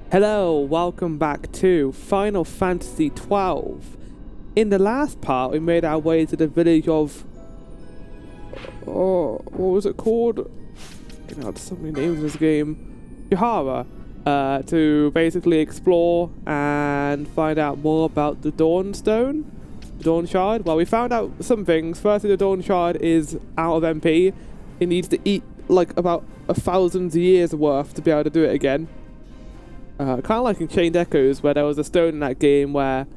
Hello, welcome back to Final Fantasy XII. In the last part, we made our way to the village of... Oh, what was it called? God, so many names in this game. Yahara. To basically explore and find out more about the Dawn Stone. The Dawn Shard. Well, we found out some things. Firstly, the Dawn Shard is out of MP. It needs to eat like about 1,000 years worth to be able to do it again. Kind of like in Chained Echoes, where there was a stone in that game where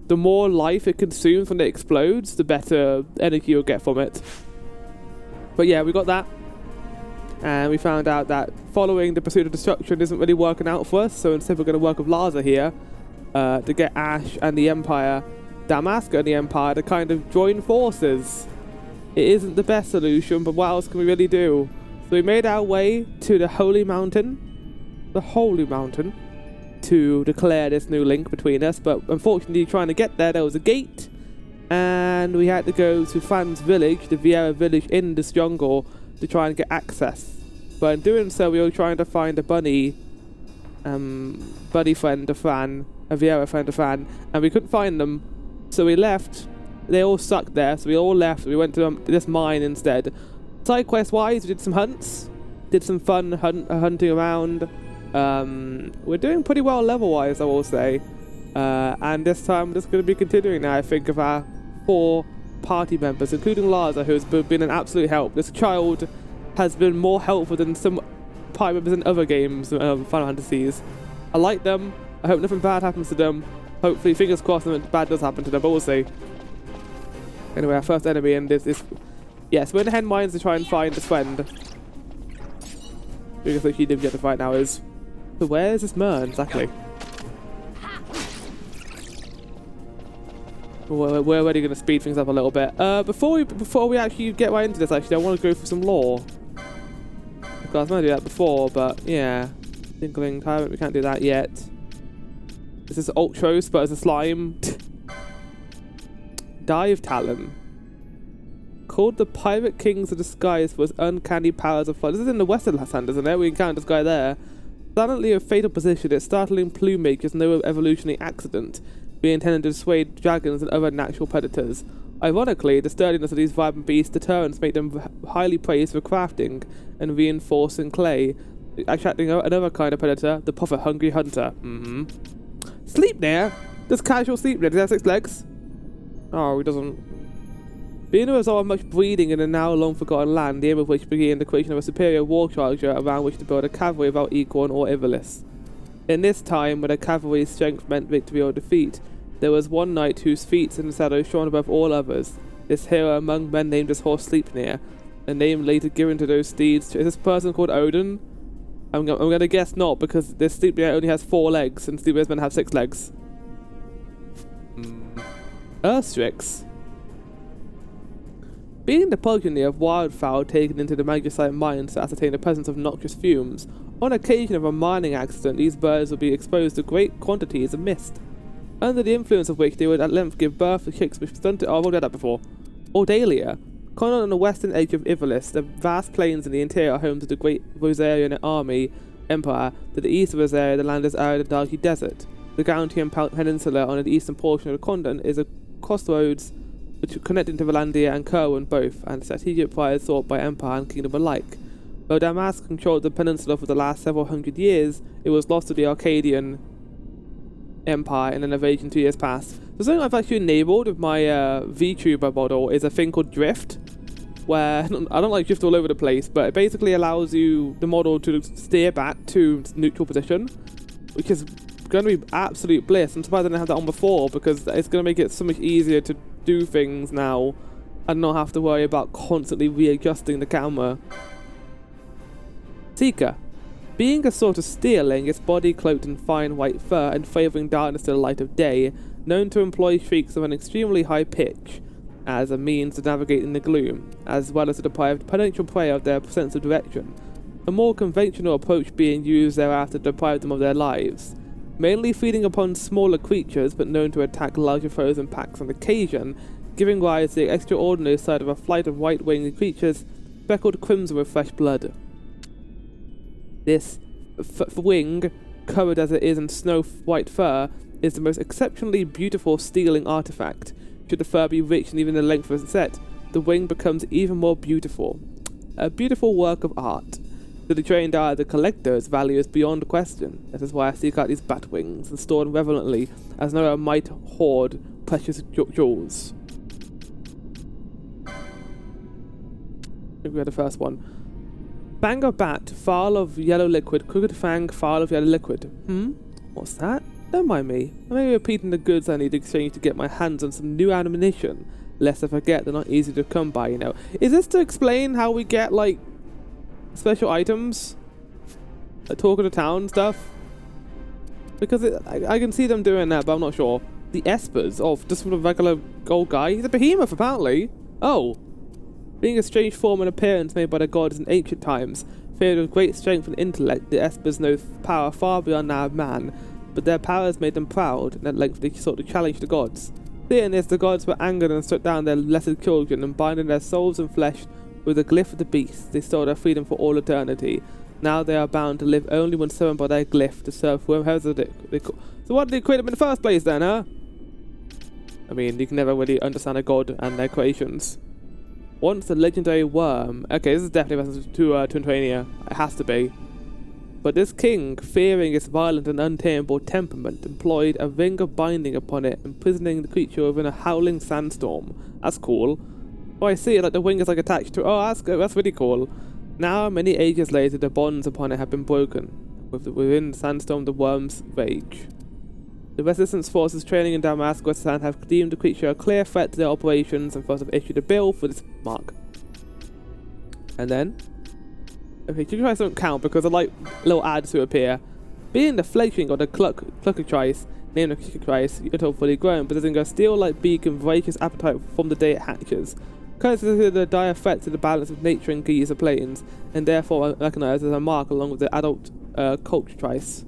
the more life it consumes when it explodes, the better energy you'll get from it. But yeah, we got that. And we found out that following the pursuit of destruction isn't really working out for us, so instead we're going to work with Larza here to get Ash and the Empire, Damask and the Empire, to kind of join forces. It isn't the best solution, but what else can we really do? So we made our way to the Holy Mountain, to declare this new link between us, but unfortunately trying to get there was a gate, and we had to go to Fran's village, the Vieira village in this jungle, to try and get access. But in doing so, we were trying to find a buddy friend of Fran, a Vieira friend of Fran, and we couldn't find them, so we left. They all sucked there, so we all left. We went to this mine instead. Side quest wise, we did some hunts, did some fun hunting around. We're doing pretty well level wise, I will say, and this time we're just going to be continuing now, I think, of our 4 party members, including Larza, who's been an absolute help. This child has been more helpful than some party members in other games, Final Fantasies. I like them. I hope nothing bad happens to them. Hopefully, fingers crossed, nothing bad does happen to them, but we'll see. Anyway, our first enemy in this yes, we're in the Henne Mines to try and find this friend. Because what she did get to fight now is... So where is this Mern exactly? We're already going to speed things up a little bit. Before we actually get right into this, actually, I want to go for some lore. Because I was going to do that before, but yeah. Tinkling Tyrant, we can't do that yet. This is Ultros, but as a slime. Dive Talon. Called the Pirate Kings of the Skies for his uncanny powers of flight. This is in the Western Land, isn't it? We encountered this guy there. Silently a fatal position, its startling plumage is no evolutionary accident, being intended to dissuade dragons and other natural predators. Ironically, the sturdiness of these vibrant beasts' deterrents make them highly praised for crafting and reinforcing clay, attracting another kind of predator, the profit-hungry hunter. Sleipnir? Does casual Sleipnir? Does he have 6 legs? Oh, he doesn't. Being a result of much breeding in a now long-forgotten land, the aim of which began the creation of a superior war charger around which to build a cavalry without equal or Ivalis. In this time, when a cavalry's strength meant victory or defeat, there was one knight whose feats in the shadow shone above all others. This hero among men named his horse Sleipnir, a name later given to those steeds. Is this person called Odin? I'm going to guess not, because this Sleipnir only has 4 legs, and Sleipnir's men have 6 legs. Earthstrix. Being the progeny of wildfowl taken into the magicite mines to ascertain the presence of noxious fumes, on occasion of a mining accident, these birds would be exposed to great quantities of mist, under the influence of which they would at length give birth to chicks which stunted. Oh, I've already done that before. Audalia. Cont on the western edge of Ivalis, the vast plains in the interior are home to the great Rosarian army empire. To the east of Rosaria, the land is arid and darkly desert. The Gauntian Peninsula on the eastern portion of the continent is a crossroads connecting to Valandia and Kerwin both, and strategic prize sought by Empire and Kingdom alike. Though Damask controlled the peninsula for the last several hundred years, it was lost to the Arcadian Empire in an invasion 2 years past. So something I've actually enabled with my VTuber model is a thing called Drift, where, I don't like drift all over the place, but it basically allows you, the model, to steer back to neutral position, which is going to be absolute bliss. I'm surprised I didn't have that on before, because it's going to make it so much easier to do things now and not have to worry about constantly readjusting the camera. Seeker. Being a sort of steerling, its body cloaked in fine white fur and favouring darkness to the light of day, known to employ shrieks of an extremely high pitch as a means to navigate in the gloom, as well as to deprive potential prey of their sense of direction. A more conventional approach being used thereafter to deprive them of their lives. Mainly feeding upon smaller creatures, but known to attack larger foes in packs on occasion, giving rise to the extraordinary sight of a flight of white-winged creatures speckled crimson with fresh blood. This wing covered as it is in snow-white fur, is the most exceptionally beautiful stealing artifact. Should the fur be rich and even the length of its set, the wing becomes even more beautiful. A beautiful work of art. To the trained eye of the collector's value is beyond question. That is why I seek out these bat wings and store them reverently, as though I might hoard precious jewels. I think we had the first one. Fang of bat, phial of yellow liquid, crooked fang, phial of yellow liquid. What's that? Don't mind me. I may be repeating the goods I need to exchange to get my hands on some new ammunition, lest I forget they're not easy to come by, you know. Is this to explain how we get, like, special items? Like, talk of the town stuff? Because I can see them doing that, but I'm not sure. The espers of just from a regular gold guy. He's a behemoth, apparently. Oh. Being a strange form and appearance made by the gods in ancient times, filled with great strength and intellect, the espers know power far beyond that of man, but their powers made them proud, and at length they sought to challenge the gods. Seeing this, the gods were angered and struck down their lesser children, and binding their souls and flesh with the glyph of the beast, they stole their freedom for all eternity. Now they are bound to live only when summoned by their glyph to serve whoever they call. So why did they create them in the first place then, huh? I mean, you can never really understand a god and their creations. Once the legendary Wyrm. Okay, this is definitely reference to Twintrania. It has to be. But this king, fearing its violent and untamable temperament, employed a ring of binding upon it, imprisoning the creature within a howling sandstorm. That's cool. Oh, I see. Like the wing is like attached to. Oh, that's really cool. Now, many ages later, the bonds upon it have been broken. Within the sandstorm, the worms rage. The resistance forces training in Damascus have deemed the creature a clear threat to their operations and thus have issued a bill for this mark. And then, okay, Treachery don't count because I like little ads to appear. Being the fledgling of the Cluckatrice, named the Cluckatrice until fully grown, possessing a steel-like beak and voracious appetite from the day it hatches. Considered a dire threat to the balance of nature in Giza plains, and therefore recognized as a mark along with the adult Cluckatrice.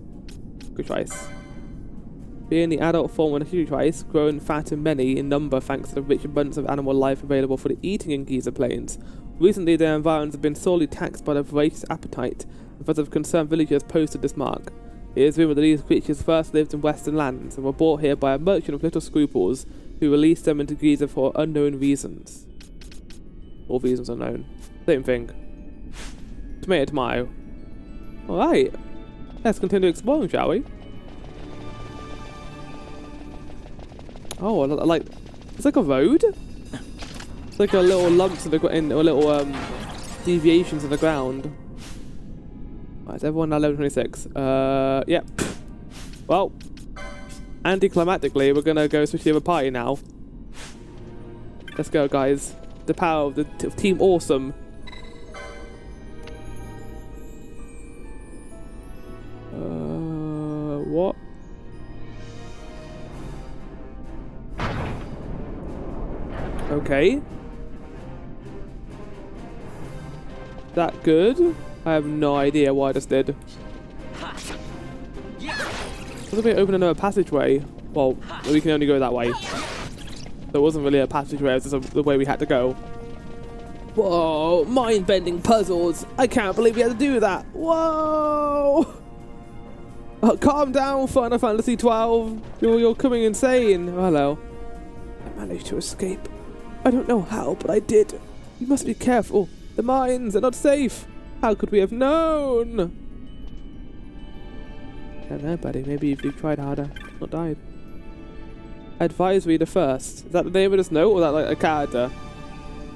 Being the adult form of the Cluckatrice, grown fat and many in number thanks to the rich abundance of animal life available for the eating in Giza plains. Recently, their environs have been sorely taxed by their voracious appetite, and thus have concerned villagers posted this mark. It is rumored that these creatures first lived in western lands, and were brought here by a merchant of little scruples, who released them into Giza for unknown reasons. All reasons unknown. Same thing. Tomato, tomato. Alright. Let's continue exploring, shall we? Oh, like, it's like a road? It's like a little lumps in or little deviations in the ground. Right, is everyone now level 26? Yep. Well, anticlimactically, we're gonna go switch to the other party now. Let's go, guys. The power of the Team Awesome. What? Okay. That good? I have no idea what I just did. Doesn't it open another passageway? Well, we can only go that way. So it wasn't really a passageway, it was just the way we had to go. Whoa, mind-bending puzzles. I can't believe we had to do that. Whoa! Oh, calm down, Final Fantasy XII. You're coming insane. Oh, hello. I managed to escape. I don't know how, but I did. You must be careful. The mines are not safe. How could we have known? I don't know, buddy. Maybe if you tried harder, not died. Advisory the first. Is that the name of this note, or is that like a character?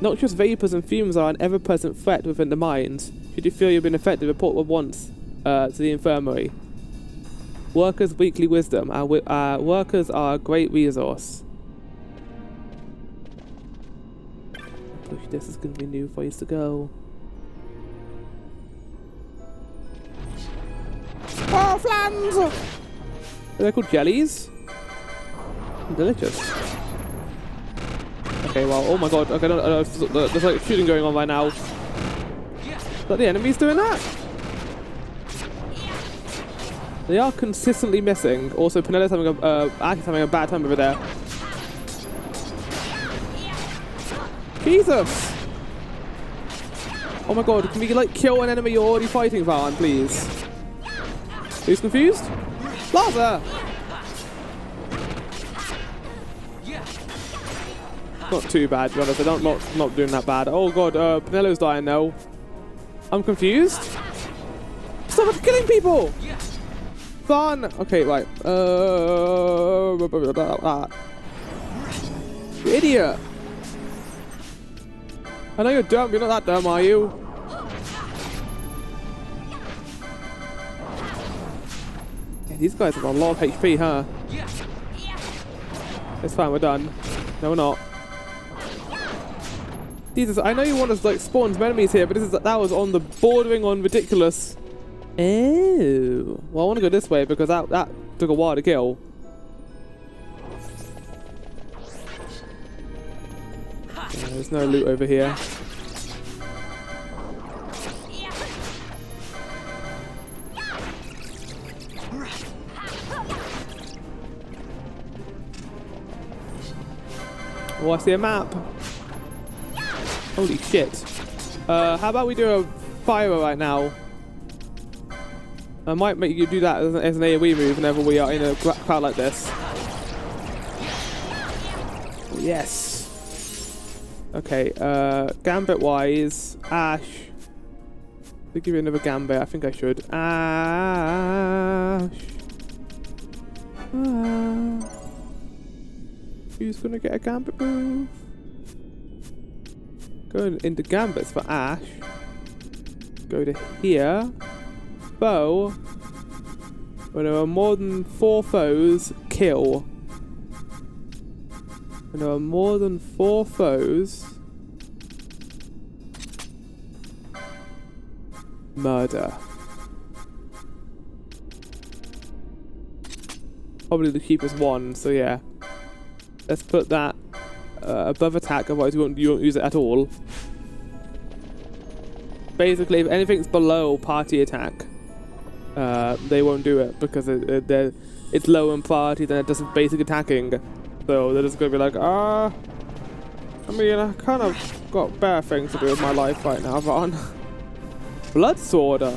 Noxious vapors and fumes are an ever-present threat within the mines. Should you feel you've been affected, report at once to the infirmary. Workers' weekly wisdom. Our workers are a great resource. Push this is going to be a new place to go. Oh, flans! Are they called jellies? Delicious. Okay, well, oh my god. Okay, no, there's like shooting going on right now. Is that the enemies doing that? They are consistently missing. Also, Penella's having a bad time over there. Jesus! Oh my god, can we like kill an enemy you're already fighting, Fran, please? Who's confused? Plaza! Not too bad, to be honest. I'm not doing that bad. Oh god, Penelo's dying now. I'm confused. Stop killing people! Fun! Okay, right. You idiot! I know you're dumb, you're not that dumb, are you? Yeah, these guys have got a lot of HP, huh? It's fine, we're done. No, we're not. Jesus, I know you want us like spawn some enemies here, but that was on the bordering on ridiculous. Oh, well, I want to go this way because that took a while to kill. There's no loot over here. Oh, I see a map. Holy shit. How about we do a fire right now? I might make you do that as an AoE move whenever we are in a crowd like this. Yes. Okay, gambit wise, Ash. I'll give you another gambit, I think I should. Ash. Who's gonna get a gambit move? Going into gambits for Ash. Go to here. Bow. When there are more than 4 foes, kill. When there are more than 4 foes, murder. Probably the cheapest one, so yeah. Let's put that above attack, otherwise you won't use it at all. Basically, if anything's below party attack, they won't do it because it's low in priority than it does basic attacking. So they're just going to be like, I mean, I kind of got better things to do with my life right now, Fran. Blood Sworder.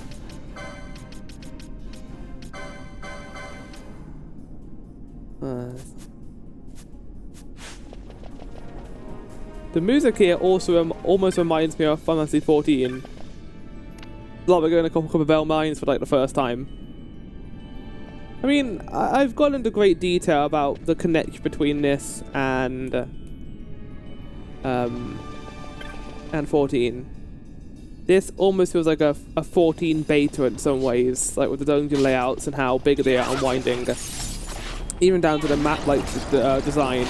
The music here also almost reminds me of Final Fantasy 14. Like we're going to couple Bell Mines for like the first time. I mean, I've gone into great detail about the connection between this and 14. This almost feels like a 14 beta in some ways, like with the dungeon layouts and how big they are and winding. Even down to the map, like the design.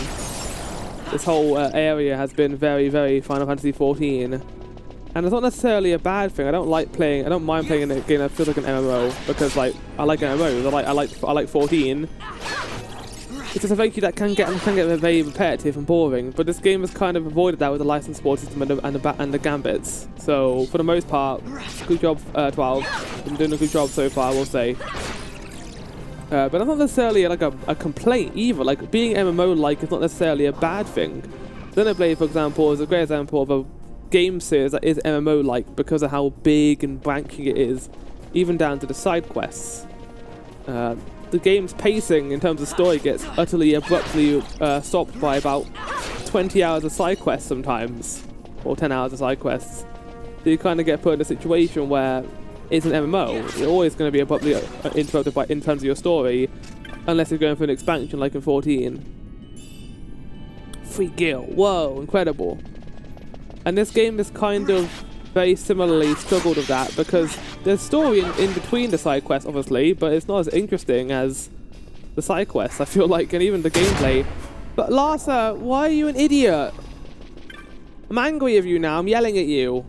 This whole area has been very, very Final Fantasy 14. And it's not necessarily a bad thing. I don't mind playing a game that feels like an MMO because, like, I like MMOs. I like 14. It's just eventually that can get very repetitive and boring. But this game has kind of avoided that with the license support system and the gambits. So for the most part, good job, 12. Been doing a good job so far, I will say. But that's not necessarily like a complaint either. Like being MMO-like is not necessarily a bad thing. Xenoblade, for example, is a great example of a game series that is MMO-like because of how big and branching it is, even down to the side quests. The game's pacing in terms of story gets utterly abruptly stopped by about 20 hours of side quests sometimes, or 10 hours of side quests. So you kind of get put in a situation where it's an MMO. You're always going to be abruptly interrupted in terms of your story, unless you're going for an expansion like in 14. Free Gil, whoa, incredible. And this game is kind of very similarly struggled with that because there's story in between the side quests, obviously, but it's not as interesting as the side quests, I feel like, and even the gameplay. But Larsa, why are you an idiot? I'm angry with you now, I'm yelling at you.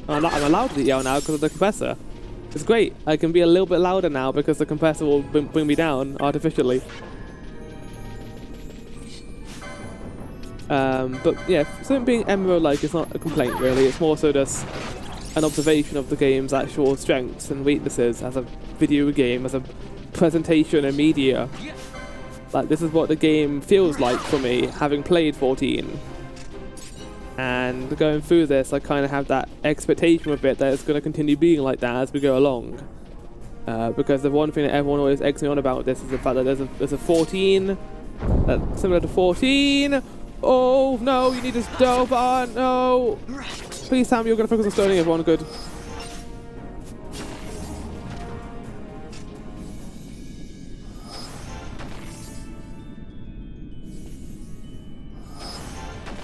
I'm allowed to yell now because of the compressor. It's great, I can be a little bit louder now because the compressor will bring me down artificially. But yeah, something being MMO-like is not a complaint really, it's more so just an observation of the game's actual strengths and weaknesses as a video game, as a presentation and media. Like, this is what the game feels like for me, having played 14. And going through this, I kind of have that expectation of it that it's going to continue being like that as we go along. Because the one thing that everyone always eggs me on about this is the fact that there's a 14 that's similar to 14. Oh no, you need to stove on. No, please tell me you're going to focus on stoning everyone. Good.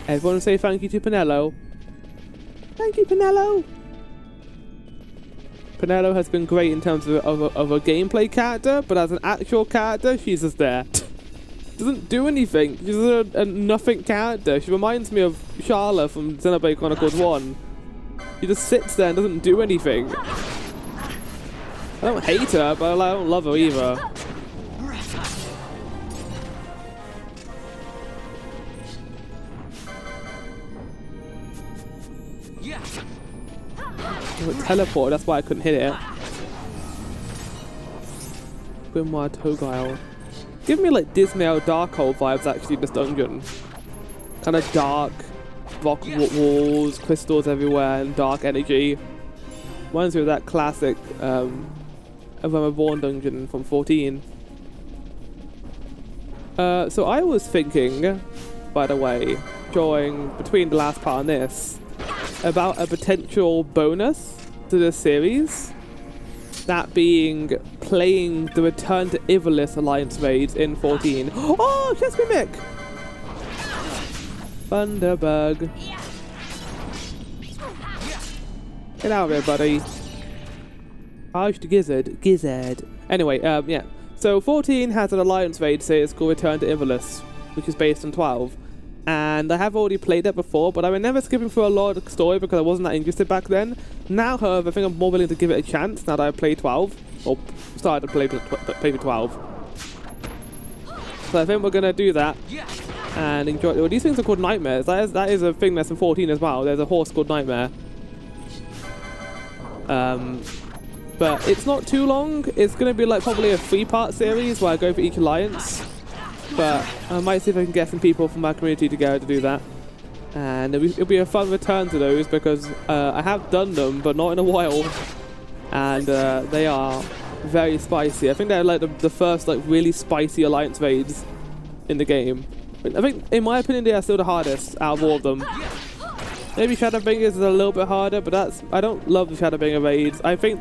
Everyone say thank you to Pinello. Thank you, Pinello. Pinello has been great in terms of a gameplay character, but as an actual character, she's just there. Doesn't do anything. She's a nothing character. She reminds me of Charlotte from Xenoblade Chronicles 1. She just sits there and doesn't do anything. I don't hate her, but I don't love her either. Teleport, that's why I couldn't hit it. Grimoire Togile. Give me like Dismail Darkhold vibes actually in this dungeon. Kind of dark, rock walls, crystals everywhere, and dark energy. Reminds me of that classic Reborn dungeon from 14. So I was thinking, by the way, during between the last part and this, about a potential bonus to this series, that being playing the Return to Ivalice Alliance raids in 14. Oh, Chess Mimic! Thunderbug. Get out of here, buddy. Arched Gizzard. Anyway, yeah. So 14 has an Alliance raid, say it's called Return to Ivalice, which is based on 12. And I have already played it before, but I was never skipping through a lot of the story because I wasn't that interested back then. Now, however, I think I'm more willing to give it a chance now that I've played 12. Or started to play with 12. So I think we're going to do that. And enjoy. Well, these things are called nightmares. That is a thing that's in 14 as well. There's a horse called Nightmare. But it's not too long. It's going to be like probably a 3-part series where I go for each alliance. But I might see if I can get some people from my community together to do that. And it'll be a fun return to those because I have done them, but not in a while. And they are very spicy. I think they're like the first like really spicy alliance raids in the game. I think, in my opinion, they are still the hardest out of all of them. Maybe Shadowbringers is a little bit harder, but I don't love the Shadowbringer raids. I think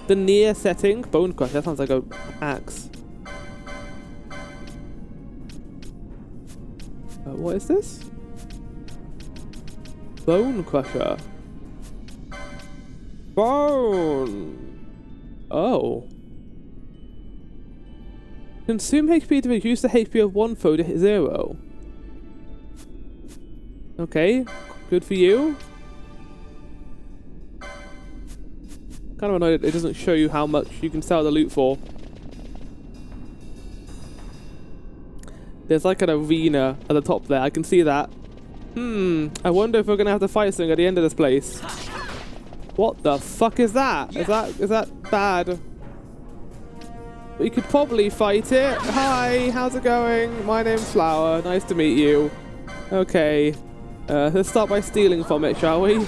the near setting, Bone Crush, that sounds like an axe. What is this? Bone Crusher. Bone. Oh. Consume HP to reduce the HP of one foe to 0. Okay, good for you. Kind of annoyed it doesn't show you how much you can sell the loot for. There's like an arena at the top there. I can see that. I wonder if we're gonna have to fight something at the end of this place. What the fuck is that? Is that bad? We could probably fight it. Hi, how's it going? My name's Flower. Nice to meet you. Okay. Let's start by stealing from it, shall we?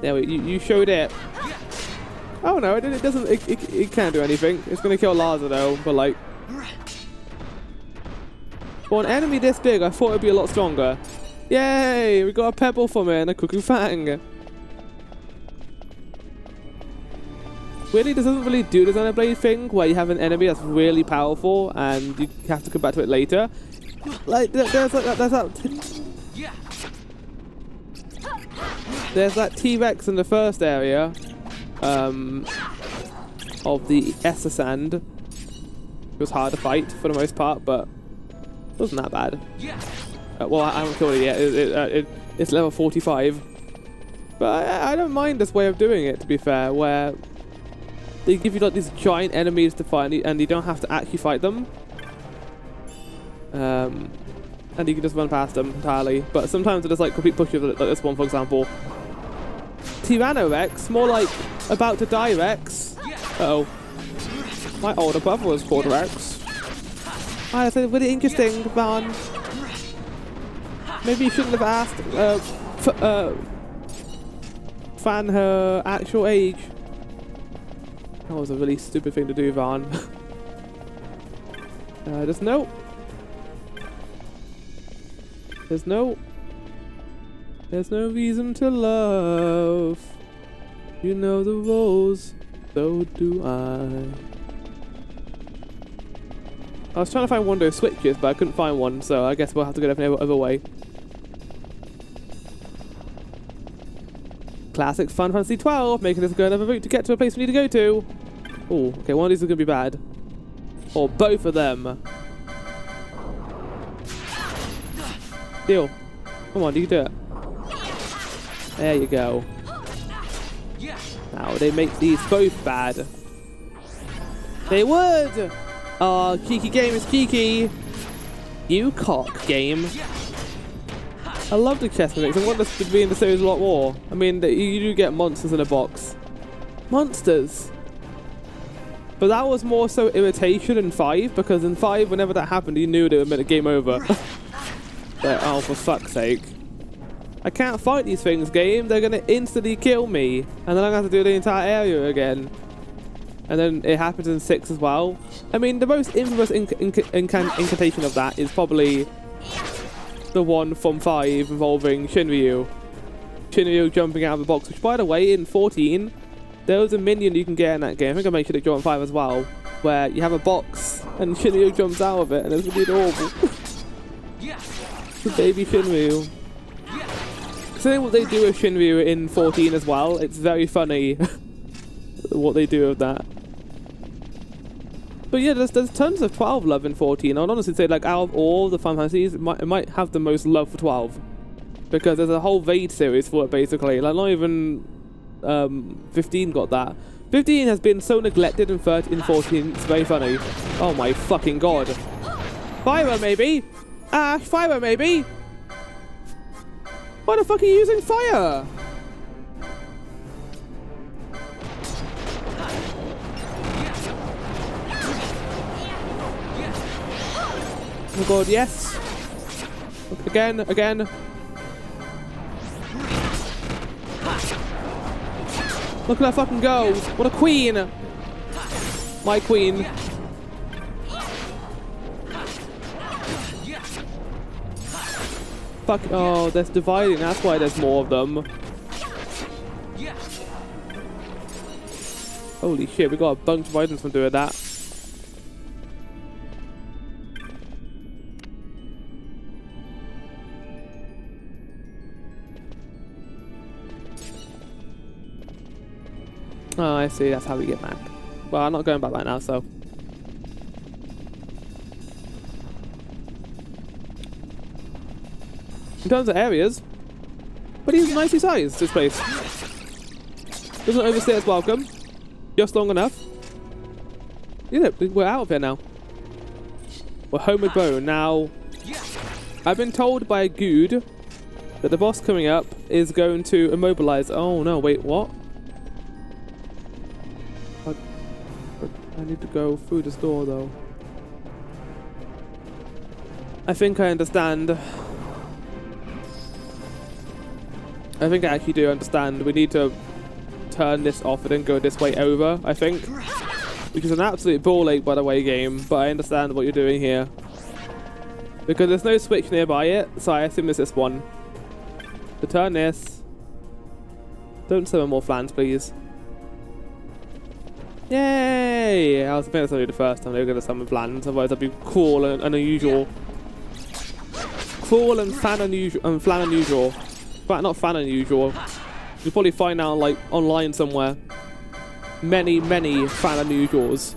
There you showed it. Oh no, it doesn't. It can't do anything. It's gonna kill Larza though, but like. For an enemy this big, I thought it'd be a lot stronger. Yay! We got a pebble from it and a cuckoo fang. Weirdly, this doesn't really do the Xenoblade thing where you have an enemy that's really powerful and you have to come back to it later. Like there's that T-Rex in the first area of the Essa Sand. It was hard to fight for the most part, but it wasn't that bad. Well, I haven't killed it yet. It's level 45. But I don't mind this way of doing it, to be fair, where they give you like these giant enemies to fight and you don't have to actually fight them. And you can just run past them entirely. But sometimes it's like complete pushes like this one, for example. Tyrannorex, more like about to die Rex. Uh-oh. My older brother was called Rex. That's really interesting, Fran. Maybe you shouldn't have asked Fran her actual age. That was a really stupid thing to do, Van. There's no reason to love. You know the rules, so do I. I was trying to find one of those switches, but I couldn't find one, so I guess we'll have to go the other way. Classic Final Fantasy XII, making us go another route to get to a place we need to go to. Oh, okay, one of these is going to be bad. Or both of them. Deal. Come on, you can do it. There you go. Now, they make these both bad. They would! Oh, Kiki game is Kiki. You cock game. I love the chest mechanics. I want this to be in the series a lot more. I mean, you do get monsters in a box. Monsters! But that was more so irritation in 5, because in 5, whenever that happened, you knew they were meant to game over. But, oh, for fuck's sake. I can't fight these things, game. They're going to instantly kill me. And then I'm going to have to do the entire area again. And then it happens in 6 as well. I mean, the most infamous incantation of that is probably the one from 5 involving Shinryu. Shinryu jumping out of the box, which, by the way, in 14, there was a minion you can get in that game. I think I mentioned it during 5 as well, where you have a box and Shinryu jumps out of it, and it's really adorable. Baby Shinryu. Considering what they do with Shinryu in 14 as well, it's very funny what they do with that. But yeah, there's tons of 12 love in 14. I would honestly say, like, out of all the Final Fantasies, it might have the most love for 12. Because there's a whole raid series for it, basically. Like, not even 15 got that. 15 has been so neglected in 14, it's very funny. Oh my fucking god. Fire, maybe? Ash, fire, maybe? Why the fuck are you using fire? Oh my god, yes. Again. Look at her fucking go. What a queen. My queen. Fuck. Oh, that's dividing. That's why there's more of them. Holy shit, we got a bunch of items from doing that. Oh, I see. That's how we get back. Well, I'm not going back right now, so. In terms of areas, but he's nicely sized, this place. Doesn't overstay its welcome. Just long enough. Yeah, we're out of here now. We're home with Bone. Now, I've been told by Good that the boss coming up is going to immobilize. Oh no, wait, what? I need to go through this door, though. I think I understand. I think I actually do understand. We need to turn this off and then go this way over, I think. Which is an absolute ball ache, by the way, game. But I understand what you're doing here. Because there's no switch nearby it, so I assume it's this one. To turn this. Don't summon more Flans, please. Yay! I was thinking that's only the first time they were going to summon Flans, otherwise that'd be cruel and unusual. Cruel and fan unusual. But not fan unusual. You'll probably find out, like, online somewhere. Many fan unusuals.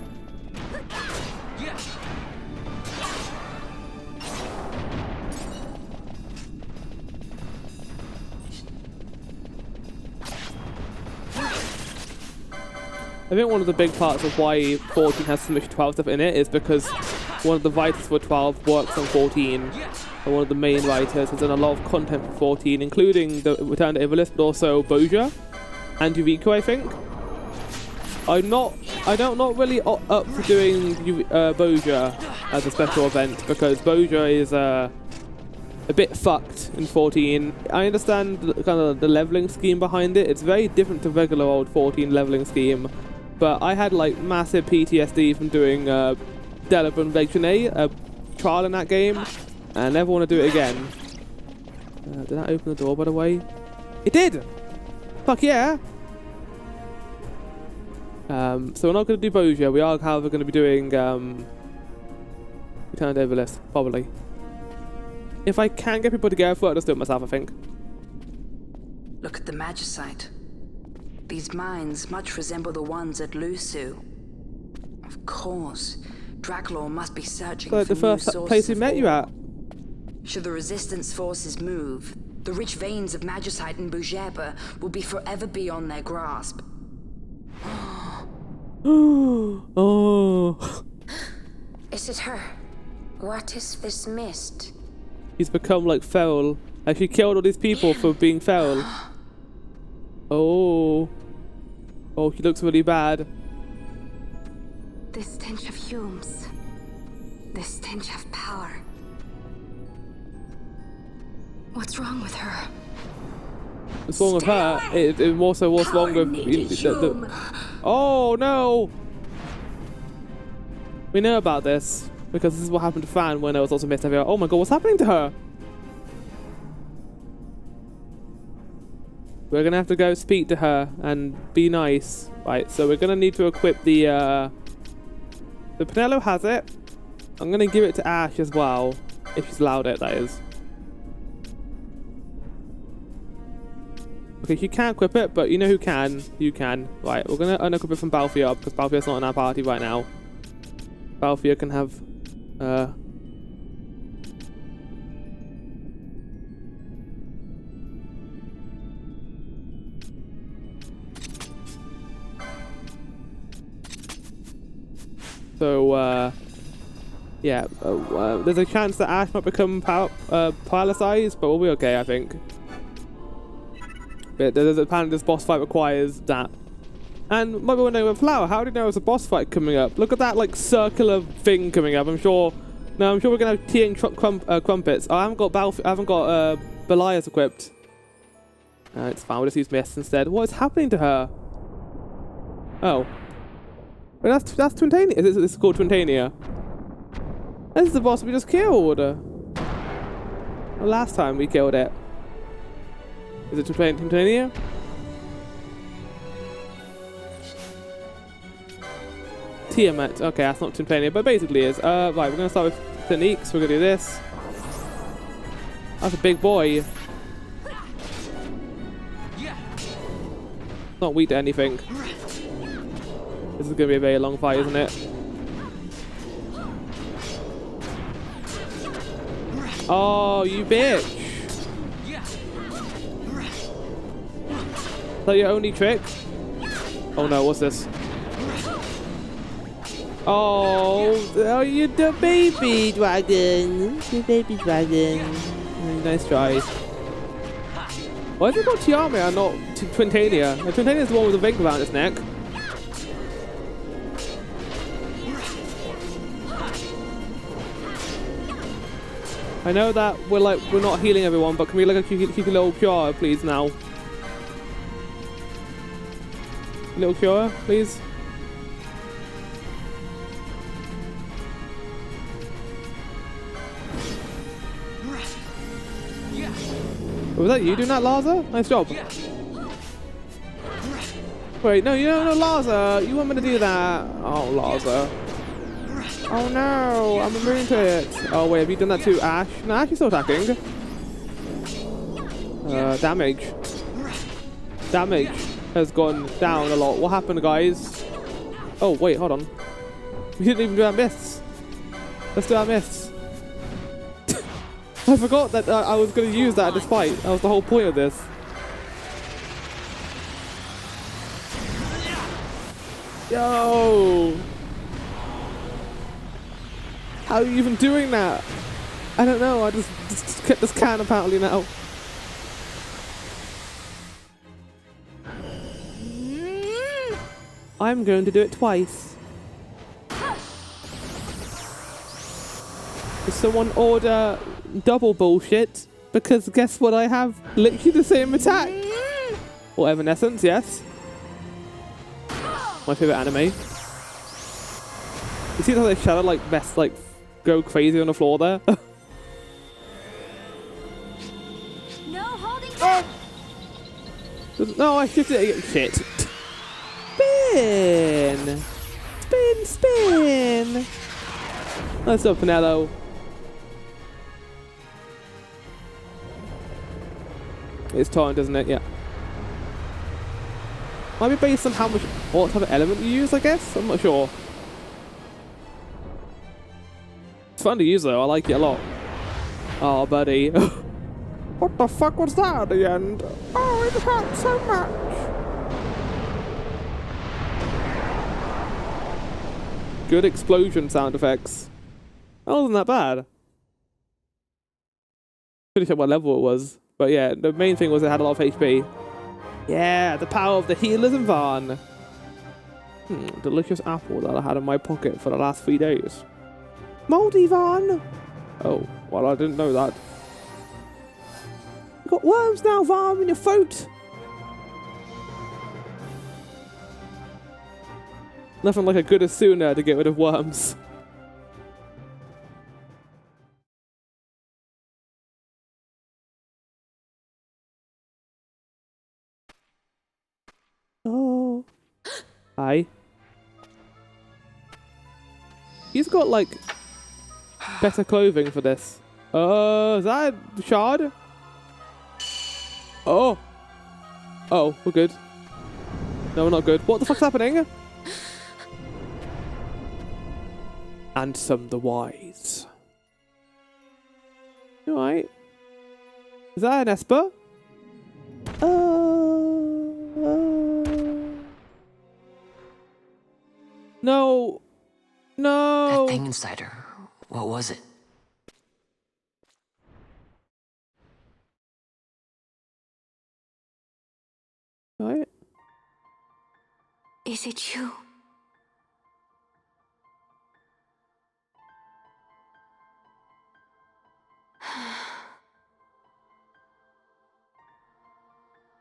I think one of the big parts of why 14 has so much 12 stuff in it is because one of the writers for 12 works on 14. And one of the main writers has done a lot of content for 14, including the Return to Ivalice, but also Boja and Yuriko, I think. I'm not really up for doing Boja as a special event, because Boja is a bit fucked in 14. I understand kind of the leveling scheme behind it. It's very different to regular old 14 leveling scheme. But I had like massive PTSD from doing Delibun Vectionate, a trial in that game. And I never want to do it again. Did that open the door, by the way? It did! Fuck yeah! So we're not going to do Bosia. We are, however, going to be doing Return to Overlist, probably. If I can get people together, I'll just do it myself, I think. Look at the Magicite. These mines much resemble the ones at Lusu. Of course, Draklor must be searching for the first new sources place we met you at. Should the Resistance forces move, the rich veins of Magicite and Bujeba will be forever beyond their grasp. Oh. Is it her? What is this mist? He's become like feral. Like she killed all these people for being feral. Oh. Oh, he looks really bad. The stench of fumes. The stench of power. What's wrong with her? What's wrong with her? It also what's wrong with Oh no! We know about this because this is what happened to Fran when there was also mist everywhere. Oh my god, what's happening to her? We're gonna have to go speak to her and be nice. Right, so we're gonna need to equip the Penelo has it. I'm gonna give it to Ash as well. If she's allowed it, that is. Okay, she can't equip it, but you know who can? You can. Right, we're gonna unequip it from Balthier because Balthier's not in our party right now. Balthier can have yeah, there's a chance that Ash might become paralyzed, but we'll be okay, I think. But apparently this boss fight requires that. And might be wondering, with Flower, how do you know there's a boss fight coming up? Look at that like circular thing coming up. I'm sure we're gonna have tea and crumpets. Oh, I haven't got Belias equipped. It's fine. We'll just use Mist instead. What is happening to her? Oh, well, that's Twintania. It's called Twintania. This is the boss we just killed. Well, last time we killed it. Is it Twintania? Tiamat. Okay, that's not Twintania, but basically is. Right, we're gonna start with techniques. We're gonna do this. That's a big boy. Not weak to anything. This is gonna be a very long fight, isn't it? Oh, you bitch! Is that your only trick? Oh no, what's this? Oh, you're the baby dragon. The baby dragon. Nice try. Why is it called Tiamat and not Twintania? Twintania is the one with the ring around its neck. I know that we're not healing everyone, but can we like a cute little cure, please, now? Little cure, please. Was that you doing that, Laza? Nice job. Wait, no, you don't know Laza. You want me to do that? Oh, Laza. Oh no, I'm immune to it. Oh wait, have you done that to Ash? No, Ash is still attacking. Damage. Damage has gone down a lot. What happened, guys? Oh wait, hold on. We didn't even do our mists. Let's do our mists. I forgot that I was going to use that at this fight. That was the whole point of this. Yo! How are you even doing that? I don't know, I just can apparently now. I'm going to do it twice. Did someone order double bullshit, because guess what I have? Literally the same attack. Or Evanescence, yes. My favorite anime. You see how the shadow like go crazy on the floor there? No holding back. No, I shifted it. Shit. Spin! Spin, spin! Let's go, Pinello. It's torrent, isn't it? Yeah. Might be based on what type of element you use, I guess? I'm not sure. It's fun to use though, I like it a lot. Oh, buddy. What the fuck was that at the end? Oh, it hurt so much. Good explosion sound effects. That wasn't that bad. Couldn't tell what level it was. But yeah, the main thing was it had a lot of HP. Yeah, the power of the healers and Van. Delicious apple that I had in my pocket for the last 3 days. Moldy Van! Oh, well, I didn't know that. You got worms now, Van, in your throat! Nothing like a good Asuna to get rid of worms. Oh. Hi. He's got, like, better clothing for this. Is that a shard? Oh. Oh, we're good. No, we're not good. What the fuck's happening? And some the wise. You alright? Is that an Esper? No. No. That thing inside her. What was it? Right. Is it you?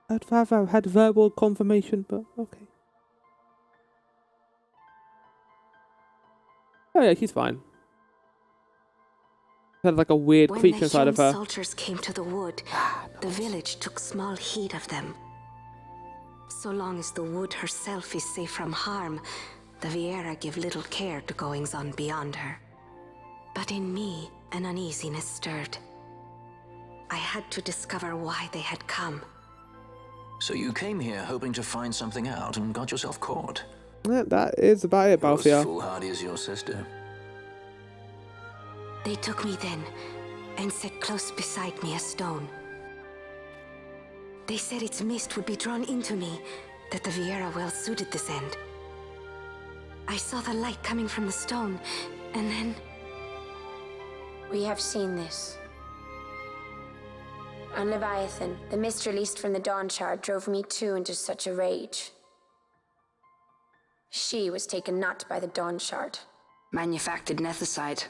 I'd rather have had verbal confirmation, but okay. Oh yeah, she's fine. Had like a weird creature inside of her. When the soldiers came to the wood, the village took small heed of them. So long as the wood herself is safe from harm, the Viera give little care to goings on beyond her. But in me, an uneasiness stirred. I had to discover why they had come. So you came here hoping to find something out and got yourself caught. Yeah, that is about it, You're as Balthia. foolhardy as your sister. They took me then, and set close beside me a stone. They said its mist would be drawn into me, that the Viera well suited this end. I saw the light coming from the stone, and then... We have seen this. On Leviathan, the mist released from the Dawn Shard drove me too into such a rage. She was taken not by the Dawn Shard. Manufactured nethicite.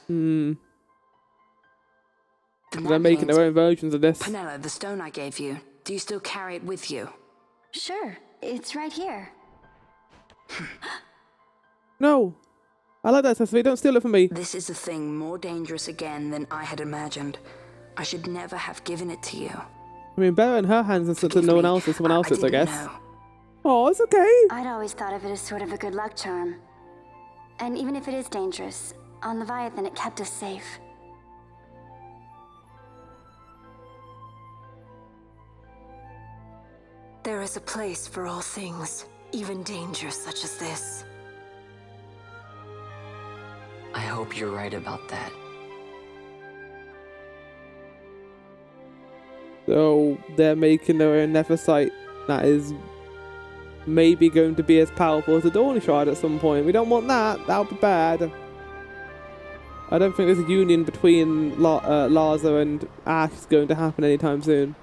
They're making their own versions of this. Penella, the stone I gave you, do you still carry it with you? Sure, it's right here. No! I like that, Cecily. Don't steal it from me. This is a thing more dangerous again than I had imagined. I should never have given it to you. I mean, better in her hands than to no one else than someone else's, I guess. Know. Oh, it's okay. I'd always thought of it as sort of a good luck charm. And even if it is dangerous, on Leviathan it kept us safe. There is a place for all things, even danger such as this. I hope you're right about that. So they're making their own Nephesite that is maybe going to be as powerful as the Dawn Shard at some point. We don't want that. That would be bad. I don't think there's a union between Larza and Ash is going to happen anytime soon.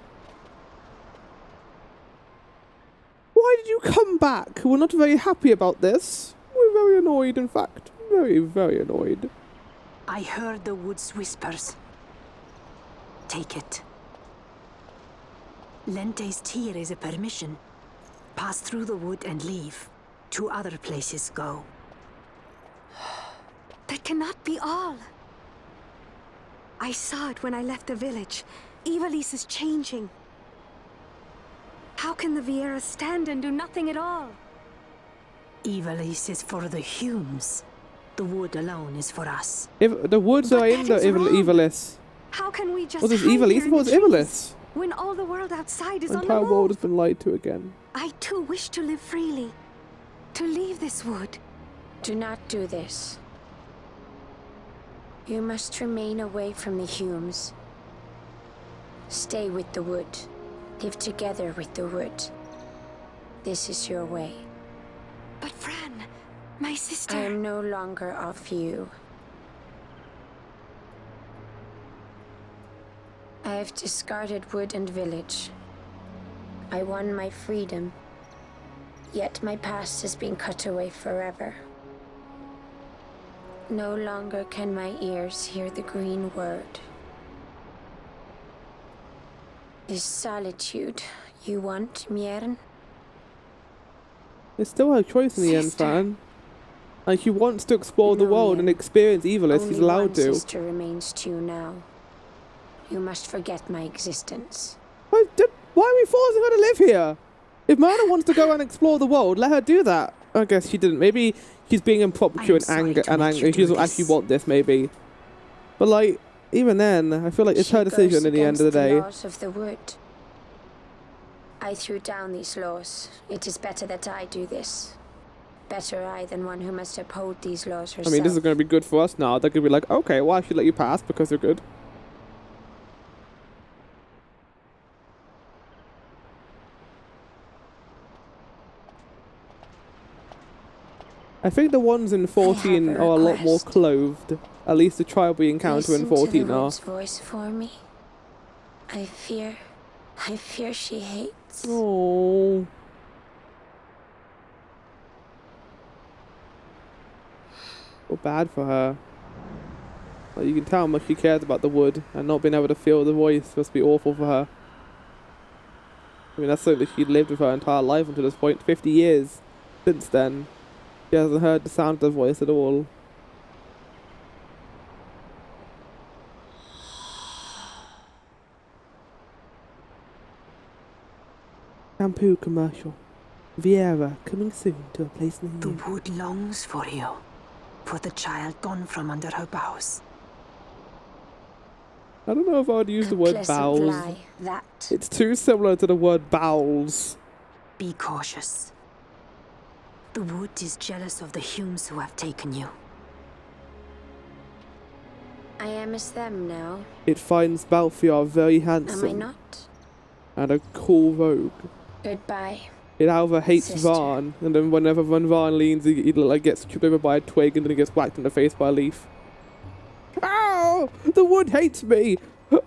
Why did you come back? We're not very happy about this. We're very annoyed, in fact. Very, very annoyed. I heard the woods whispers. take it. Lente's tear is a permission. Pass through the wood and leave. To other places go. That cannot be all. I saw it when I left the village. Ivalice is changing. How can the Viera stand and do nothing at all? Ivalice is for the Humes. The wood alone is for us. If the woods But are in the that is wrong. Ivalice. How can we just What is hide Ivalice? here in What the is trees Ivalice? when all the world outside is The on the entire move? world has been lied to again. I too wish to live freely. To leave this wood. Do not do this. You must remain away from the Humes. Stay with the wood. Live together with the wood. This is your way. But Fran, my sister... I am no longer of you. I have discarded wood and village. I won my freedom. Yet my past has been cut away forever. No longer can my ears hear the green word. Is solitude you want, Miriam? It's still her choice in the end, Sister. Fran. Like, he wants to explore the No, world and Miriam. experience Ivalice. Only He's allowed one to. sister remains to you now. You must forget my existence. Why are we forcing her to live here? If Myrna wants to go and explore the world, let her do that. I guess she didn't. Maybe she's being impromptu I'm and sorry anger to and make angry. you She doesn't do actually this. want this, maybe. But like, even then, I feel like it's She her decision goes at the end of the against day. laws of the wood. I threw down these laws. It is better that I do this. Better I than one who must uphold these laws I herself. mean, this is going to be good for us now. They could be like, okay, well, I should let you pass because you're good. I think the ones in 14 a are a lot more request. clothed. At least the tribe we encounter in Listen to 14 the are. wood's voice for me. I fear she hates. Oh. Feel bad for her. Like, you can tell how much she cares about the wood, and not being able to feel the voice must be awful for her. I mean, that's something that she lived with her entire life until this point. 50 years since then. She hasn't heard the sound of the voice at all. Shampoo commercial. Viera coming soon to a place near The you. wood longs for you. For the child gone from under her boughs. I don't know if I would use A the word pleasant bowels. lie, that. It's too similar to the word bowels. Be cautious. The wood is jealous of the Humes who have taken you. I am as them now, It finds Balthiar very am I handsome not? and a cool rogue. Goodbye. It however hates Sister. Varn, and then whenever Varn leans, he like gets tripped over by a twig and then he gets whacked in the face by a leaf. Ow! The wood hates me!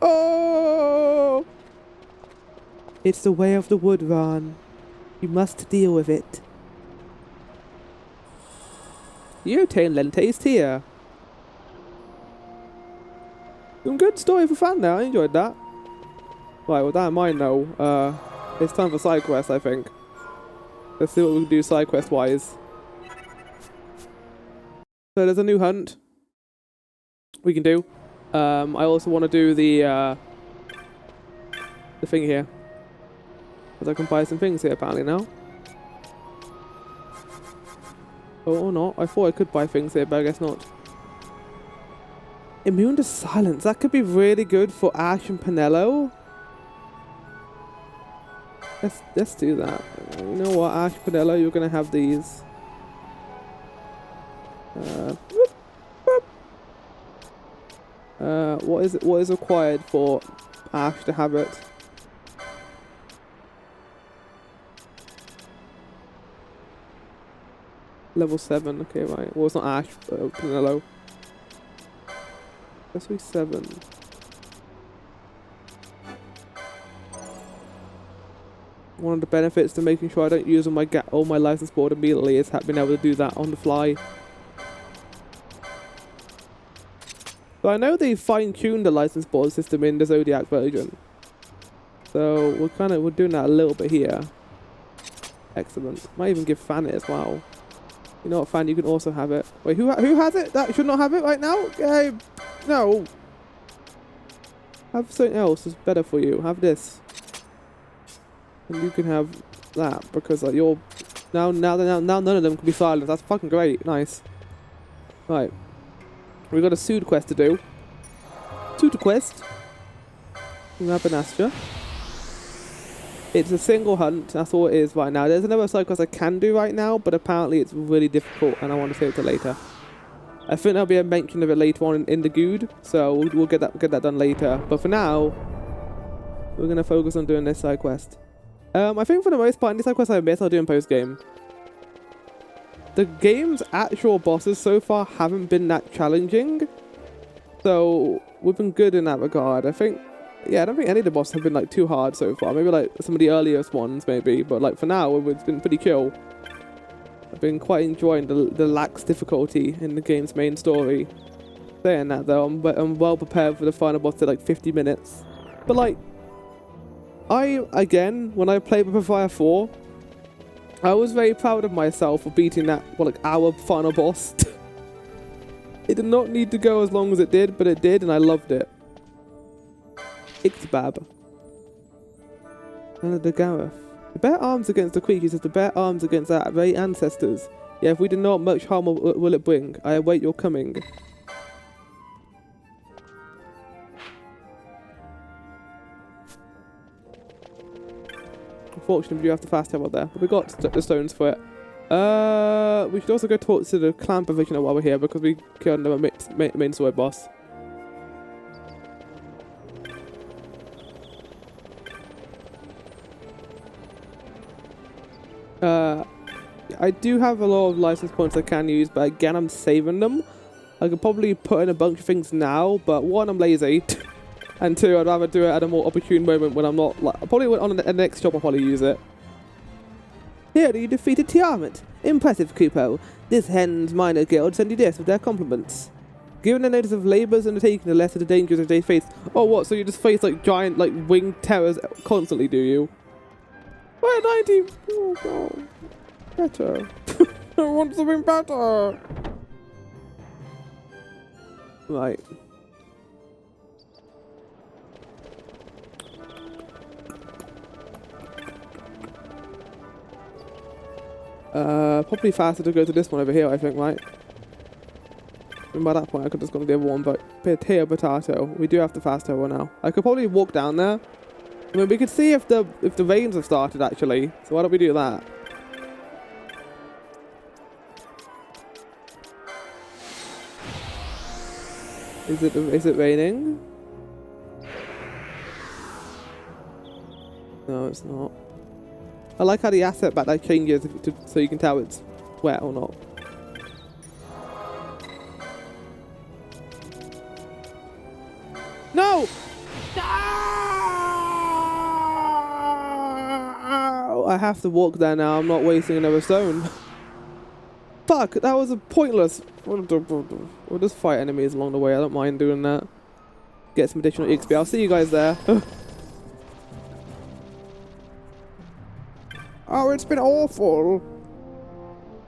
Oh! It's the way of the wood, Varn. You must deal with it. You obtain Lente's tear. Some good story for Fran there, I enjoyed that. Right, with that in mind though, it's time for side quest, I think. Let's see what we can do side quest wise. So there's a new hunt we can do. I also want to do the thing here. Because I can buy some things here apparently now. Oh, or not. I thought I could buy things here, but I guess not. Immune to silence. That could be really good for Ash and Penello. Let's do that. You know what, Ash, Penello, you're gonna have these. What is required for Ash to have it? Level 7, okay, right. Well, it's not Ash, but Penello. Let's be 7. One of the benefits to making sure I don't use all my license board immediately is being able to do that on the fly. So I know they fine-tuned the license board system in the Zodiac version. So we're doing that a little bit here. Excellent. Might even give Fran it as well. You know what, Fran, you can also have it. Wait, who has it? That should not have it right now? No. Have something else that's better for you. Have this. And you can have that because like you're now none of them can be silenced. That's fucking great. Nice. Right. We've got a Sood quest to do. Sood quest. Grab an Astra. It's a single hunt, that's all it is right now. There's another side quest I can do right now, but apparently it's really difficult and I want to save it till later. I think there'll be a mention of it later on in the Good, so we'll get that done later. But for now, we're going to focus on doing this side quest. I think for the most part, any side quest I miss, I'll do in post-game. The game's actual bosses so far haven't been that challenging, so we've been good in that regard. I don't think any of the bosses have been like too hard so far. Maybe like some of the earliest ones, maybe. But like for now, it's been pretty chill. I've been quite enjoying the lax difficulty in the game's main story. Saying that though, I'm well prepared for the final boss in like 50 minutes. But like, when I played with Fire 4, I was very proud of myself for beating that, our final boss. It did not need to go as long as it did, but it did, and I loved it. Ixtab. And the Gareth. The bear arms against the creatures is the bear arms against our very ancestors. Yeah, if we do not, much harm will it bring. I await your coming. Unfortunately, we do have to fast travel there, but we got the stones for it. We should also go talk to the clan provisioner while we're here because we killed another main sword boss. I do have a lot of license points I can use, but again, I'm saving them. I could probably put in a bunch of things now, but one, I'm lazy, and two, I'd rather do it at a more opportune moment when I'm not, probably on the next job I'll probably use it. Here, you defeated Tiamat. Impressive, Kupo. This Henne Mines guild send you this with their compliments. Given the notice of labours undertaken, the less of the dangers that they face. Oh, what, so you just face, giant, winged terrors constantly, do you? We're 90. Oh, God. Better. I want something better. Right. Probably faster to go to this one over here, I think, right? And by that point, I could just go to the other one, but potato. We do have to fast travel now. I could probably walk down there. I mean, we could see if the rains have started, actually. So why don't we do that? Is it raining? No, it's not. I like how the asset back changes so you can tell it's wet or not. No! No! I have to walk there now. I'm not wasting another stone. Fuck, that was a pointless. We'll just fight enemies along the way. I don't mind doing that. Get some additional XP. I'll see you guys there. Oh, it's been awful.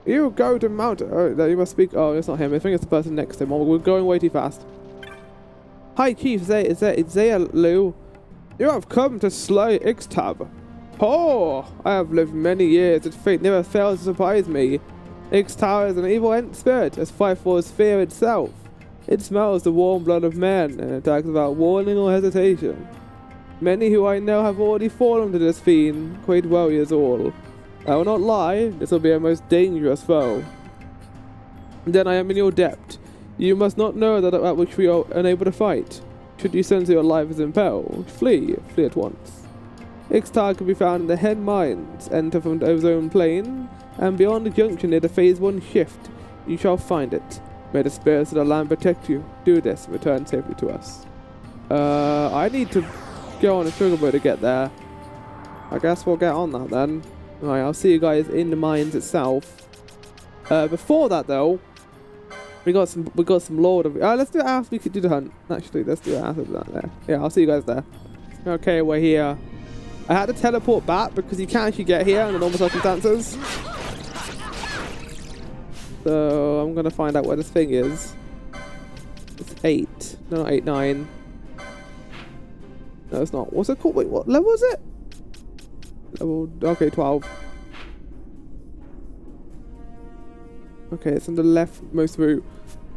You go to Mount. Oh, you must speak. Oh, it's not him. I think it's the person next to him. We're going way too fast. Hi, Chief. Zaya Lu. You have come to slay Ixtab. Oh, I have lived many years. Its fate never fails to surprise me. Ixtab is an evil spirit, as frightful as fear itself. It smells the warm blood of men and attacks without warning or hesitation. Many who I know have already fallen to this fiend, great warriors all. I will not lie, this will be a most dangerous foe. Then I am in your debt. You must not know that at which we are unable to fight. Should you sense your life is in peril, flee at once. Ixtab can be found in the Henne Mines. Enter from the ozone plane, and beyond the junction near the Phase 1 shift, you shall find it. May the spirits of the land protect you. Do this and return safely to us. I need to go on a sugar boat to get there. I guess we'll get on that then. Right, I'll see you guys in the mines itself. Before that though, We got some Lord of... let's do it after we could do the hunt. Actually, let's do it after that there. Yeah, I'll see you guys there. Okay, we're here. I had to teleport back because you can't actually get here under normal circumstances. So, I'm going to find out where this thing is. It's 8. No, not 8, 9. No, it's not. What's it called? Wait, what level is it? Level... Okay, 12. Okay, it's on the leftmost route.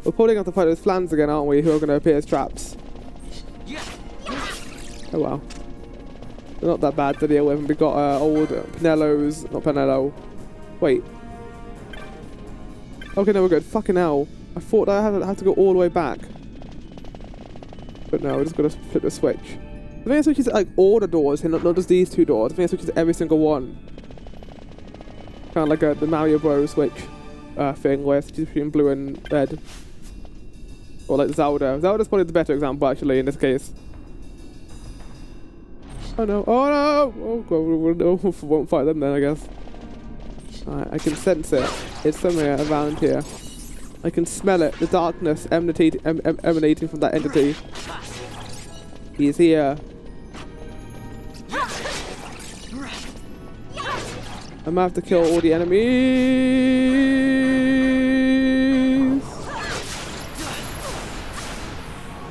We're probably going to have to fight those Flans again, aren't we? Who are going to appear as traps. Oh well. They're not that bad to deal with. And we got old Pinello's... Not Pinello. Wait. Okay, no, we're good. Fucking hell. I thought I had to go all the way back. But no, we're just going to flip the switch. I think it switches like all the doors here, not just these 2 doors. I think it switches every single one. Kind of like the Mario Bros. Switch. Thing where it's between blue and red. Or like Zelda. Zelda's probably the better example actually in this case. Oh no, oh no! Oh god, we won't fight them then I guess. Alright, I can sense it. It's somewhere around here. I can smell it, the darkness emanating from that entity. He's here. I'm gonna have to kill all the enemies.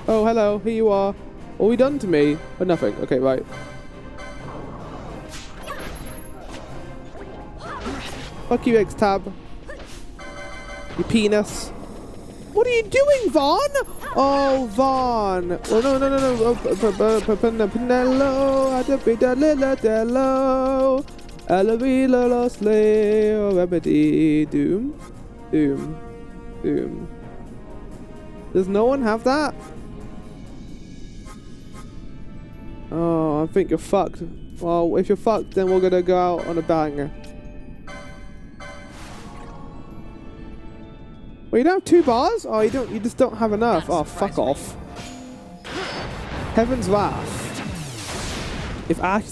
Oh, hello, here you are. What have you done to me? Oh, nothing. Okay, right. Fuck you, Ixtab. You penis. What are you doing, Vaughn? Oh, Vaughn. Oh, no. Pinello. Alavila lost lay or remedy. Doom. Does no one have that? Oh, I think you're fucked. Well, if you're fucked, then we're gonna go out on a bang. Well, you don't have 2 bars? Oh, you just don't have enough. Oh, fuck off. Heaven's Wrath. If Ash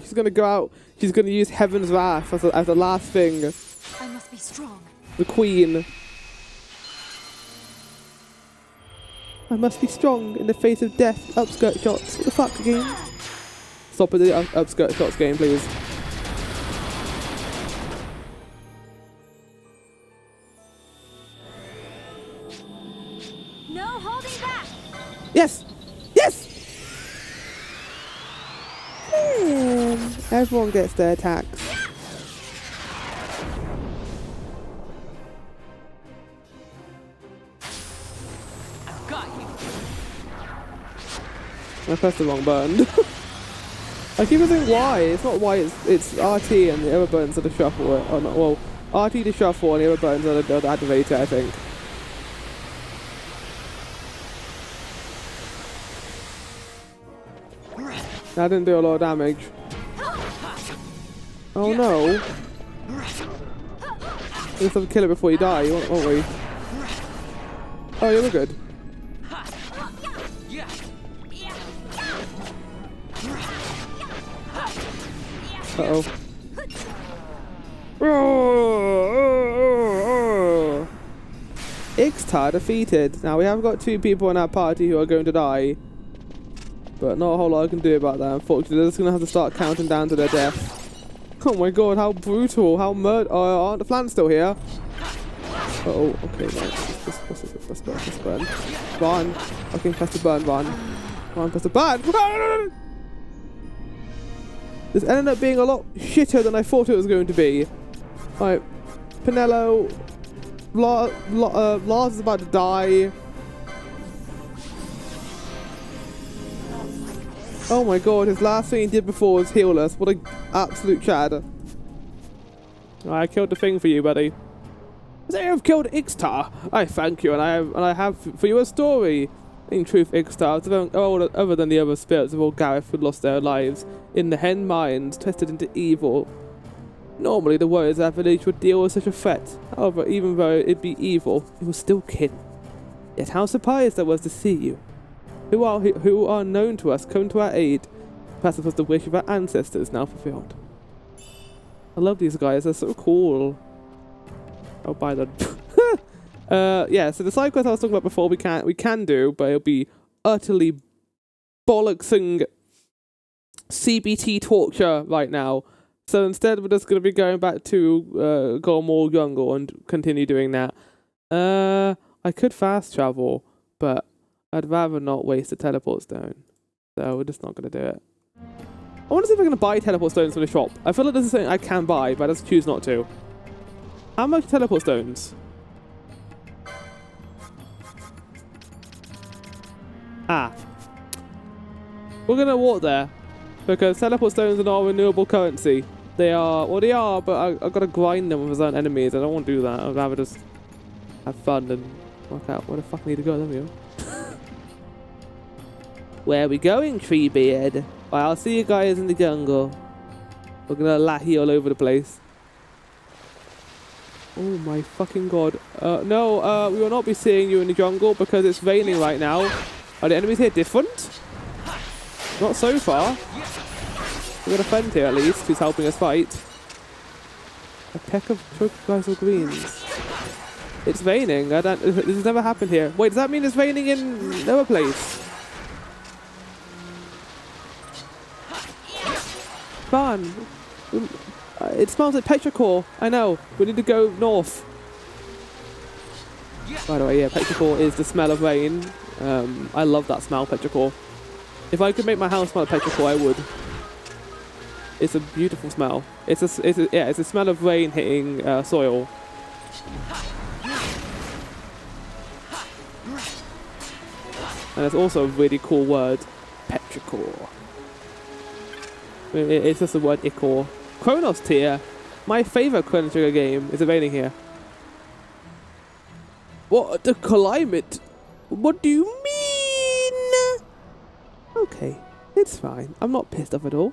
is gonna go out, she's gonna use Heaven's Wrath as the last thing. I must be strong. The Queen. I must be strong in the face of death. Upskirt shots. What the fuck game? Stop with the upskirt shots game, please. No holding back. Yes! Yes! Everyone gets their attacks. I've got you. I pressed the wrong button. I keep saying why. It's not why. It's RT and the other buttons are the shuffle. Oh no, well, RT to shuffle and the other buttons are the activator, I think. That didn't do a lot of damage. Oh no. We have to kill it before you die, won't we? Oh yeah, we're good. Uh-oh. Ixtab defeated. Now we have got 2 people in our party who are going to die. But not a whole lot I can do about that, unfortunately. They're just going to have to start counting down to their death. Oh my god, how brutal, how murder. Oh, aren't the Flans still here? Uh-oh, okay, right. Let's burn. Burn. Okay, press the burn, Vaughn. Come on, press the burn. This ended up being a lot shitter than I thought it was going to be. Alright, Pinello. Lars is about to die. Oh my god, his last thing he did before was heal us. What an absolute chad. I killed the thing for you, buddy. As I have killed Ixtab, I thank you, and I have for you a story. In truth, Ixtab, other than the other spirits of all Gareth who lost their lives in the Henne Mines, twisted into evil. Normally, the warriors of that village would deal with such a threat. However, even though it be evil, it was still kin. Yet how surprised I was to see you, who are known to us, come to our aid. Perhaps it was the wish of our ancestors now fulfilled. I love these guys, they're so cool. I'll buy them. Yeah, so the side quest I was talking about before we can do, but it'll be utterly bollocksing CBT torture right now. So instead we're just gonna be going back to Golmore Jungle and continue doing that. I could fast travel, but I'd rather not waste a teleport stone. So we're just not gonna do it. I want to see if I can buy teleport stones from the shop. I feel like this is something I can buy, but I just choose not to. How much teleport stones? Ah. We're gonna walk there, because teleport stones are not a renewable currency. They are, well they are, but I've got to grind them with certain enemies. I don't want to do that. I'd rather just have fun and work out where the fuck I need to go. There we go. Where are we going, Treebeard? Right, I'll see you guys in the jungle. We're gonna lahi all over the place. Oh my fucking god. No, we will not be seeing you in the jungle because it's raining right now. Are the enemies here different? Not so far. We've got a friend here at least who's helping us fight. A peck of tropical greens. It's raining. This has never happened here. Wait, does that mean it's raining in another place? Fun. It smells like petrichor. I know. We need to go north. By the way, yeah, petrichor is the smell of rain. I love that smell, petrichor. If I could make my house smell like petrichor, I would. It's a beautiful smell. It's a smell of rain hitting soil. And it's also a really cool word, petrichor. It's just the word ichor. Chronos tier. My favourite Chrono Trigger game is raining here. What the climate? What do you mean? Okay, it's fine. I'm not pissed off at all.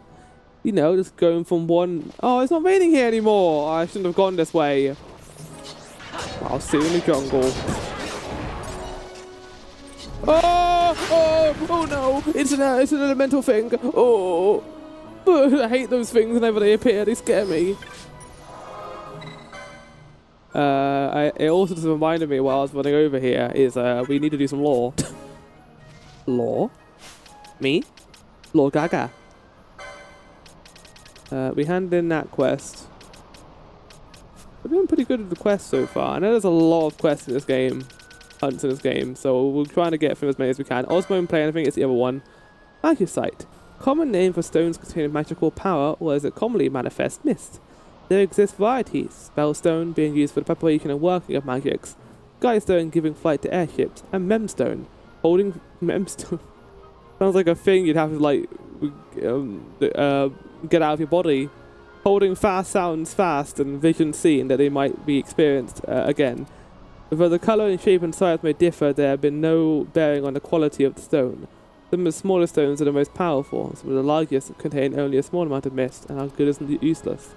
You know, just going from one... Oh, it's not raining here anymore. I shouldn't have gone this way. I'll see you in the jungle. Oh no! It's an elemental thing. Oh, I hate those things whenever they appear. They scare me. It also just reminded me while I was running over here is we need to do some lore. Lore? Me? Lord Gaga. We handed in that quest. We're doing pretty good with the quest so far. I know there's a lot of quests in this game. Hunts in this game, so we're trying to get through as many as we can. Osmo Plane, I think it's the other one. Magicite. Common name for stones containing magical power, or as it commonly manifests, mist. There exist varieties. Spellstone being used for the preparation and working of magics. Guidestone giving flight to airships. And Memstone. Holding Memstone. Sounds like a thing you'd have to like get out of your body. Holding fast sounds fast and vision seen that they might be experienced again. Though the colour and shape and size may differ, there have been no bearing on the quality of the stone. Some of the smaller stones are the most powerful, some of the largest contain only a small amount of mist and are good as useless.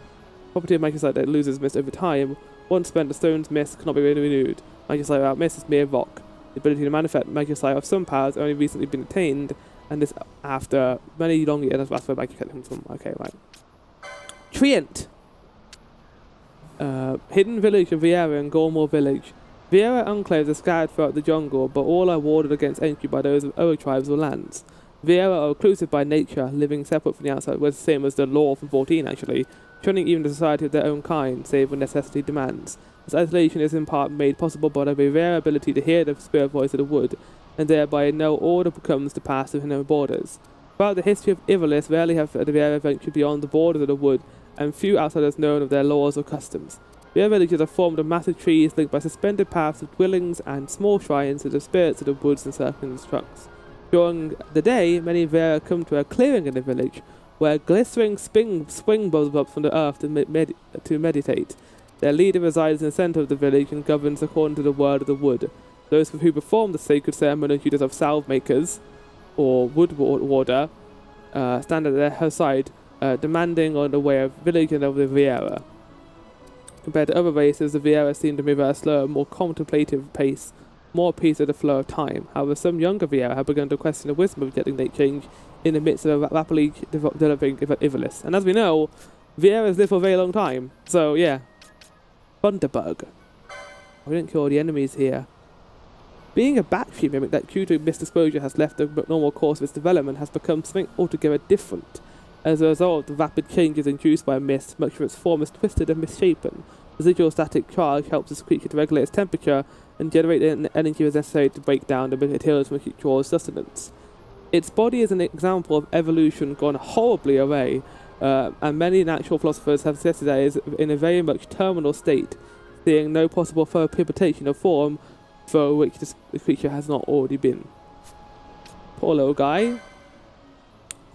Property of magicite that loses mist over time. Once spent, the stone's mist cannot be renewed. Magicite without mist is mere rock. The ability to manifest magicite of some powers only recently been attained, and this after many long years. That's where magicite comes from. Okay, right. Treant. Hidden village of Vieira and Golmore village. Vieira enclaves are scattered throughout the jungle, but all are warded against entry by those of other tribes or lands. Vieira are reclusive by nature, living separate from the outside, was the same as the law from 14 actually, shunning even the society of their own kind, save when necessity demands. This isolation is in part made possible by the Vieira ability to hear the spirit voice of the wood, and thereby no order comes to pass within their borders. Throughout the history of Ivalice, rarely have the Vieira ventured beyond the borders of the wood, and few outsiders known of their laws or customs. Vieira villages are formed of massive trees linked by suspended paths of dwellings and small shrines to the spirits of the woods and circling trunks. During the day, many Vieira come to a clearing in the village, where glittering spring bubbles up from the earth to meditate. Their leader resides in the centre of the village and governs according to the word of the wood. Those who perform the sacred ceremony duties of salve makers, or wood warder, stand at her side, demanding on the way of village and of the Vieira. Compared to other races, the Vieira seem to move at a slower, more contemplative pace, more at peace with the flow of time. However, some younger Vieira have begun to question the wisdom of getting late change in the midst of a rapidly developing Ivalice. And as we know, Vieiras live for a very long time. So, yeah. Thunderbug. We didn't kill all the enemies here. Being a battery mimic that due to misdisclosure has left the normal course of its development has become something altogether different. As a result of the rapid changes induced by mist, much of its form is twisted and misshapen. Residual static charge helps this creature to regulate its temperature and generate the energy necessary to break down the materials from which it draws sustenance. Its body is an example of evolution gone horribly awry, and many natural philosophers have suggested that it is in a very much terminal state, seeing no possible further pivotation of form for which the creature has not already been. Poor little guy.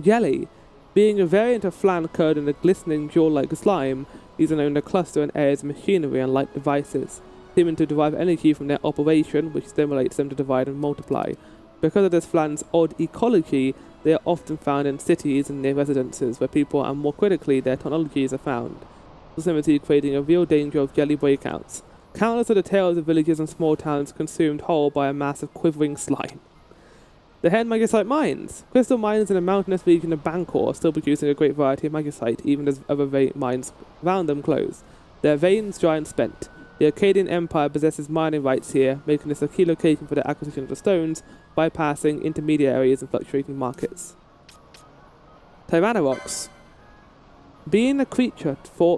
Jelly. Being a variant of flan curd in a glistening jewel-like slime, these are known to cluster in areas of machinery and light devices, seeming to derive energy from their operation, which stimulates them to divide and multiply. Because of this flan's odd ecology, they are often found in cities and near residences where people and, more critically, their technologies are found, proximity creating a real danger of jelly breakouts. Countless are the tales of villages and small towns consumed whole by a mass of quivering slime. The Henne Mines. Crystal mines in a mountainous region of Bangkok are still producing a great variety of magnesite, even as other mines around them close. Their veins dry and spent. The Akkadian Empire possesses mining rights here, making this a key location for the acquisition of the stones, bypassing intermediaries and fluctuating markets. Paramina Rocks. Being a creature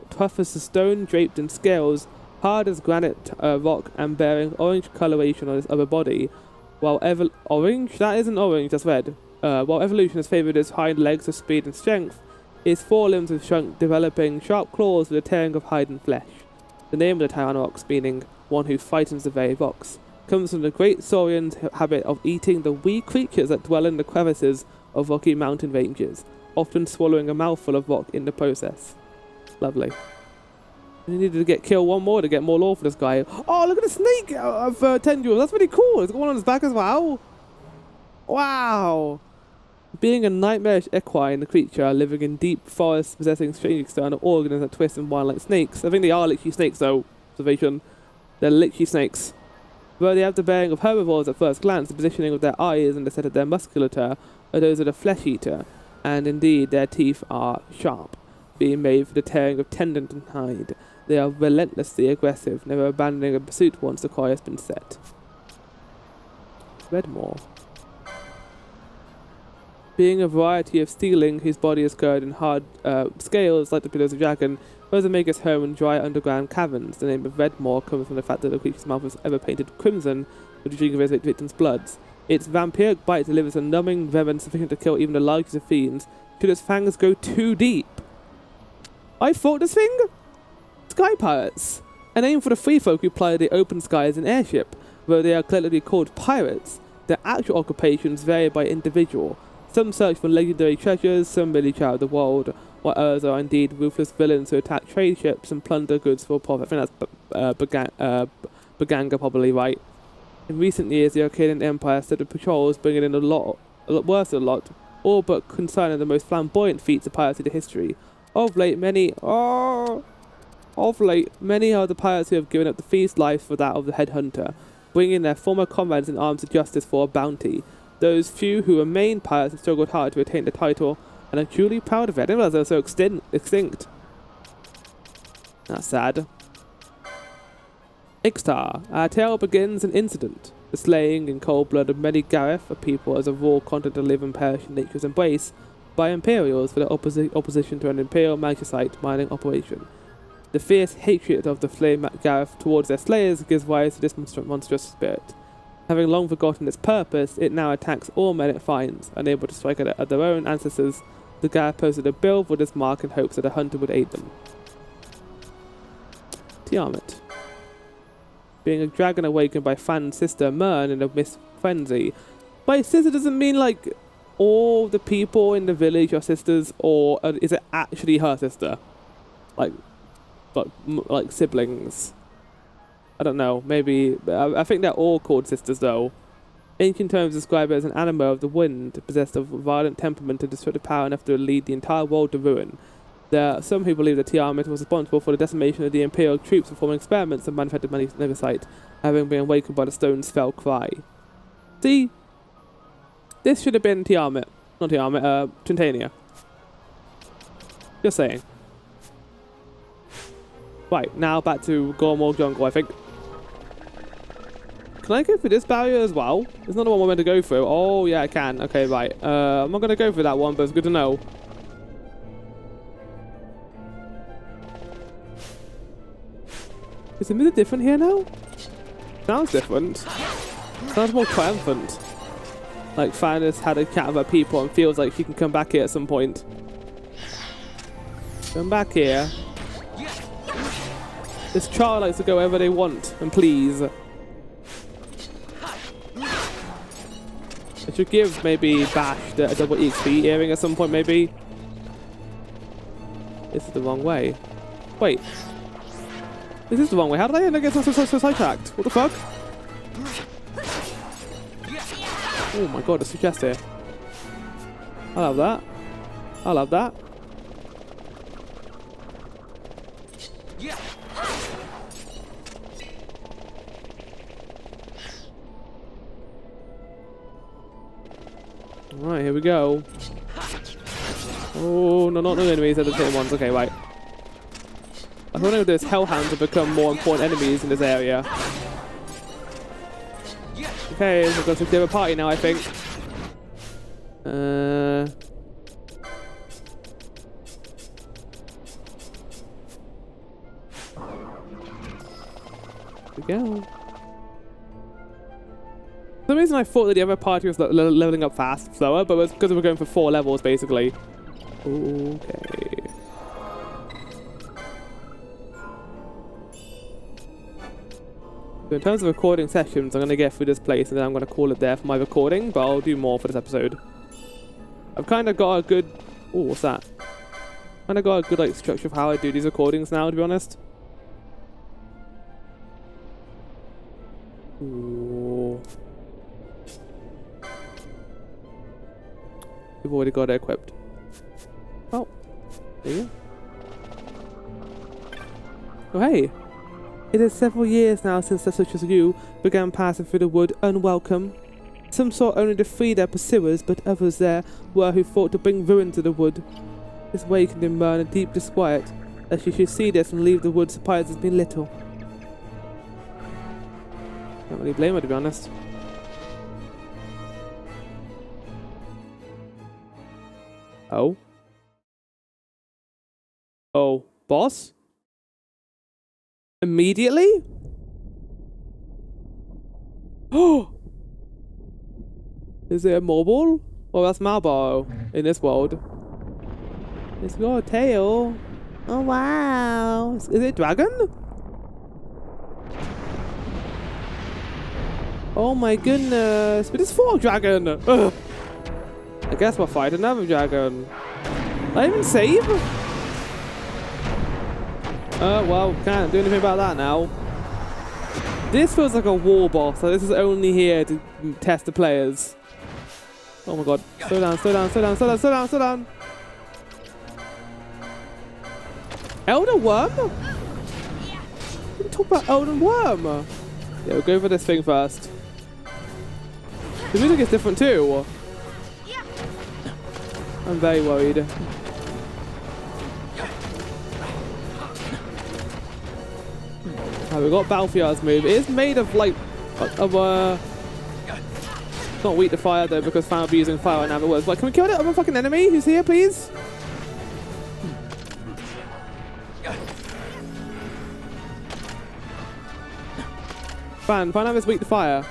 tough as a stone draped in scales, hard as granite rock, and bearing orange coloration on its upper body, while orange? That isn't orange, that's red. While evolution has favoured its hind legs of speed and strength, its forelimbs have shrunk, developing sharp claws with the tearing of hide and flesh. The name of the Tyrannox, meaning one who frightens the very rocks, comes from the great saurian's habit of eating the wee creatures that dwell in the crevices of rocky mountain ranges, often swallowing a mouthful of rock in the process. Lovely. We needed to kill one more to get more lore for this guy. Oh, look at the snake of tendrils. That's really cool. It's got one on his back as well. Wow. Being a nightmarish equine creature living in deep forests, possessing strange external organs that twist and wind like snakes. I think they are literally snakes, though. Observation. They're literally snakes. Though they have the bearing of herbivores at first glance, the positioning of their eyes and the set of their musculature are those of the flesh eater, and indeed their teeth are sharp, being made for the tearing of tendon and hide. They are relentlessly aggressive, never abandoning a pursuit once the cry has been set. Redmore. Being a variety of steeling whose body is covered in hard scales like the pillars of dragon, those that make its home in dry underground caverns. The name of Redmore comes from the fact that the creature's mouth was ever painted crimson with the drink of its victims' bloods. Its vampiric bite delivers a numbing venom sufficient to kill even the largest of fiends, should its fangs go too deep. I fought this thing? Sky pirates. A name for the free folk who ply the open sky as an airship. Though they are collectively called pirates, their actual occupations vary by individual. Some search for legendary treasures, some merely travel the world, while others are indeed ruthless villains who attack trade ships and plunder goods for profit. I think that's Baganga probably, right? In recent years, the Akkadian Empire set up patrols, bringing in a lot worse than a lot, all but concerning the most flamboyant feats of piracy to history. Of late, many are the pirates who have given up the feast life for that of the headhunter, bringing their former comrades in arms to justice for a bounty. Those few who remain pirates have struggled hard to attain the title, and are truly proud of it. I didn't realize they were so extinct. That's sad. Ixtab. Our tale begins an incident. The slaying in cold blood of many Gareth, a people as a raw content to live and perish in nature's embrace, by Imperials for their opposition to an Imperial magnesite mining operation. The fierce hatred of the flame Gareth towards their slayers gives rise to this monstrous spirit. Having long forgotten its purpose, it now attacks all men it finds. Unable to strike at their own ancestors, the Gareth posted a bill for this mark in hopes that a hunter would aid them. Tiamat. Being a dragon awakened by Fran's sister Myrn in a mist frenzy. By sister doesn't mean like all the people in the village are sisters, or is it actually her sister? Like siblings. I don't know, maybe. I think they're all called sisters though. Ancient terms describe it as an anima of the wind, possessed of violent temperament and destructive power enough to lead the entire world to ruin. There are some who believe that Tiamat was responsible for the decimation of the Imperial troops performing experiments on manufactured magnesite, having been awakened by the stone's fell cry. See? This should have been Tiamat. Not Tiamat, Trintania. Just saying. Right, now back to Golmore Jungle, I think. Can I go through this barrier as well? It's not the one we're meant to go through. Oh, yeah, I can. Okay, right. I'm not going to go through that one, but it's good to know. Is the music different here now? Sounds different. Sounds more triumphant. Like Fran has had a chat with her people and feels like she can come back here at some point. Come back here. This child likes to go wherever they want and please. I should give maybe Bash a double XP earring at some point maybe. This is the wrong way. Wait. This is the wrong way. How did I end up getting so sidetracked? What the fuck? Oh my god, there's a chest here. I love that. I love that. Alright, here we go. Oh, no, not the enemies, they're the same ones. Okay, right. I was wondering if those hellhounds have become more important enemies in this area. Okay, we've got to do a party now, I think. Here we go. For some reason I thought that the other party was leveling up fast, slower, but it was because we were going for 4 levels, basically. Okay. So in terms of recording sessions, I'm going to get through this place and then I'm going to call it there for my recording, but I'll do more for this episode. I've kind of got a good... Oh, what's that? Kind of got a good like structure of how I do these recordings now, to be honest. Ooh. We've already got it equipped. Oh, there you go. Oh, hey. It is several years now since such as you began passing through the wood unwelcome. Some sought only to free their pursuers, but others there were who thought to bring ruin to the wood. This wakened in Myrn a deep disquiet, that she should see this and leave the wood surprises me little. Can't really blame her, to be honest. Oh. Oh, boss? Immediately? Oh! Is it a mobile? Well, that's Marlboro in this world. It's got a tail. Oh, wow. Is it a dragon? Oh my goodness. But it's for a dragon. Ugh. I guess we'll fight another dragon. Did I even save? Well, can't do anything about that now. This feels like a war boss. So this is only here to test the players. Oh my god. Slow down, slow down, slow down, slow down, slow down, slow down. Elder Worm? We talk about Elder Worm. Yeah, we'll go for this thing first. The music is different too. I'm very worried. We got Balthiar's move. It is made of like it's not weak to fire though because Fran will be using fire right now. But like, can we kill that other fucking enemy who's here, please? Fran is weak to fire.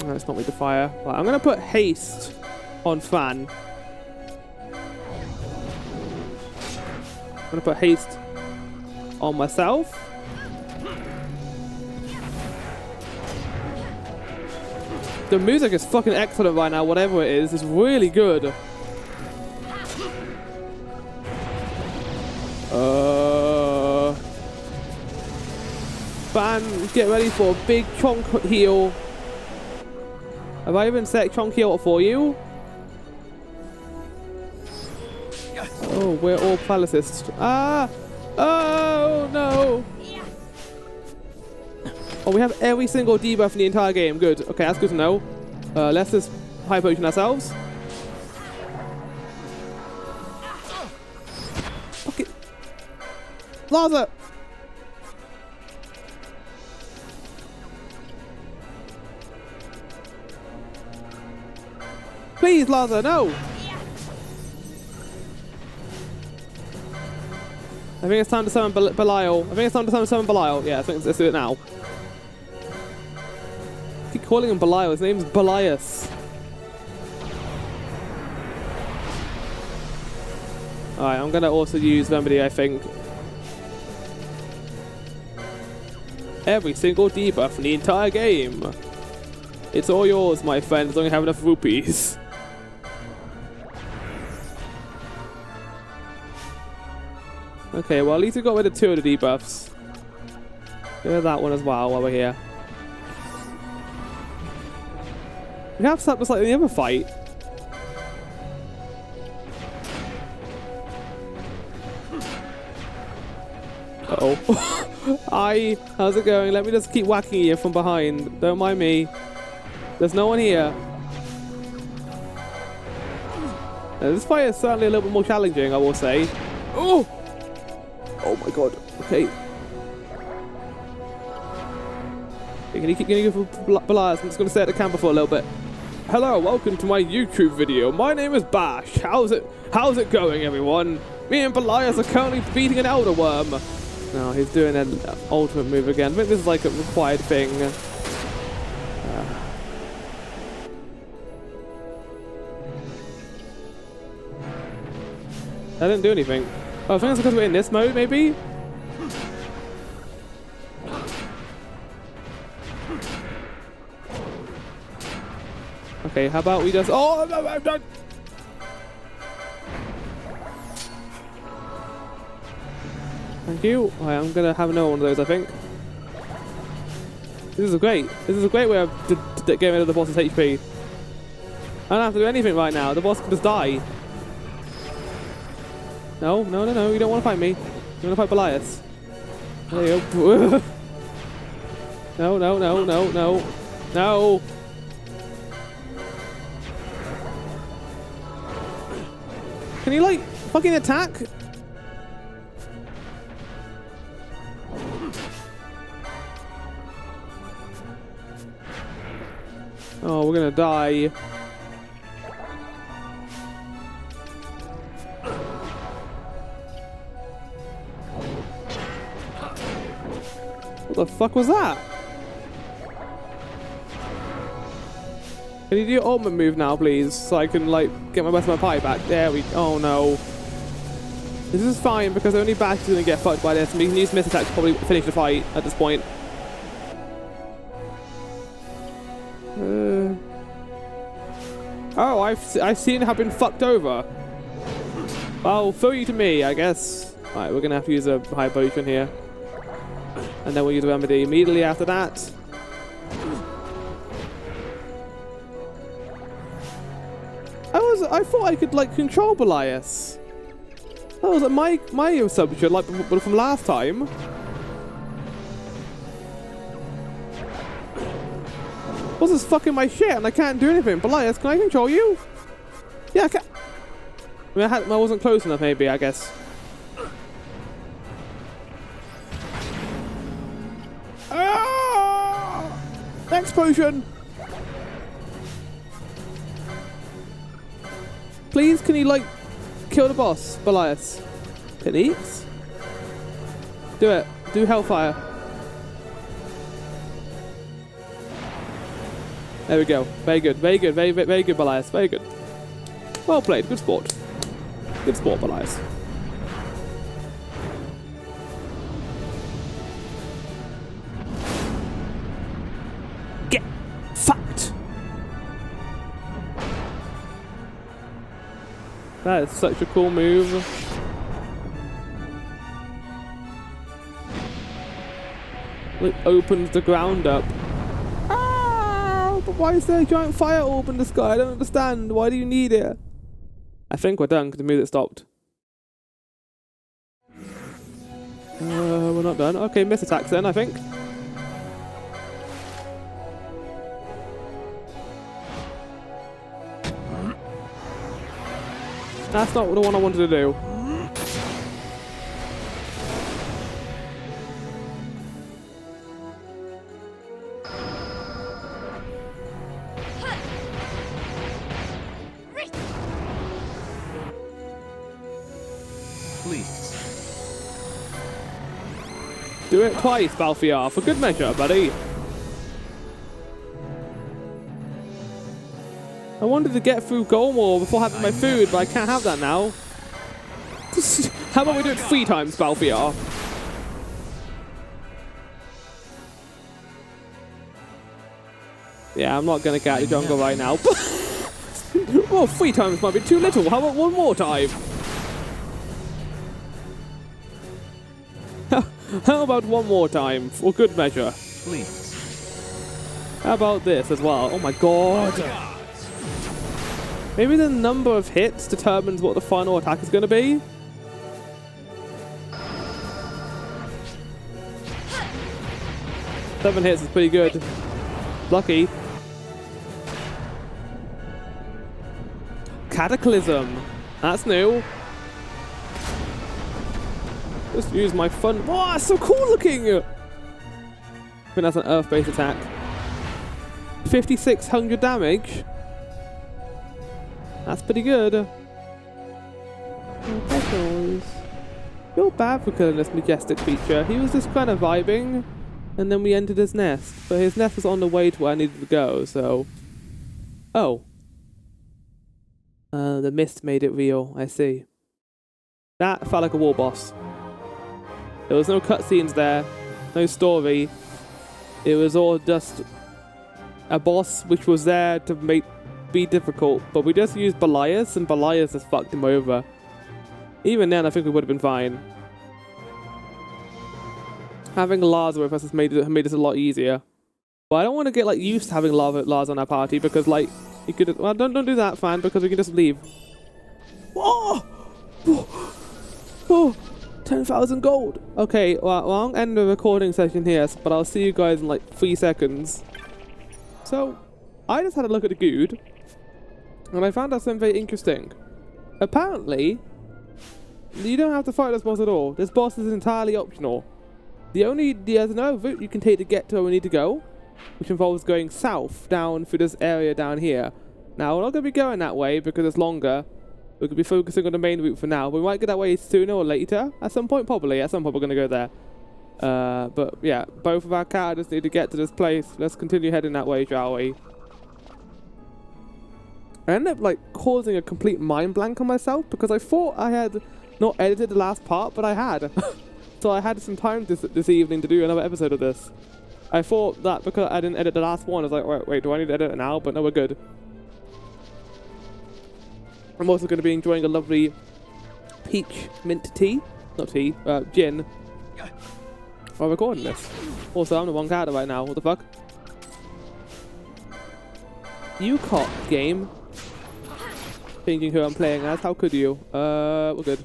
No, it's not weak to fire. Right, I'm going to put haste on Fran. I'm going to put haste on myself. The music is fucking excellent right now, whatever it is. It's really good. Fran, get ready for a big chunk heal. Have I even set chunk heal for you? Oh, we're all paralyzed. Ah! Oh no! Oh, we have every single debuff in the entire game. Good. Okay, that's good to know. Let's just high potion ourselves. Laza! Please, Laza, no! I think it's time to summon Belial. I think it's time to summon Belial. Yeah, I think let's do it now. I keep calling him Belial. His name's Belias. Alright, I'm gonna also use Remedy, I think. Every single debuff in the entire game. It's all yours, my friend, as long as you have enough rupees. Okay, well, at least we got rid of 2 of the debuffs. Get rid of that one as well while we're here. We have something just like in the other fight. Uh-oh. Hi, how's it going? Let me just keep whacking you from behind. Don't mind me. There's no one here. Now, this fight is certainly a little bit more challenging, I will say. Oh! Oh my god. Okay. Can you keep going for Belias? I'm just going to stay at the camper for a little bit. Hello, welcome to my YouTube video. My name is Bash. How's it going, everyone? Me and Belias are currently beating an Elder Wyrm. No, he's doing an ultimate move again. I think this is like a required thing. I didn't do anything. Oh, I think it's because we're in this mode, maybe? Okay, how about we just... Oh, no, I'm done! Thank you. Right, I'm gonna have another one of those, I think. This is great. This is a great way of getting rid of the boss's HP. I don't have to do anything right now. The boss can just die. No, no, no, no. You don't want to fight me. You want to fight Belias. There you go. No, no, no, no, no. No. Can you, like, fucking attack? Oh, we're gonna die. What the fuck was that? Can you do your ultimate move now, please? So I can, like, get my best of my pie back. There we go. Oh, no. This is fine because only Bash is going to get fucked by this. And we can use Miss Attack to probably finish the fight at this point. Oh, I've seen have been fucked over. Well, throw you to me, I guess. Alright, we're going to have to use a high potion here. And then we'll use a remedy immediately after that. I thought I could, like, control Belias. That was like my assumption, like from last time. What's this fucking my shit and I can't do anything? Belias, can I control you? Yeah, I can. I mean, I wasn't close enough, maybe, I guess. Ah! Next potion! Please, can you, like, kill the boss, Belias? Please? Do it. Do Hellfire. There we go. Very good. Very good. Very good, Belias. Very good. Well played. Good sport. Good sport, Belias. Get fucked. That is such a cool move. It opens the ground up. Ah! But why is there a giant fire orb in the sky? I don't understand. Why do you need it? I think we're done because the music stopped. We're not done. Okay, miss attacks then, I think. That's not the one I wanted to do. Do it twice, Balthiar, for good measure, buddy. I wanted to get through Golmore before having my food, but I can't have that now. How about we do it 3 times, Balthiar? Yeah, I'm not going to get out of the jungle right now. Well, 3 times might be too little. How about 1 more time? How about 1 more time, for good measure? Please. How about this as well? Oh my god. Maybe the number of hits determines what the final attack is going to be? Seven hits is pretty good. Lucky. Cataclysm. That's new. Just use my fun. Wow, that's so cool looking! I think that's an earth-based attack. 5,600 damage. That's pretty good. Feel bad for killing this majestic creature. He was just kind of vibing, and then we entered his nest. But his nest was on the way to where I needed to go, so... Oh. The mist made it real, I see. That felt like a war boss. There was no cutscenes there, no story. It was all just a boss which was there to be difficult, but we just used Belias, and Belias just fucked him over. Even then, I think we would have been fine. Having Lars with us has made this a lot easier. But I don't want to get like used to having Lars on our party because like you could. Well, don't do that, Fran, because we can just leave. Oh, 10,000 gold. Okay, well, I'll end the recording session here, but I'll see you guys in like 3 seconds. So, I just had a look at the Good, and I found out something very interesting. Apparently, you don't have to fight this boss at all. This boss is entirely optional. There's another route you can take to get to where we need to go, which involves going south down through this area down here. Now, we're not going to be going that way because it's longer. We're going to be focusing on the main route for now. We might get that way sooner or later. At some point, probably. At some point, we're going to go there. But yeah, both of our characters need to get to this place. Let's continue heading that way, shall we? I ended up like causing a complete mind blank on myself because I thought I had not edited the last part, but I had. So I had some time this evening to do another episode of this. I thought that because I didn't edit the last one, I was like, wait, do I need to edit it now? But no, we're good. I'm also going to be enjoying a lovely peach mint tea. Not tea, gin. While recording this. Also, I'm the wrong character right now. What the fuck? You cock, game. Changing who I'm playing as. How could you? We're good.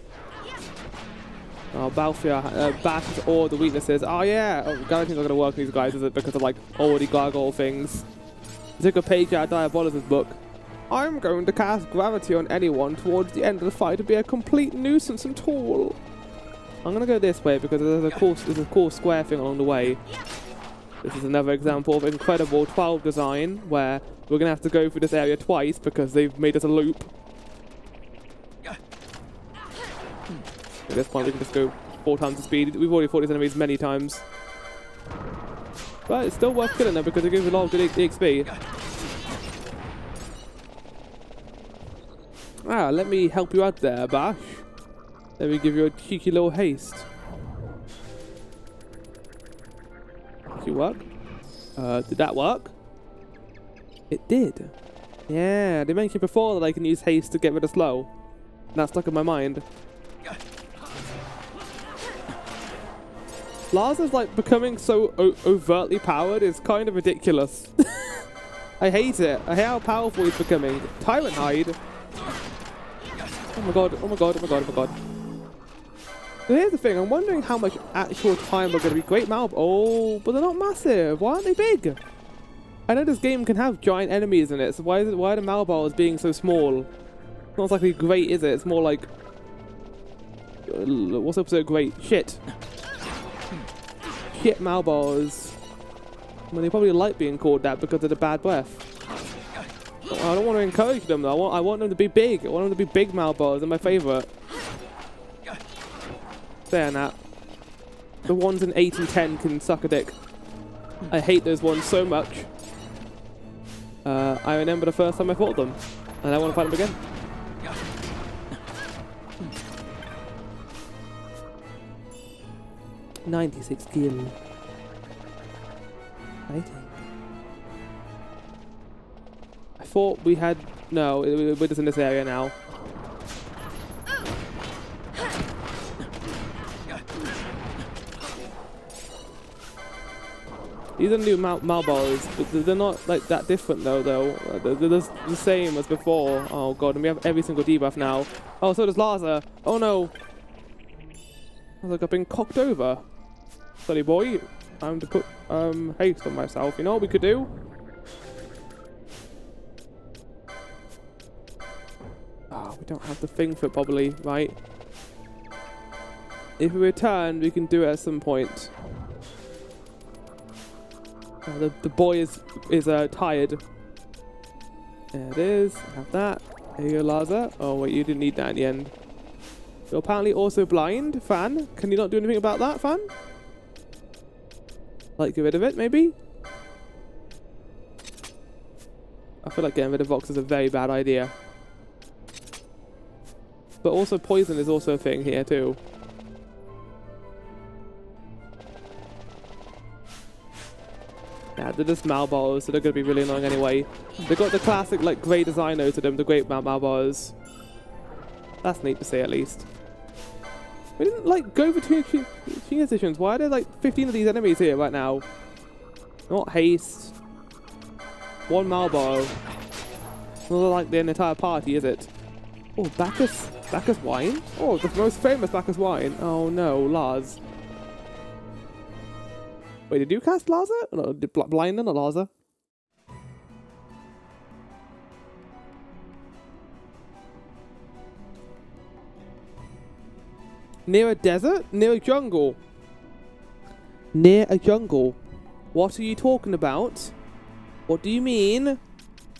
Oh, Balthiar bashes all the weaknesses. Oh, yeah. Oh, guarantee's not going to work with these guys, is it? Because of, like, already gargoyle things. I took a page out of Diabolus's book. I'm going to cast gravity on anyone towards the end of the fight to be a complete nuisance and tool. I'm going to go this way because there's a cool square thing along the way. This is another example of incredible 12 design where we're going to have to go through this area twice because they've made us a loop. At this point we can just go 4 times the speed. We've already fought these enemies many times. But it's still worth killing them because it gives a lot of good XP. Ah, let me help you out there, Bash. Let me give you a cheeky little haste. Did it work? Did that work? It did. Yeah, they mentioned before that I can use haste to get rid of slow. And that stuck in my mind. Lars is like becoming so overtly powered, it's kind of ridiculous. I hate it. I hate how powerful he's becoming. Tyrant Hide. Oh my god, oh my god, oh my god, oh my god. So here's the thing, I'm wondering how much actual time we're going to be. Great Malb. Oh, but they're not massive. Why aren't they big? I know this game can have giant enemies in it, so why are the Malbars being so small? It's not exactly great, is it? It's more like... what's up so great? Shit. Shit Malbars. Well, they probably like being called that because of the bad breath. I don't want to encourage them though. I want them to be big. I want them to be big Malbars. They're my favourite. There, Nat. The ones in 8 and 10 can suck a dick. I hate those ones so much. I remember the first time I fought them, and I want to fight them again. "96 skill. Fighting. I thought we had... No, we're just in this area now. These are new Malbars, but they're not like that different though. They're just the same as before. Oh god, and we have every single debuff now. Oh, so does Laza. Oh no. I was like, I've been cocked over. Sorry boy, time to put haste on myself. You know what we could do? Oh, we don't have the thing for it probably, right? If we return, we can do it at some point. The boy is tired. There it is. Have that. There you go, Laza. Oh wait, you didn't need that in the end. You're apparently also blind, Fran. Can you not do anything about that, Fran? Like, get rid of it, maybe? I feel like getting rid of Vox is a very bad idea. But also poison is also a thing here too. Yeah, they're just Malbars, so they're going to be really annoying anyway. They've got the classic, like, grey design though to them, the great Malbars. That's neat to see, at least. We didn't, like, go between transitions. Why are there, like, 15 of these enemies here right now? Not haste. One Malbar. Not like the entire party, is it? Oh, Bacchus wine? Oh, the most famous Bacchus wine. Oh no, Lars. Wait, did you cast Laza? No, Blind or Laza? Near a desert? Near a jungle? Near a jungle? What are you talking about? What do you mean?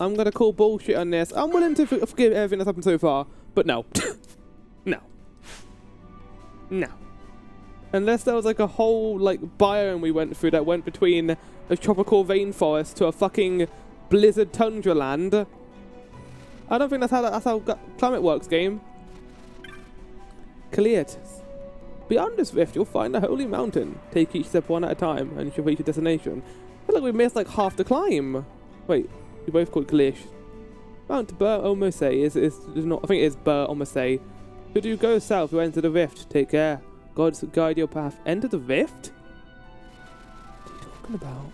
I'm gonna call bullshit on this. I'm willing to forgive everything that's happened so far, but no. No. No. Unless there was like a whole like biome we went through that went between a tropical rainforest to a fucking blizzard tundra land. I don't think that's how climate works, game. Kiltias. Beyond this rift, you'll find a holy mountain. Take each step one at a time, and you should reach your destination. I feel like we missed like half the climb. Wait, you both called Kiltias. Mount Bur-Omisace is not. I think it is Bur-Omisace. Should you go south, you enter the rift. Take care. Gods guide your path. Enter the rift? What are you talking about?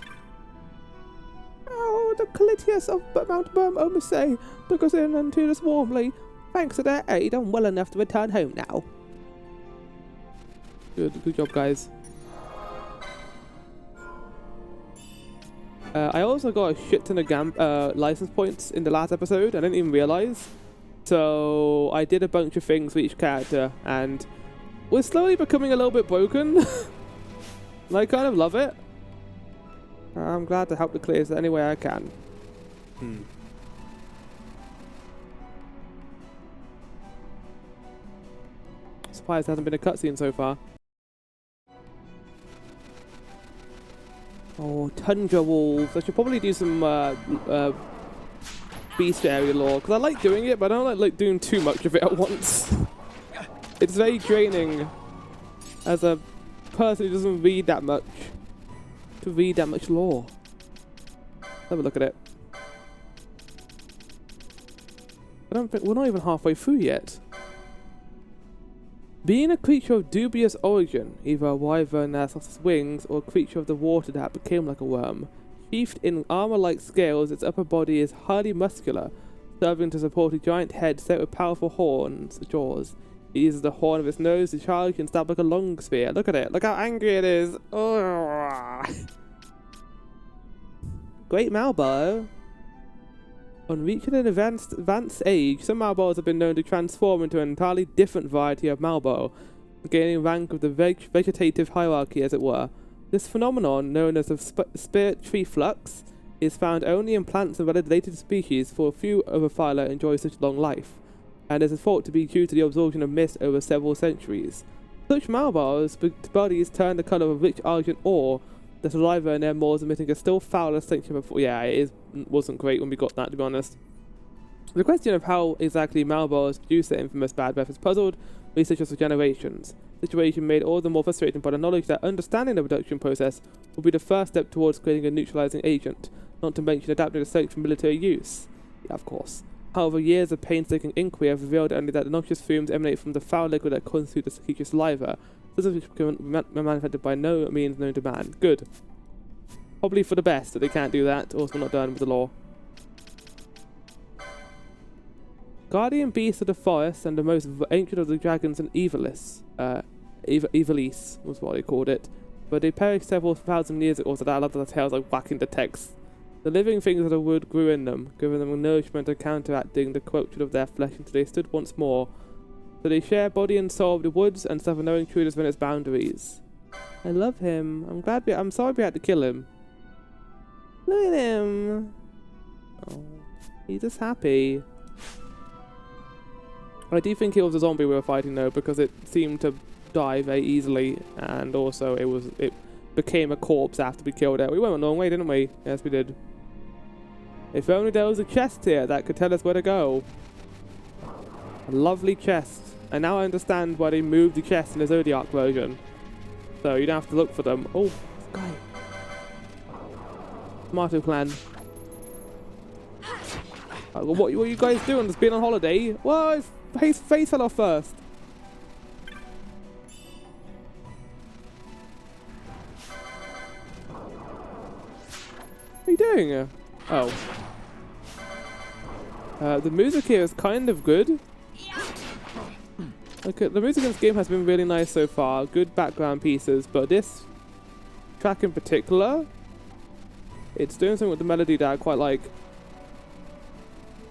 Oh, the Kiltias of Mount Bur-Omisace took us in and treated us warmly. Thanks to their aid, I'm well enough to return home now. Good job, guys. I also got a shit ton of license points in the last episode. I didn't even realize. So I did a bunch of things for each character, and we're slowly becoming a little bit broken. And I kind of love it. I'm glad to help the clears any way I can. Surprised there hasn't been a cutscene so far. Oh, Tundra Wolves. I should probably do some Bestiary lore, because I like doing it, but I don't like doing too much of it at once. It's very draining as a person who doesn't read that much to read that much lore. Have a look at it. I don't think we're not even halfway through yet. Being a creature of dubious origin, either a wyvern that has wings or a creature of the water that became like a worm, sheathed in armor-like scales, its upper body is highly muscular, serving to support a giant head set with powerful horns, jaws. It uses the horn of its nose to charge and stab like a long spear. Look at it. Look how angry it is. Great Malbar. On reaching an advanced age, some Malbars have been known to transform into an entirely different variety of Malbar, gaining rank of the vegetative hierarchy, as it were. This phenomenon, known as the spirit tree flux, is found only in plants and related species, for few ovophyla enjoy such long life, and is thought to be due to the absorption of mist over several centuries. Such Malbars bodies turn the colour of rich argent ore, the saliva in their maws emitting a still fouler stench before. Yeah, wasn't great when we got that, to be honest. The question of how exactly Malbars produce their infamous bad breath has puzzled researchers for generations. The situation made all the more frustrating by the knowledge that understanding the production process will be the first step towards creating a neutralizing agent, not to mention adapting the search for military use. Yeah, of course. However, years of painstaking inquiry have revealed only that the noxious fumes emanate from the foul liquid that constitutes the creature's saliva. This is manufactured by no means known to man. Good. Probably for the best that they can't do that, or we're not done with the law. Guardian beast of the forest and the most ancient of the dragons and Evilis. Evilis was what they called it. But they perished several thousand years ago, so that a lot of the tales like whacking the text. The living things of the wood grew in them, giving them nourishment and counteracting the corruption of their flesh until they stood once more. So they share body and soul of the woods and suffer no intruders within its boundaries. I love him. I'm sorry we had to kill him. Look at him. Oh, he's just happy. I do think it was a zombie we were fighting though, because it seemed to die very easily, and also it became a corpse after we killed it. We went a long way, didn't we? Yes, we did. If only there was a chest here that could tell us where to go. A lovely chest. And now I understand why they moved the chest in the Zodiac version. So you don't have to look for them. Oh, this guy. Tomato clan. What are you guys doing? Just being on holiday? Well, his face fell off first. What are you doing? Oh. The music here is kind of good. Okay, the music in this game has been really nice so far. Good background pieces, but this track in particular, it's doing something with the melody that I quite like.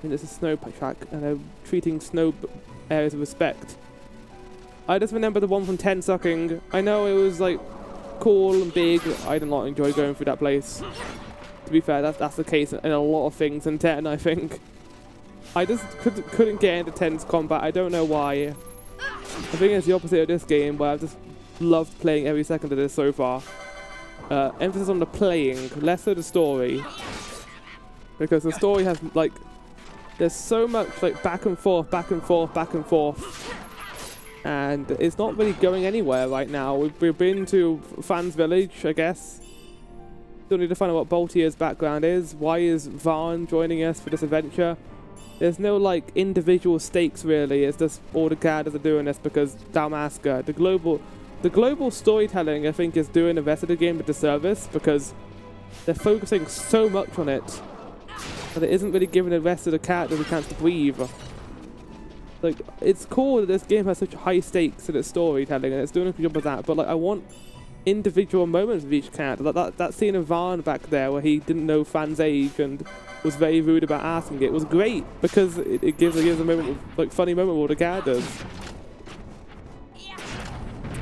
And it's a snow track, and they're treating snow areas with respect. I just remember the one from 10 Sucking. I know it was like cool and big. I did not enjoy going through that place. To be fair, that's the case in a lot of things in 10, I think. I just couldn't get into 10's combat. I don't know why. I think it's the opposite of this game, where I've just loved playing every second of this so far. Emphasis on the playing, less so the story. Because the story has, like, there's so much, like, back and forth, back and forth, back and forth. And it's not really going anywhere right now. We've been to Fran's village, I guess. Still need to find out what Boltier's background is. Why is Fran joining us for this adventure? There's no, like, individual stakes, really. It's just all the characters are doing this because Dalmasca. The global storytelling, I think, is doing the rest of the game a disservice because they're focusing so much on it that it isn't really giving the rest of the characters a chance to breathe. Like, it's cool that this game has such high stakes in its storytelling, and it's doing a good job of that, but, like, I want individual moments of each character. Like that scene of Varn back there where he didn't know Fran's age and was very rude about asking it was great because it gives a moment of, like, funny moment with all the characters.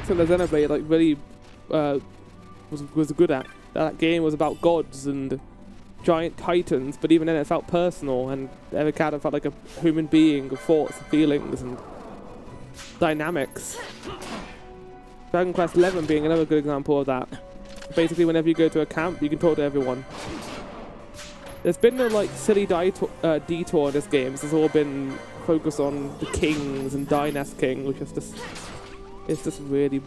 So the Xenoblade, like, really was good at. That game was about gods and giant titans, but even then it felt personal, and every character felt like a human being with thoughts and feelings and dynamics. Dragon Quest XI being another good example of that. Basically, whenever you go to a camp, you can talk to everyone. There's been no, like, silly detour in this game. It's all been focused on the kings and Dynast King, which is just, it's just really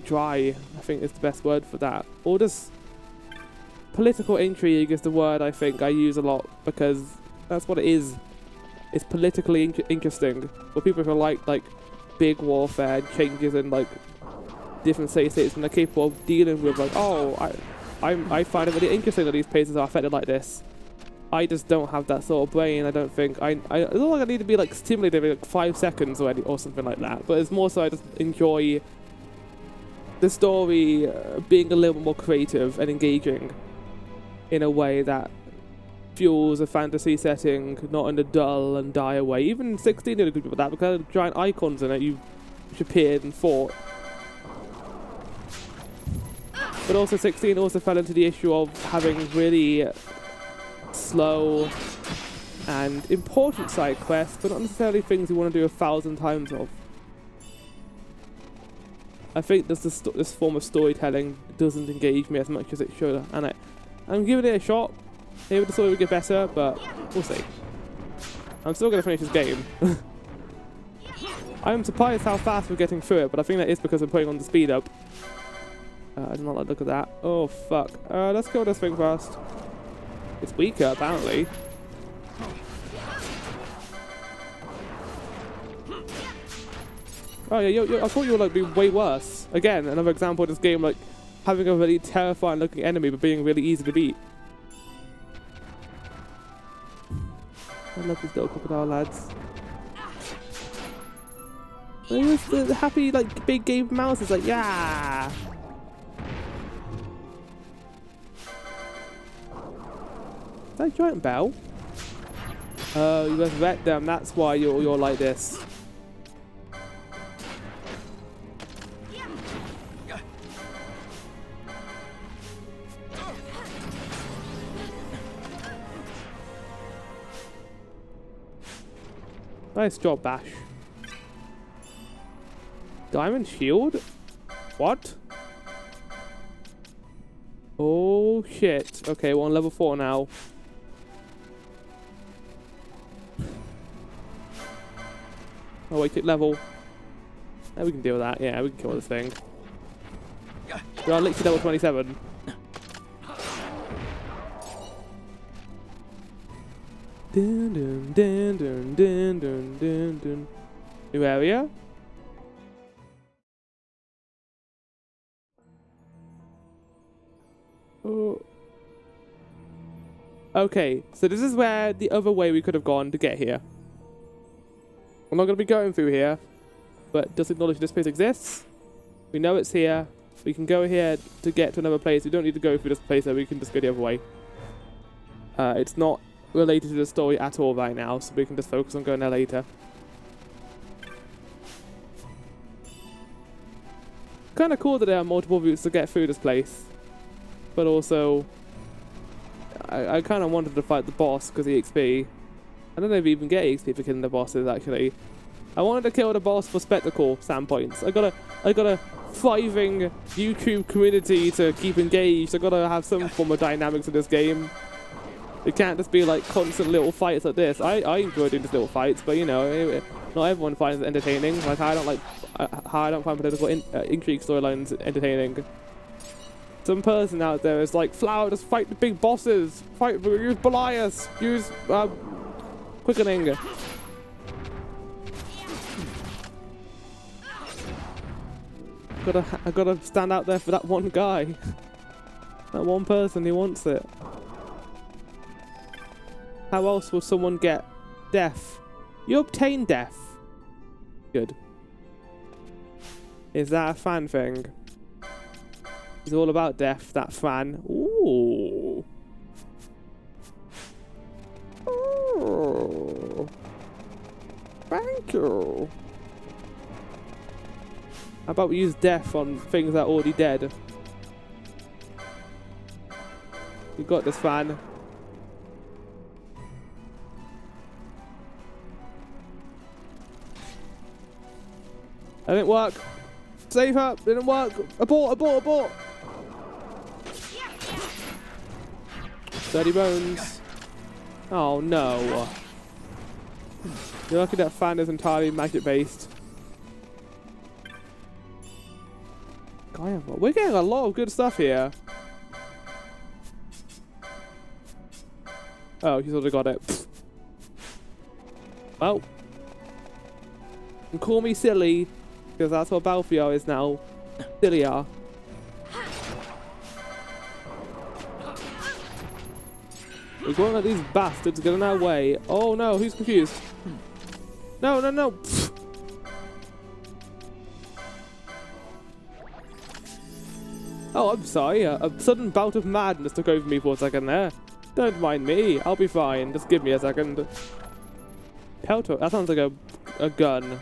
dry. I think is the best word for that. Or just political intrigue is the word I think I use a lot because that's what it is. It's politically interesting. For people who like big warfare and changes in, like, different states and they're capable of dealing with, like, oh, I find it really interesting that these places are affected like this. I just don't have that sort of brain. I don't think it's not like I need to be, like, stimulated every, like, 5 seconds or something like that. But it's more so I just enjoy the story being a little bit more creative and engaging in a way that fuels a fantasy setting, not in a dull and dire way. Even 16 did a good job of that because of giant icons in it which appeared and fought. But also 16 also fell into the issue of having really slow and important side quests, but not necessarily things you want to do 1,000 times of. I think this form of storytelling doesn't engage me as much as it should, and I'm giving it a shot. Maybe the story will get better, but we'll see. I'm still going to finish this game. I'm surprised how fast we're getting through it, but I think that is because I'm putting on the speed up. I do not like the look of that. Oh, fuck. Let's kill this thing first. It's weaker, apparently. Oh, yeah, I thought you were, like, being way worse. Again, another example of this game, like, having a really terrifying looking enemy, but being really easy to beat. I love these little crocodile lads. Where's the happy, like, big game mouse? It's like, yeah! Is that a giant bell? Oh, you guys wrecked them. That's why you're like this. Nice job, Bash. Diamond shield? What? Oh shit. Okay, we're on level 4 now. Oh wait, hit level. Yeah, we can deal with that. Yeah, we can kill this thing. We are literally level 27. Dun dun dun dun dun dun dun dun. New area. Oh. Okay, so this is where the other way we could have gone to get here. We're not going to be going through here, but just acknowledge this place exists. We know it's here. We can go here to get to another place. We don't need to go through this place, so we can just go the other way. It's not related to the story at all right now, so we can just focus on going there later. Kind of cool that there are multiple routes to get through this place, but also I kind of wanted to fight the boss because of EXP. I don't know if you even get EXP for killing the bosses actually. I wanted to kill the boss for spectacle standpoints. I got a thriving YouTube community to keep engaged. I gotta have some form of dynamics in this game. It can't just be like constant little fights like this. I enjoy doing these little fights, but you know, not everyone finds it entertaining. Like I don't find political intrigue storylines entertaining. Some person out there is like, Flower, just fight the big bosses. Use Belias. Use quickening. I gotta stand out there for that one guy. That one person who wants it. How else will someone get death? You obtain death. Good. Is that a fan thing? He's all about death, that fan. Ooh. Oh. Thank you. How about we use death on things that are already dead? You got this, fan. That didn't work. Save her. Didn't work. Abort, abort, abort. 30 bones. Oh no. You're lucky that fan is entirely magic based. We're getting a lot of good stuff here. Oh, he's already got it. Well. You can call me silly, because that's what Balthiar is now. Sillier. We're going to let these bastards get in our way. Oh no, who's confused? No, no, no. Oh, I'm sorry. A sudden bout of madness took over me for a second there. Don't mind me. I'll be fine. Just give me a second. Pelto. That sounds like a gun.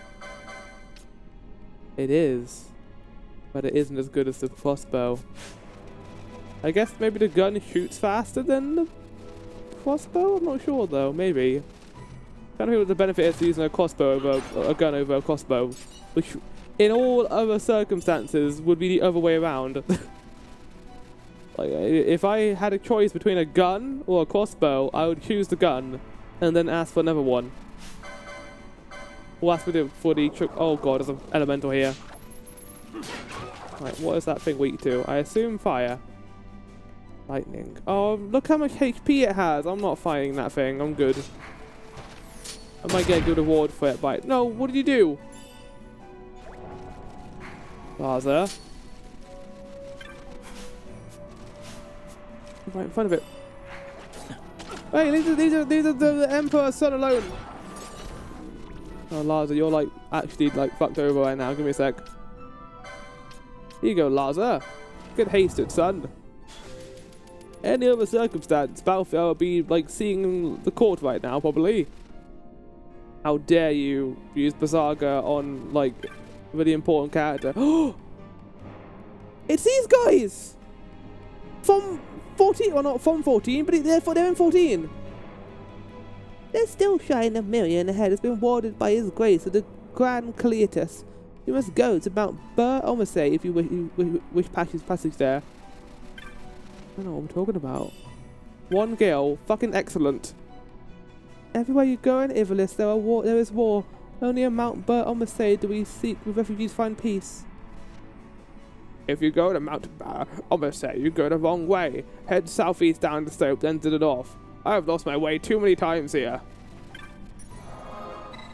It is. But it isn't as good as the crossbow. I guess maybe the gun shoots faster than the crossbow? I'm not sure though. Maybe. I don't know what the benefit is to using a crossbow over a gun over a crossbow. Which in all other circumstances would be the other way around. Like, if I had a choice between a gun or a crossbow, I would choose the gun and then ask for another one. We'll ask for the trick. Oh god, there's an elemental here. Right, what is that thing weak to? I assume fire. Lightning. Oh, look how much HP it has. I'm not fighting that thing. I'm good. I might get a good reward for it, but no, what did you do? Laza. Right in front of it. Hey, these are the Emperor's son alone. Oh, Laza, you're like actually like fucked over right now. Give me a sec. Here you go, Laza. Get hasted, son. Any other circumstance, Battlefield would be like seeing the court right now, probably. How dare you use Bazaga on like a really important character? Oh, it's these guys from 14, or not from 14, but they're in 14. The Stilshrine of Miriam ahead has been warded by His Grace of the Great Kiltias. You must go to Mount Bur-Omisace if you wish passage there. I don't know what I'm talking about. One girl, fucking excellent. Everywhere you go in Ivalis, there is war. Only on Mount Bur-Omisace do we seek with refugees find peace. If you go to Mount Bur-Omisace, you go the wrong way. Head southeast down the slope, then to the north. I've lost my way too many times here.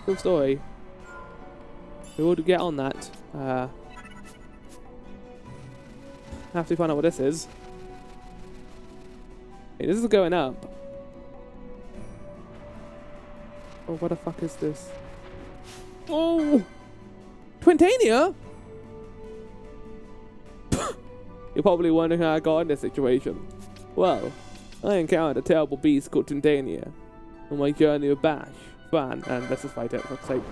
Cool story. We would get on that. Have to find out what this is. Hey, this is going up. Oh, what the fuck is this? Oh! Twintania? You're probably wondering how I got in this situation. Well, I encountered a terrible beast called Twintania on my journey with Bash, Fran, and let's just fight it for fuck's sake.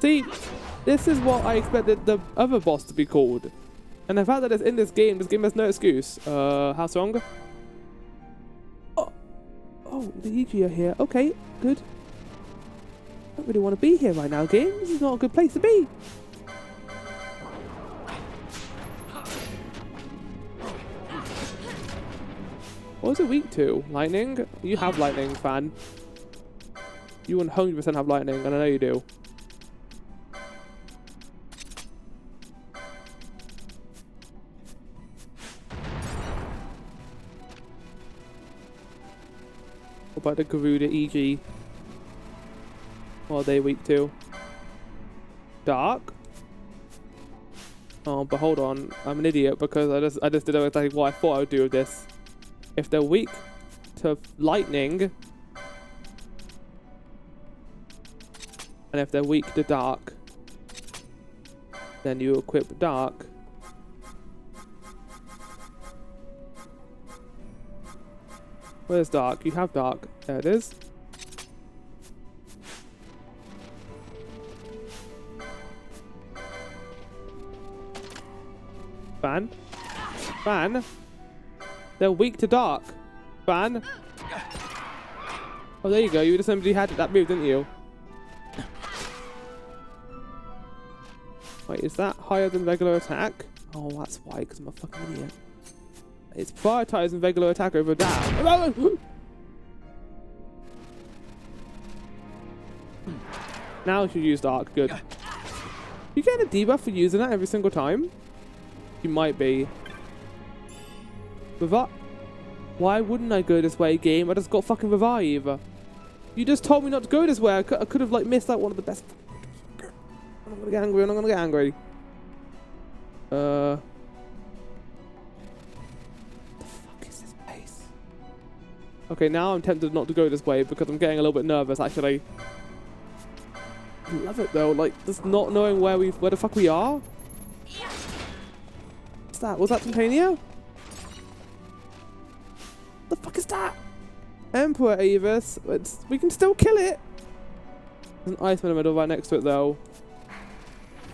See, this is what I expected the other boss to be called. And the fact that it's in this game has no excuse. How strong? Oh, the EG are here. Okay, good. I don't really want to be here right now, game. This is not a good place to be. What is it weak to? Lightning? You have lightning, Fan. You 100% have lightning, and I know you do. What about the Garuda EG? What are they weak to? Dark? Oh, but hold on. I'm an idiot because I just did exactly what I thought I would do with this. If they're weak to lightning, and if they're weak to dark, then you equip dark. Where's dark? You have dark. There it is. Fan? Fan? They're weak to dark. Fan? Oh, there you go. You just somebody had that move, didn't you? Wait, is that higher than regular attack? Oh, that's why, because I'm a fucking idiot. It's prioritizing regular attack over down. Now I should use dark. Good. You get a debuff for using that every single time? You might be. Revive? Why wouldn't I go this way, game? I just got fucking revive. You just told me not to go this way. I could have like missed out one of the best. I'm not gonna get angry. I'm not gonna get angry. The fuck is this place? Okay, now I'm tempted not to go this way because I'm getting a little bit nervous. Actually, I love it though. Like just not knowing where the fuck we are. What's that? Was that Titania? The fuck is that? Emperor Avis. We can still kill it. There's an iceman in the middle right next to it though.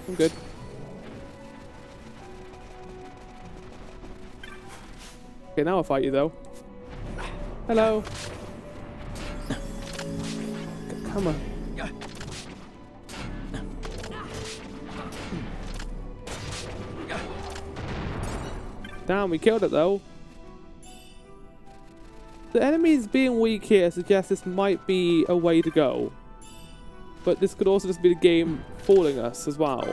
I'm good. Okay, now I'll fight you though. Hello. Come on. Damn, we killed it though. The enemies being weak here suggests this might be a way to go. But this could also just be the game fooling us as well.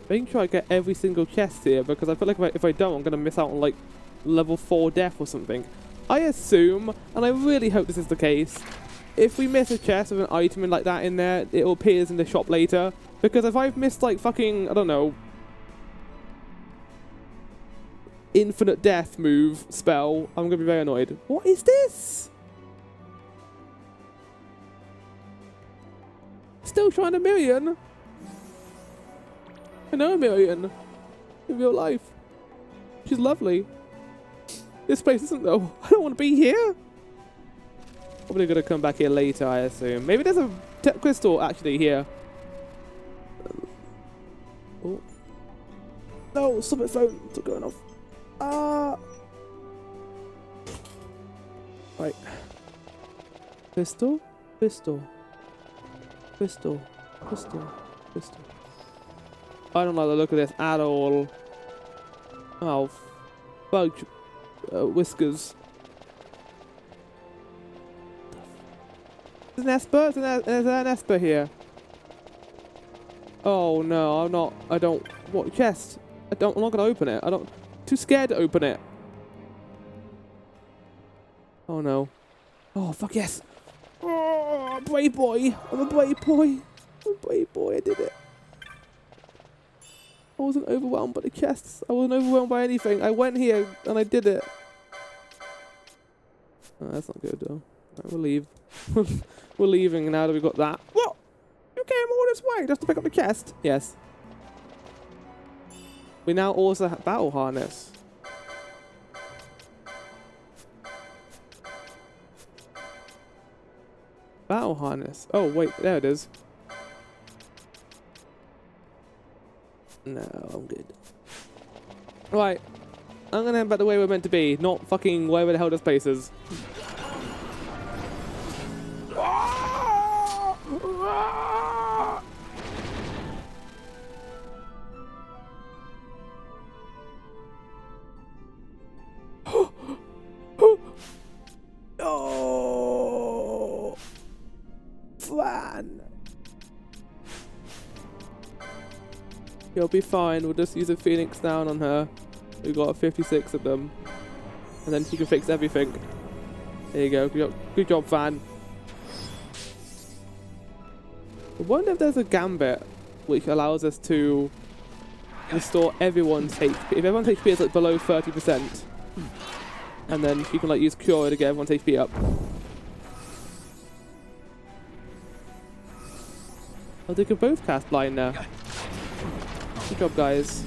Making sure I get every single chest here, because I feel like if I don't, I'm going to miss out on like level 4 death or something. I assume, and I really hope this is the case, if we miss a chest with an item like that in there, it appears in the shop later. Because if I've missed like fucking, I don't know, infinite death move spell, I'm going to be very annoyed. What is this? Stilshrine of Miriam? I know Miriam in real life. She's lovely. This place isn't though. I don't want to be here. Probably gonna come back here later, I assume. Maybe there's a crystal actually here. Oh. No, stop it, phone. It's not going off. Right. Pistol? Pistol. Pistol. Pistol. Pistol. I don't like the look of this at all. Oh, bug whiskers. There's an Esper? There's an Esper here. Oh no, I'm not. I don't. What chest? I'm not gonna open it. Too scared to open it. Oh no. Oh fuck yes. Oh, brave boy. I'm a brave boy. I'm a brave boy. I did it. I wasn't overwhelmed by the chests. I wasn't overwhelmed by anything. I went here and I did it. Oh, that's not good though. Right, we'll leave. We're leaving now that we've got that. What? You came all this way just to pick up the chest? Yes. We now also have battle harness. Battle harness. Oh wait, there it is. No, I'm good. Right. I'm gonna head back the way we're meant to be, not fucking wherever the hell this place is. Oh, Fran. You'll be fine. We'll just use a Phoenix down on her. We've got 56 of them. And then she can fix everything. There you go. Good job, Fran. I wonder if there's a gambit which allows us to restore everyone's HP. If everyone's HP is like below 30%, and then she can like use Cure to get everyone's HP up. Oh, they can both cast Blind now. Good job, guys.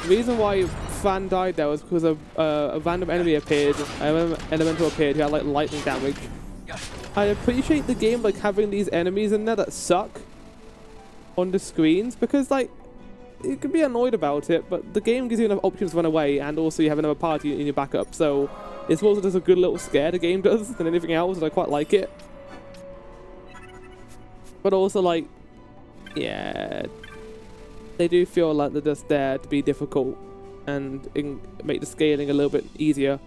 The reason why Fran died there was because a random enemy appeared, an elemental appeared who had like lightning damage. I appreciate the game like having these enemies in there that suck on the screens, because like you can be annoyed about it, but the game gives you enough options to run away, and also you have another party in your backup, so it's also just a good little scare the game does than anything else, and I quite like it. But also like, yeah, they do feel like they're just there to be difficult and make the scaling a little bit easier.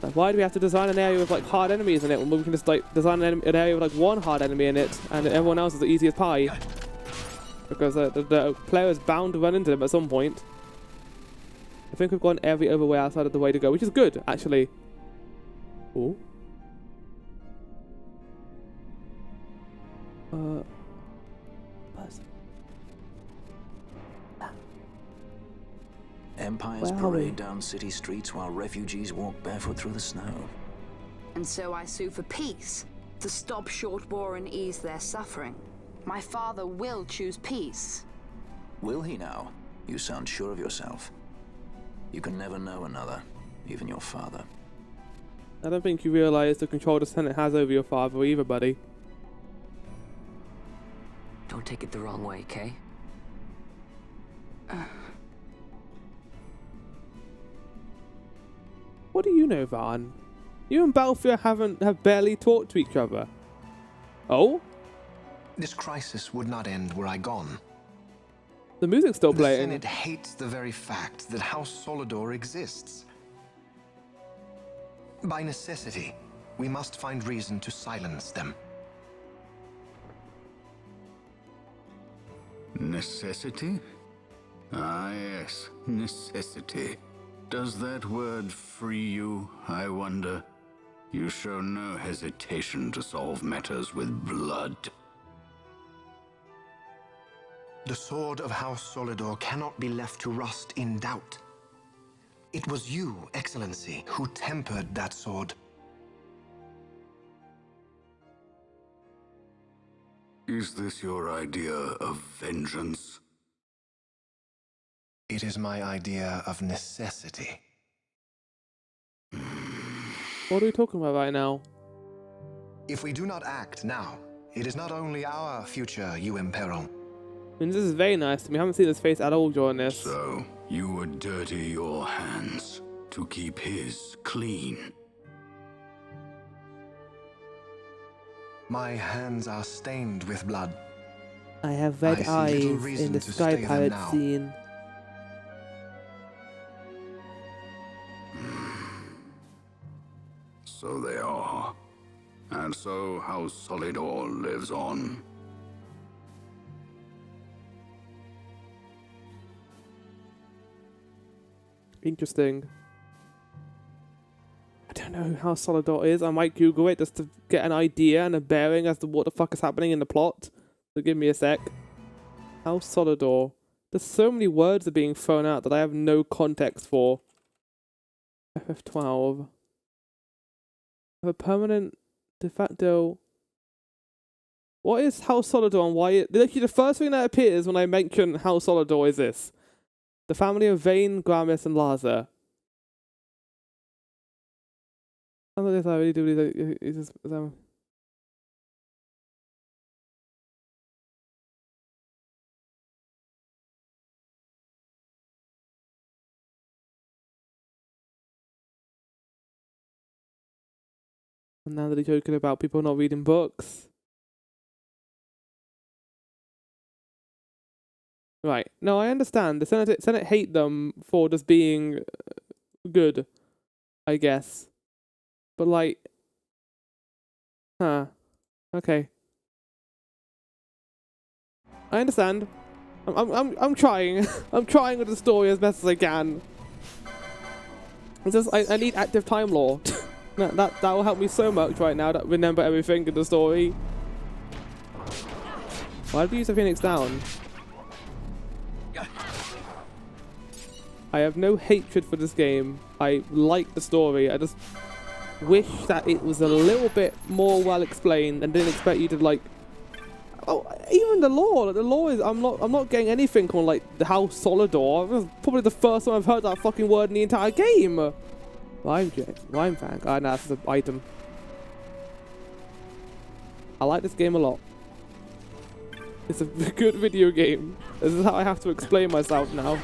Like, why do we have to design an area with like hard enemies in it when we can just like design an area with like one hard enemy in it and everyone else is the easiest pie? Because the player is bound to run into them at some point. I think we've gone every other way outside of the way to go, which is good actually. Ooh. Empires parade down city streets while refugees walk barefoot through the snow. And so I sue for peace, to stop short war and ease their suffering. My father will choose peace. Will he now? You sound sure of yourself. You can never know another, even your father. I don't think you realise the control the Senate has over your father either, buddy. Don't take it the wrong way, okay? What do you know, Van? You and Balfour have barely talked to each other. Oh? This crisis would not end were I gone. The music's still The playing. Senate hates the very fact that House Solidor exists. By necessity, we must find reason to silence them. Necessity? Ah, yes, necessity. Does that word free you, I wonder? You show no hesitation to solve matters with blood. The sword of House Solidor cannot be left to rust in doubt. It was you, Excellency, who tempered that sword. Is this your idea of vengeance? It is my idea of necessity. What are we talking about right now? If we do not act now, it is not only our future you imperil. I mean, this is very nice to me. I haven't seen his face at all during this. So, you would dirty your hands to keep his clean. My hands are stained with blood. I have red I see little eyes reason in the to Sky stay them Pirate now. scene. So they are. And so House Solidor lives on. Interesting. I don't know how Solidor is. I might Google it just to get an idea and a bearing as to what the fuck is happening in the plot. So give me a sec. House Solidor. There's so many words that are being thrown out that I have no context for. FF12. Have a permanent de facto. What is House Solidor and why it... Literally the first thing that appears when I mention House Solidor is this. The family of Vane, Gramis, and Larza. I don't know if I really do believe that. And now that they're joking about people not reading books. Right. No, I understand. The Senate hate them for just being good, I guess. But like, okay. I understand. I'm trying. I'm trying with the story as best as I can. It's just I need active time lore. that will help me so much right now. That remember everything in the story. Why did we use the Phoenix down? I have no hatred for this game. I like the story. I just wish that it was a little bit more well explained and didn't expect you to like. Oh, even the lore. The lore is. I'm not getting anything on like the House Solidor. This is probably the first time I've heard that fucking word in the entire game. Rhyme Fang. Ah, no, that's an item. I like this game a lot. It's a good video game. This is how I have to explain myself now.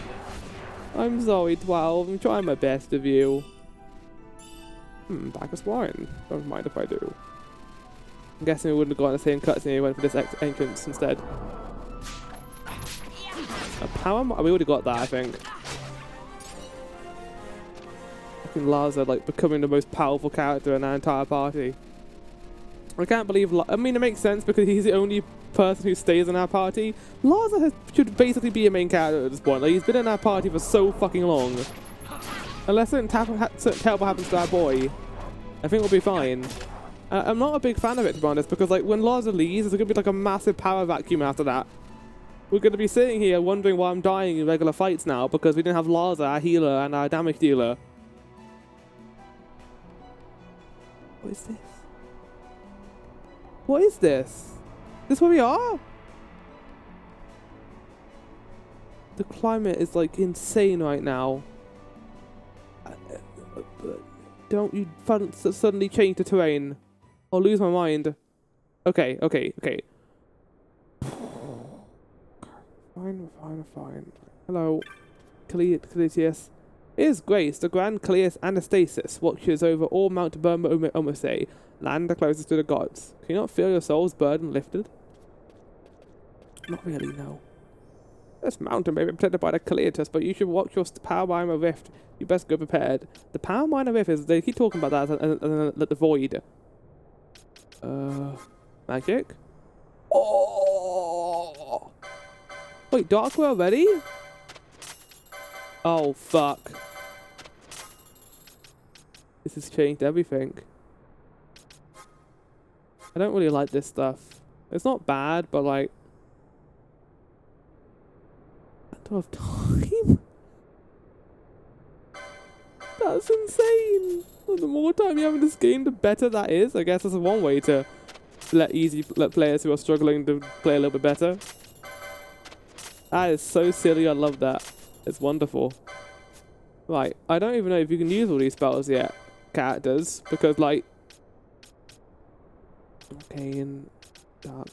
I'm sorry, 12. I'm trying my best of you. Back of swine. Don't mind if I do. I'm guessing we wouldn't have gone the same cutscene. We went for this entrance instead. A Paramina. We already got that, I think. Fucking Larza, like, becoming the most powerful character in our entire party. I can't believe... I mean, it makes sense because he's the only person who stays in our party. Larza should basically be a main character at this point. Like, he's been in our party for so fucking long. Unless something terrible happens to our boy, I think we'll be fine. I'm not a big fan of it, to be honest, because like when Larza leaves, there's going to be like a massive power vacuum after that. We're going to be sitting here wondering why I'm dying in regular fights now because we didn't have Larza, our healer, and our damage dealer. What is this? What is this? Is this where we are? The climate is like insane right now. Don't you suddenly change the terrain. I'll lose my mind. Okay. fine. Hello, Kiltias. Is Grace, the Grand Kiltias Anastasis, watches over all Mount Bur-Omisace, land the closest to the gods. Can you not feel your soul's burden lifted? Not really, no. This mountain may be protected by the Kiltias, but you should watch your Paramina Rift. You best go prepared. The Paramina Rift is, they keep talking about that as the void. Magic? Oh! Wait, Darkwa already? Oh, fuck. This has changed everything. I don't really like this stuff. It's not bad, but like... I don't have time. That's insane. The more time you have in this game, the better that is. I guess that's one way to let players who are struggling to play a little bit better. That is so silly. I love that. It's wonderful. Right, I don't even know if you can use all these spells yet, characters, because like... Okay, and... Dark.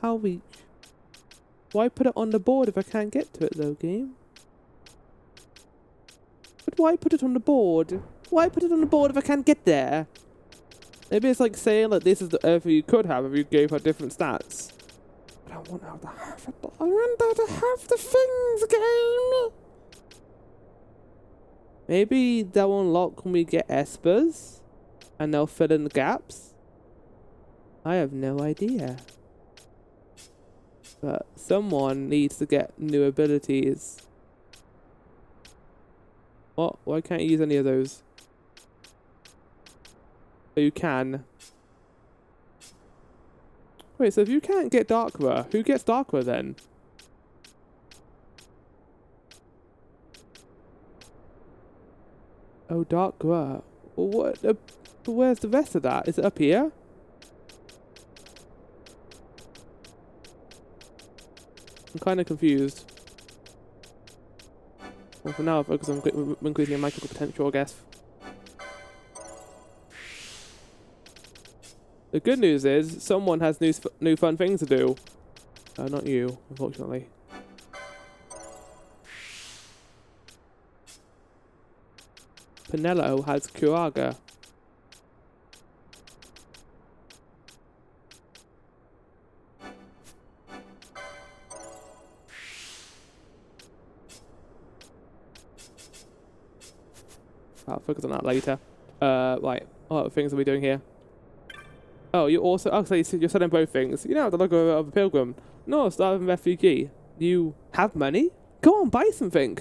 How reach? Why put it on the board if I can't get to it though, game? But why put it on the board? Why put it on the board if I can't get there? Maybe it's like saying that this is the Earth you could have if you gave her different stats. But I want her to have it. I want her to have the things, game! Maybe they'll unlock when we get Espers, and they'll fill in the gaps. I have no idea. But someone needs to get new abilities. What? Why can't you use any of those? Oh, you can. Wait, so if you can't get Darkwa, who gets Darkwa then? Oh, Darkwa. Well, what? Where's the rest of that? Is it up here? I'm kind of confused. Well, for now, I'll focus on increasing your magical potential, I guess. The good news is, someone has new fun things to do. Not you, unfortunately. Penelo has Kuraga. I'll focus on that later. Right. What other things are we doing here? Oh, you also... Oh, so you're selling both things. You know the logo of a pilgrim. No, start with an refugee. You have money? Go on, buy something.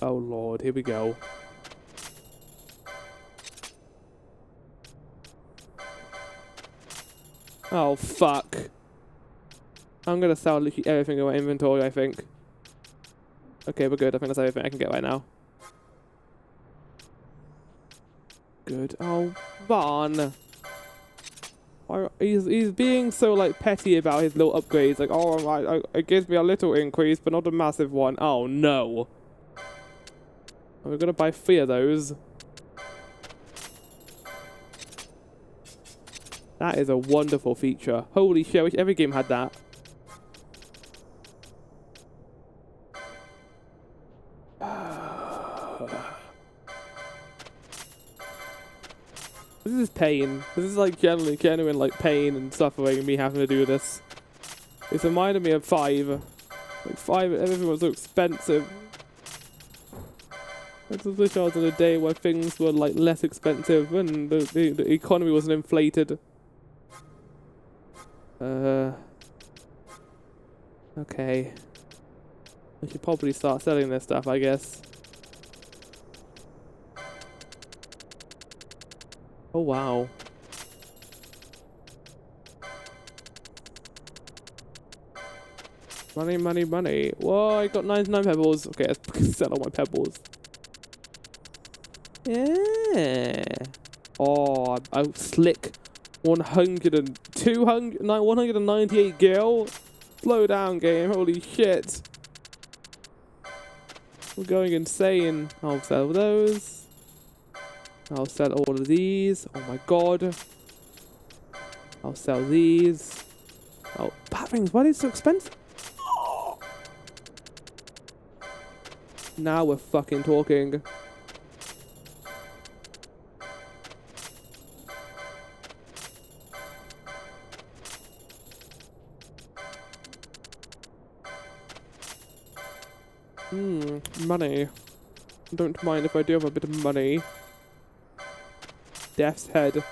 Oh, Lord. Here we go. Oh, fuck. I'm going to sell literally everything in my inventory, I think. Okay, we're good. I think that's everything I can get right now. Good. Oh, Vaughn. He's being so, like, petty about his little upgrades. Like, oh, it gives me a little increase, but not a massive one. Oh, no. We're going to buy 3 of those. That is a wonderful feature. Holy shit, I wish every game had that. This is pain. This is like genuine like pain and suffering and me having to do this. It's reminded me of 5. Like 5, everything was so expensive. I just wish I was in a day where things were like less expensive and the economy wasn't inflated. Okay. I should probably start selling this stuff, I guess. Oh, wow. Money, money, money. Whoa, I got 99 pebbles. Okay, let's sell all my pebbles. Yeah. Oh, I'm slick. 198 gil. Slow down, game. Holy shit. We're going insane. I'll sell those. I'll sell all of these. Oh my god. I'll sell these. Oh, bat rings. Why are they so expensive? Now we're fucking talking. Money. Don't mind if I do have a bit of money. Death's head.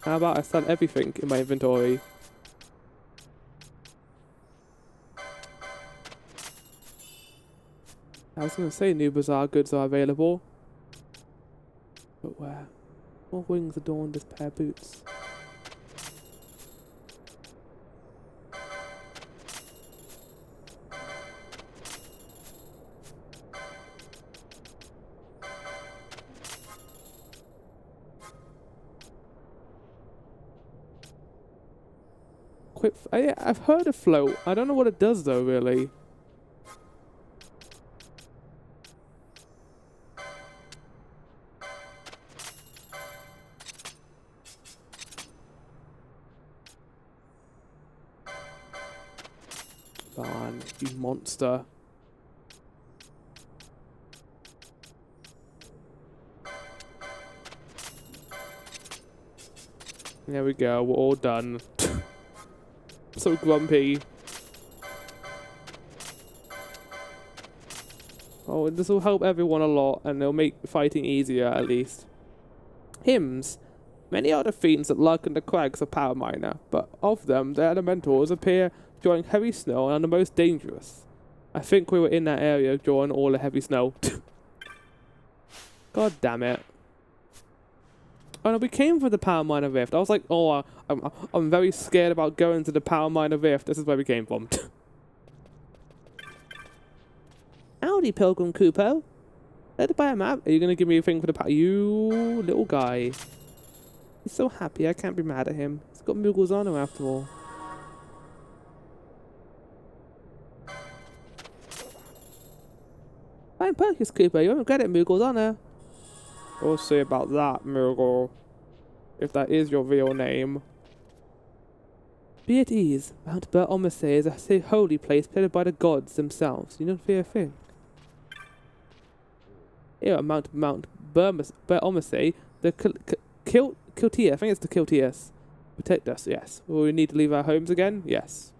How about I sell everything in my inventory? I was going to say new bazaar goods are available. But where? What wings adorn this pair of boots? I've heard of float. I don't know what it does though, really. Man, you monster. There we go, we're all done. So grumpy. Oh, this will help everyone a lot, and it'll make fighting easier at least. Hymns. Many are the fiends that lurk in the crags of Paramina, but of them, the elementals appear during heavy snow and are the most dangerous. I think we were in that area during all the heavy snow. God damn it. Oh no, we came from the Paramina Rift. I was like, oh, I'm very scared about going to the Paramina Rift. This is where we came from. Howdy, Pilgrim Kupo. Let it buy a map. Are you going to give me a thing for the You little guy. He's so happy, I can't be mad at him. He's got Muggle's honor after all. Fine purchase, Cooper. You won't get it, Muggle's honor. We'll see about that, Muggle. If that is your real name. Be at ease. Mount Bur-Omisace is a holy place planned by the gods themselves. You don't fear a thing. Here at Mount Bur-Omisace, the Kiltias, I think it's the Kiltias. Protect us, yes. Will we need to leave our homes again? Yes.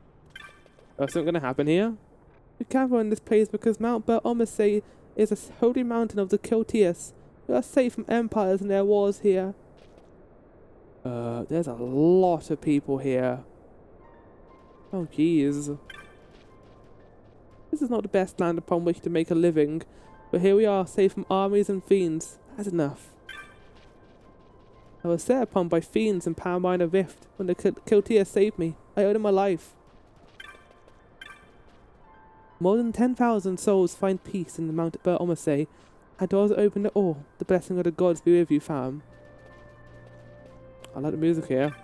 Is something going to happen here? We gather in this place because Mount Bur-Omisace is a holy mountain of the Kiltias. We are safe from empires and their wars here. There's a lot of people here. Oh, jeez. This is not the best land upon which to make a living, but here we are, safe from armies and fiends. That's enough. I was set upon by fiends in Paramina Rift when the Kiltias saved me. I owed them my life. More than 10,000 souls find peace in the Mount Bur-Omisace. Our doors are open to all. The blessing of the gods be with you, fam. I like the music here.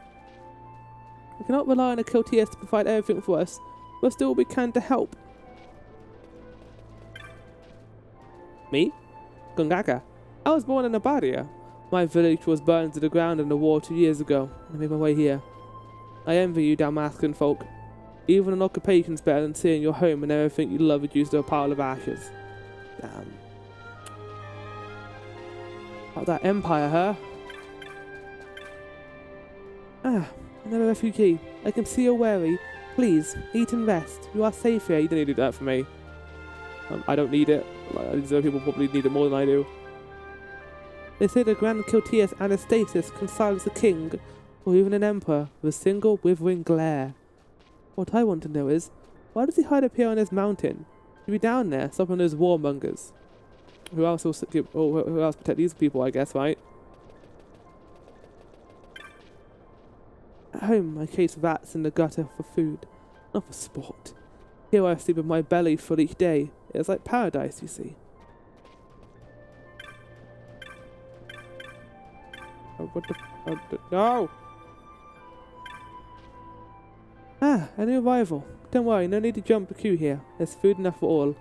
We cannot rely on the Kiltias to provide everything for us. We'll still what we can to help. Me? Gungaka. I was born in Abadia. My village was burned to the ground in the war 2 years ago. I made my way here. I envy you, Dalmascan folk. Even an occupation's better than seeing your home and everything you love reduced to a pile of ashes. Damn. About that empire, huh? Ah, another refugee. I can see you're weary. Please, eat and rest. You are safe here. You don't need to do that for me. I don't need it. These other people probably need it more than I do. They say the Grand Kiltias Anastasis can silence a king, or even an emperor, with a single withering glare. What I want to know is, why does he hide up here on this mountain? He'll be down there, stopping those warmongers. Who else will who else protect these people, I guess, right? At home, I chase rats in the gutter for food, not for sport. Here I sleep with my belly full each day. It's like paradise, you see. Oh, what the... no! Ah, a new arrival. Don't worry, no need to jump the queue here. There's food enough for all.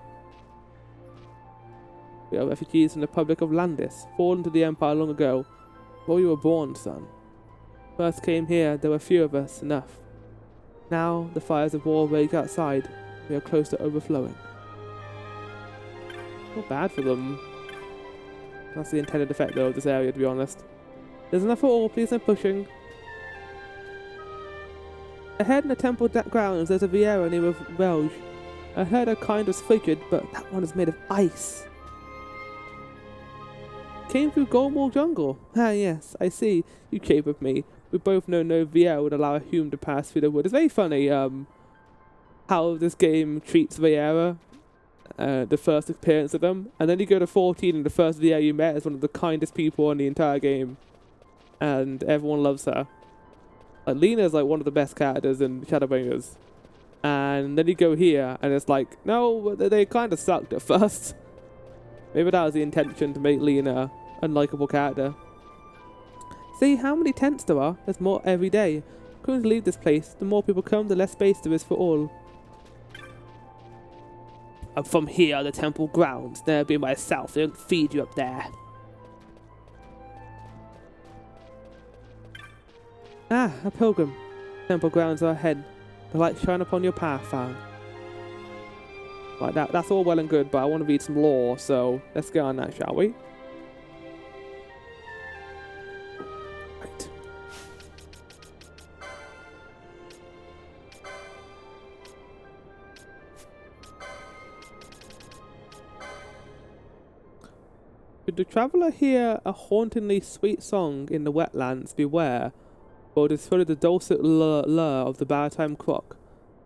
We are refugees from the Republic of Landis, fallen to the Empire long ago, before you were born, son. First came here, there were few of us, enough. Now, the fires of war rage outside. We are close to overflowing. Not bad for them. That's the intended effect, though, of this area, to be honest. There's enough for all, please no pushing. Ahead in the temple grounds, there's a Vieira near Velge. I heard her kind was frigid, but that one is made of ice. Came through Golmore jungle. Ah, yes, I see. You came with me. We both know no Vieira would allow a human to pass through the wood. It's very funny, how this game treats Vieira. The first appearance of them, and then you go to 14 and the first Vieira you met is one of the kindest people in the entire game, and everyone loves her. Like, Lena's like one of the best characters in Shadowbringers, and then you go here and it's like, no, they kind of sucked at first. Maybe that was the intention, to make Lena a unlikable character. See how many tents there are? There's more every day. Couldn't leave this place. The more people come, the less space there is for all. I'm from here, the temple grounds. There be myself. They don't feed you up there. Ah, a pilgrim. Temple grounds are ahead. The light shine upon your path, Fran. Right, that's all well and good, but I want to read some lore, so let's get on that, shall we? Right. Should the traveller hear a hauntingly sweet song in the wetlands, beware, for it is full of the dulcet lure of the maritime croc,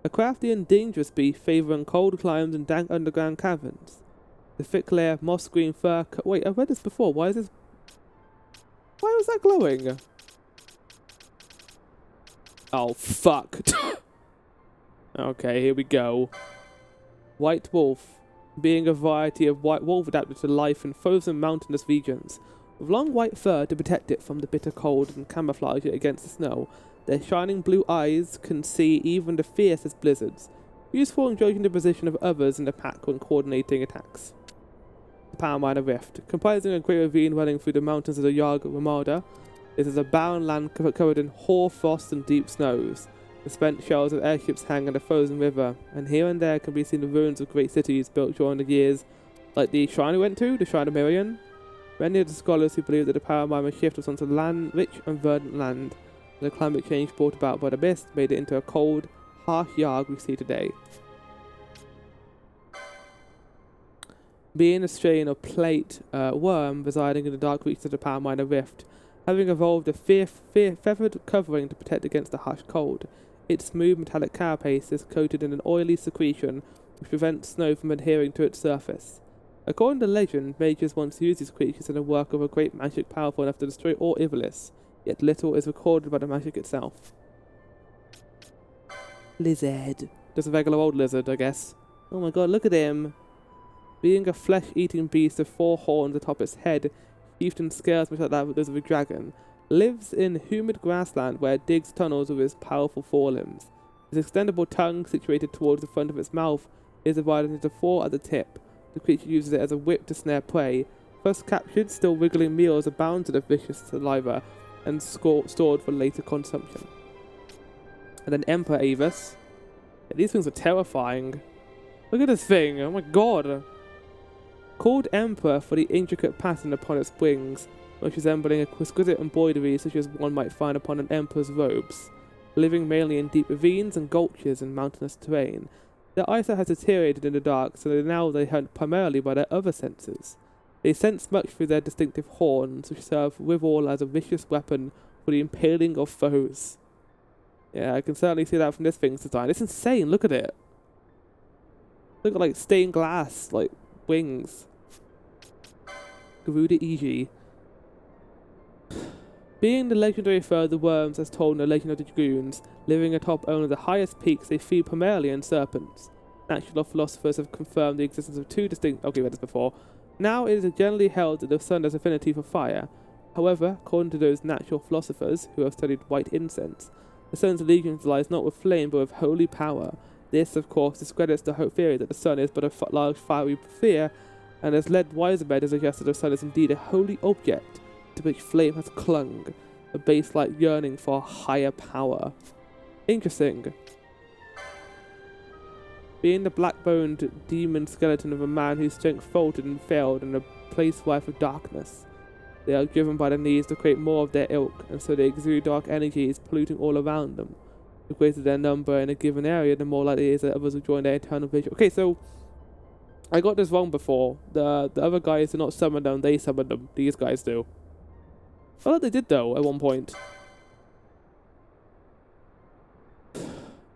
a crafty and dangerous beast favouring cold climes and dank underground caverns. The thick layer of moss-green fur... Wait, I've read this before. Why is this... Why was that glowing? Oh, fuck. Okay, here we go. White wolf. Being a variety of white wolf adapted to life in frozen mountainous regions, with long white fur to protect it from the bitter cold and camouflage it against the snow. Their shining blue eyes can see even the fiercest blizzards, useful in judging the position of others in the pack when coordinating attacks. The Paramina Rift, comprising a great ravine running through the mountains of the Yarg Ramada, this is a barren land covered in hoar frost and deep snows. The spent shells of airships hang in a frozen river, and here and there can be seen the ruins of great cities built during the years, like the shrine we went to, the Shrine of Miriam. Many of the scholars who believe that the Paramina shift was onto land, rich and verdant land, and the climate change brought about by the mist made it into a cold, harsh Yarg we see today. Being a strain of plate Wyrm residing in the dark reaches of the Paramina Rift, having evolved a feathered covering to protect against the harsh cold. Its smooth metallic carapace is coated in an oily secretion which prevents snow from adhering to its surface. According to legend, mages once used these creatures in a work of a great magic powerful enough to destroy all Ivalice, yet little is recorded about the magic itself. Lizard. Just a regular old lizard, I guess. Oh my god, look at him! Being a flesh-eating beast with 4 horns atop its head, sheathed in scales much like that of those of a dragon, lives in humid grassland where it digs tunnels with its powerful forelimbs. Its extendable tongue, situated towards the front of its mouth, is divided into 4 at the tip. The creature uses it as a whip to snare prey. First captured, still wriggling meals abound to the vicious saliva and stored for later consumption. And then Emperor Avis. Yeah, these things are terrifying. Look at this thing, oh my god! Called Emperor for the intricate pattern upon its wings, much resembling exquisite embroidery such as one might find upon an emperor's robes. Living mainly in deep ravines and gulches and mountainous terrain, their eyesight has deteriorated in the dark, so that now they hunt primarily by their other senses. They sense much through their distinctive horns, which serve withal as a vicious weapon for the impaling of foes. Yeah, I can certainly see that from this thing's design. It's insane, look at it! Look at, like, stained glass, like, wings. Garuda Iji. Being the legendary foe of the Wyrms as told in the Legend of the Dragoons, living atop only the highest peaks, they feed primarily on serpents. Natural philosophers have confirmed the existence of 2 distinct... Okay, read this before. Now it is generally held that the sun has affinity for fire. However, according to those natural philosophers who have studied white incense, the sun's allegiance lies not with flame but with holy power. This, of course, discredits the theory that the sun is but a large fiery sphere and has led wiser men to suggest that the sun is indeed a holy object to which flame has clung, a base-like yearning for higher power. Interesting. Being the black-boned demon skeleton of a man whose strength faltered and failed in a place rife with darkness, they are driven by the needs to create more of their ilk, and so they exude dark energies, polluting all around them. The greater their number in a given area, the more likely it is that others will join their eternal vigil. Okay, so I got this wrong before. The other guys do not summon them, they summon them. These guys do. I thought they did, though, at one point.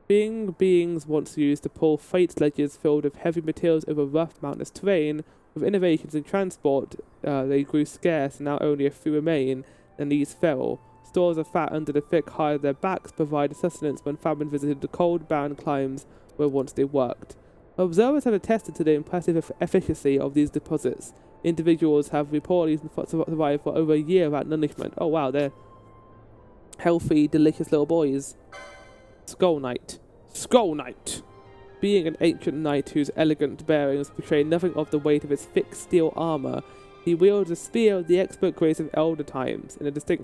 Beings once used to pull freight sledges filled with heavy materials over rough mountainous terrain. With innovations in transport, they grew scarce, and now only a few remain, and these fell. Stores of fat under the thick hide of their backs provided sustenance when famine visited the cold, barren climes where once they worked. Observers have attested to the impressive efficacy of these deposits. Individuals have reportedly survived for over a year without nourishment. Oh wow, they're healthy, delicious little boys. Skull Knight. Skull Knight! Being an ancient knight whose elegant bearings betray nothing of the weight of his thick steel armour, he wields a spear of the expert grace of elder times. In a distinct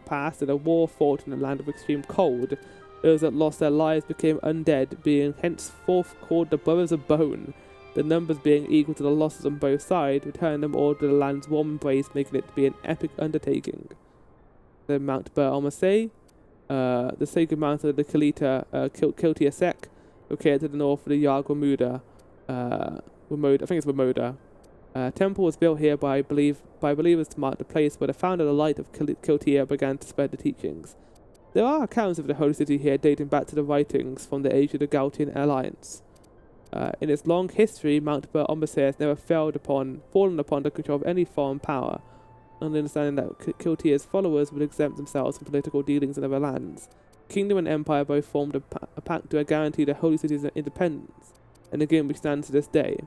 past, in a war fought in a land of extreme cold, those that lost their lives became undead, being henceforth called the Brothers of Bone. The numbers being equal to the losses on both sides, return them all to the land's warm embrace, making it to be an epic undertaking. The Mount Bur-Omisace, the sacred mountain of the Kiltias, located to the north of the Yag Wamuda. I think it's Wamoda. Temple was built here by believers to mark the place where the founder of the Light of Kiltia began to spread the teachings. There are accounts of the holy city here dating back to the writings from the age of the Galtian Alliance. In its long history, Mount Bur-Omisace has never fallen upon the control of any foreign power, and understanding that Kiltia's followers would exempt themselves from political dealings in other lands. Kingdom and Empire both formed a pact to guarantee the holy city's independence, an agreement which stands to this day.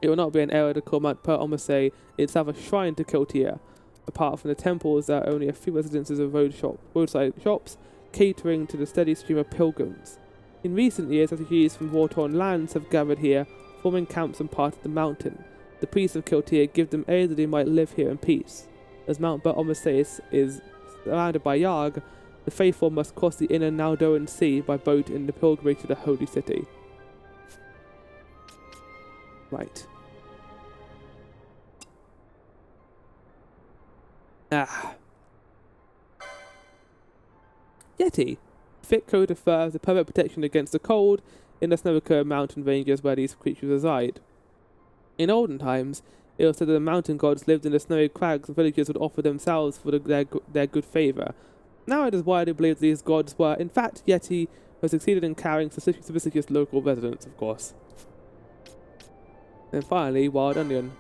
It will not be an error to call Mount Bur-Omisace itself a shrine to Kiltia. Apart from the temples, there are only a few residences of roadside shops, catering to the steady stream of pilgrims. In recent years, refugees from war-torn lands have gathered here, forming camps on part of the mountain. The priests of Kiltia give them aid that they might live here in peace. As Mount Bur-Omisace is surrounded by Yag, the faithful must cross the inner Naldoan Sea by boat in the pilgrimage to the holy city. Right. Yeti. Thick coat of fur is a perfect protection against the cold in the snow-covered mountain ranges where these creatures reside. In olden times, it was said that the mountain gods lived in the snowy crags and villagers would offer themselves for their good favour. Now it is widely believed these gods were, in fact, Yeti, who succeeded in carrying suspicious local residents, of course. And finally, Wild Onion.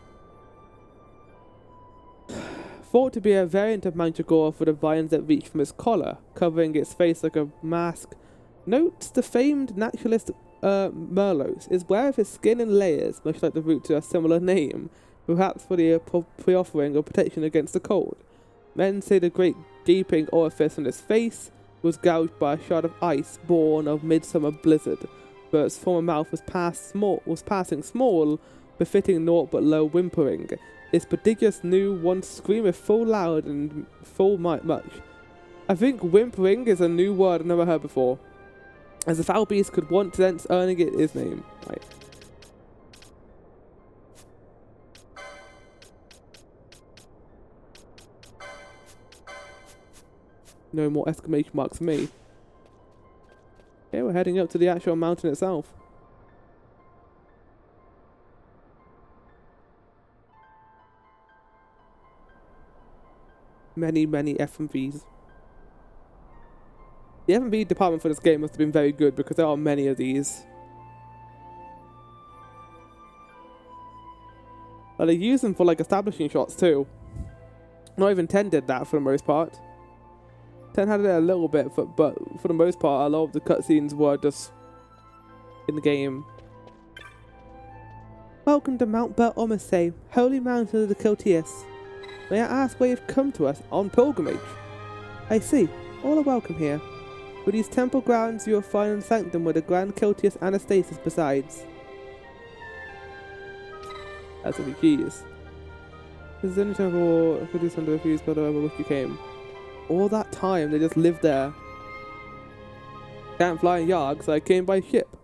Thought to be a variant of Mandragora for the vines that reach from its collar, covering its face like a mask, notes the famed naturalist Merlos is aware of his skin in layers, much like the root to a similar name, perhaps for the pre-offering of protection against the cold. Men say the great gaping orifice on its face was gouged by a shard of ice born of midsummer blizzard, but its former mouth was passing small, befitting naught but low whimpering. Its prodigious new one screameth full loud and full much. I think whimpering is a new word I've never heard before, as the foul beast could want thence earning it his name. Right. No more exclamation marks for me. Okay, we're heading up to the actual mountain itself. Many FMVs. The FMV department for this game must have been very good because there are many of these. Like, they use them for like establishing shots too. Not even 10 did that for the most part. 10 had it a little bit, but for the most part, a lot of the cutscenes were just in the game. Welcome to Mount Bur-Omisace, holy mountain of the Kiltias. May I ask why you've come to us on pilgrimage? I see. All are welcome here. With these temple grounds, you will find a sanctum with the Grand Kiltias Anastasis besides. as refugees. This is the only time for cities under refuse but over which you came. All that time they just lived there. Can't fly in Yarg, so I came by ship.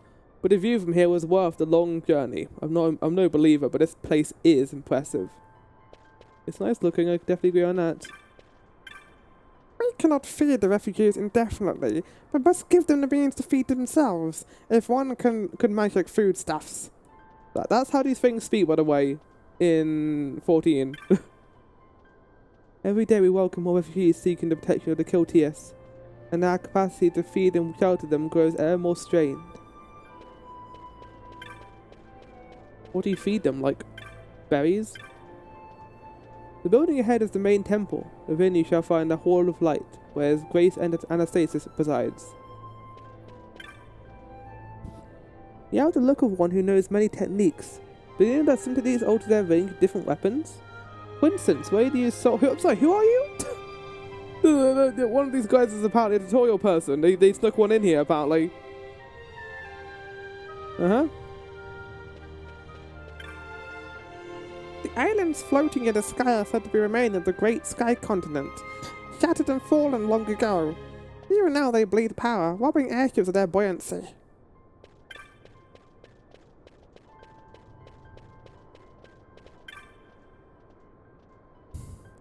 But the view from here was worth the long journey. I'm no believer, but this place is impressive. It's nice looking, I definitely agree on that. We cannot feed the refugees indefinitely, but must give them the means to feed themselves, if one could make foodstuffs. That's how these things speak, by the way, in 14. Every day we welcome more refugees seeking the protection of the Kiltias, and our capacity to feed and shelter them grows ever more strained. What do you feed them, like berries? The building ahead is the main temple. Within you shall find the Hall of Light, where Grace and Anastasis presides. You have the look of one who knows many techniques, but you know that some techniques alter their range with different weapons? For instance, where do you I'm sorry, who are you? One of these guys is apparently a tutorial person. They snuck one in here, apparently. Uh-huh. The islands floating in the sky are said to be remains of the great sky continent, shattered and fallen long ago. Even now they bleed power, robbing airships of their buoyancy.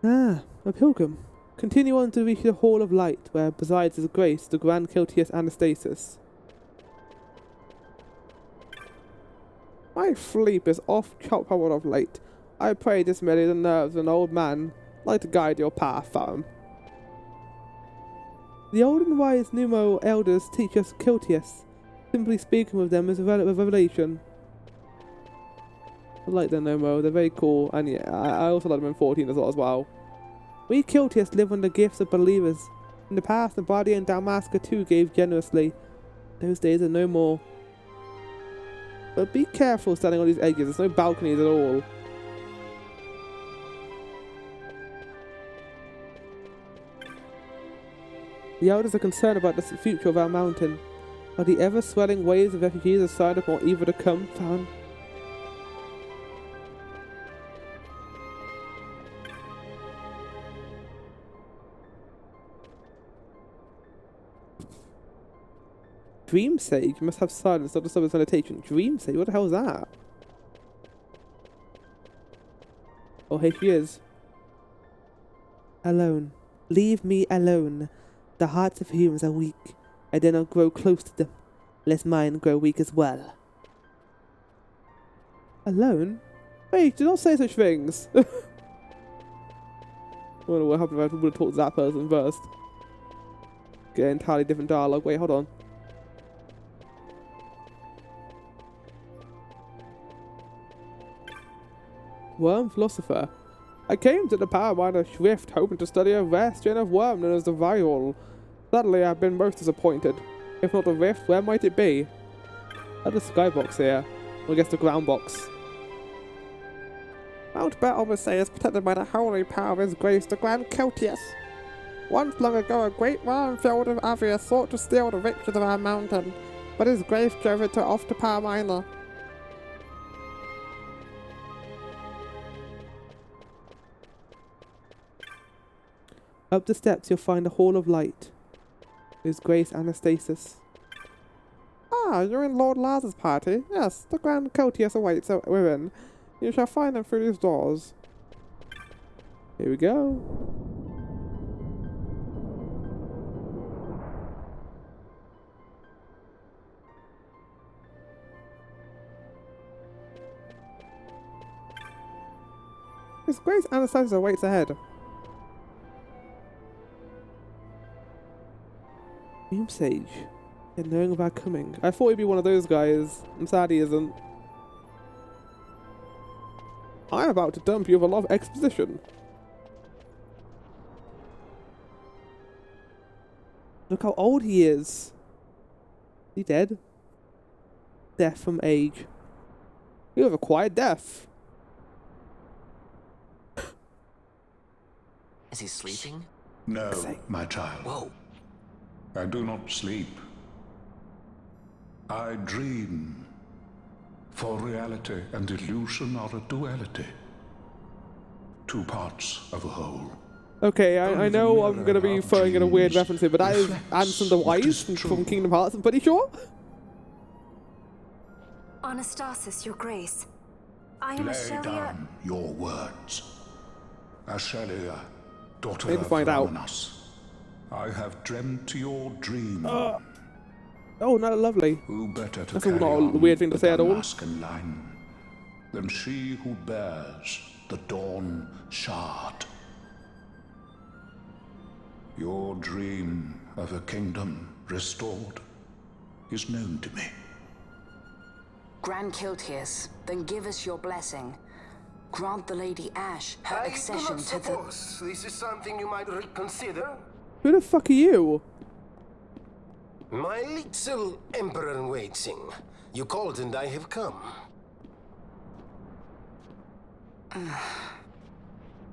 Ah, a pilgrim. Continue on to reach the Hall of Light, where presides His Grace, the Grand Kiltias Anastasis. My sleep is off chop-hole of late. I pray this merely the nerves of an old man, like to guide your path, Wyrm. The old and wise Numo elders teach us Kiltias. Simply speaking with them is a revelation. I like them, Numo. They're very cool, and yeah, I also like them in 14 as well. We Kiltias live on the gifts of believers. In the past, the Bardi and Dalmasca too gave generously. Those days are no more. But be careful standing on these edges. There's no balconies at all. The elders are concerned about the future of our mountain. Are the ever-swelling waves of refugees a sign of more evil to come, Fran? Dream Sage must have silence, not disturb its meditation. Dream Sage? What the hell is that? Oh, here she is. Alone. Leave me alone. The hearts of humans are weak. I dare not grow close to them, lest mine grow weak as well. Alone? Wait, do not say such things. I wonder what happened if I would have talked to that person first. Get an entirely different dialogue. Wait, hold on. Wyrm Philosopher. I came to the Paramina Rift hoping to study a rare strain of worm known as the Viral. Sadly, I've been most disappointed. If not the rift, where might it be? At the skybox here. Or I guess the ground box. Mount Bur-Omisace is protected by the holy power of His Grace, the Grand Kiltias. Once long ago, a great worm filled with avarice sought to steal the riches of our mountain, but His Grace drove it off to Paramina. Up the steps, you'll find the Hall of Light. His Grace Anastasis. Ah, you're in Lord Lazar's party? Yes, the Grand Kiltias awaits within. You shall find them through these doors. Here we go. His Grace Anastasis awaits ahead. Dream Sage. And knowing of our coming. I thought he'd be one of those guys. I'm sad he isn't. I'm about to dump you with a lot of exposition. Look how old he is. Is he dead? Death from age. You have acquired death. Is he sleeping? No, my child. Whoa. I do not sleep. I dream. For reality and illusion are a duality. Two parts of a whole. Okay, I know I'm going to be throwing in a weird reference here, but that is Ansem the Wise from Kingdom Hearts, I'm pretty sure. Anastasis, your grace. I am Lay Ashelia. down your words. Ashelia, daughter Need to of find out. Paramina, I have dreamt your dream. Oh, no, lovely. Who better to That's carry not a on weird thing to the say at all. Damascan line than she who bears the Dawn Shard? Your dream of a kingdom restored is known to me. Grand Kiltias, then give us your blessing. Grant the Lady Ash her accession to the... This is something you might reconsider. Who the fuck are you? My little emperor in waiting. You called and I have come.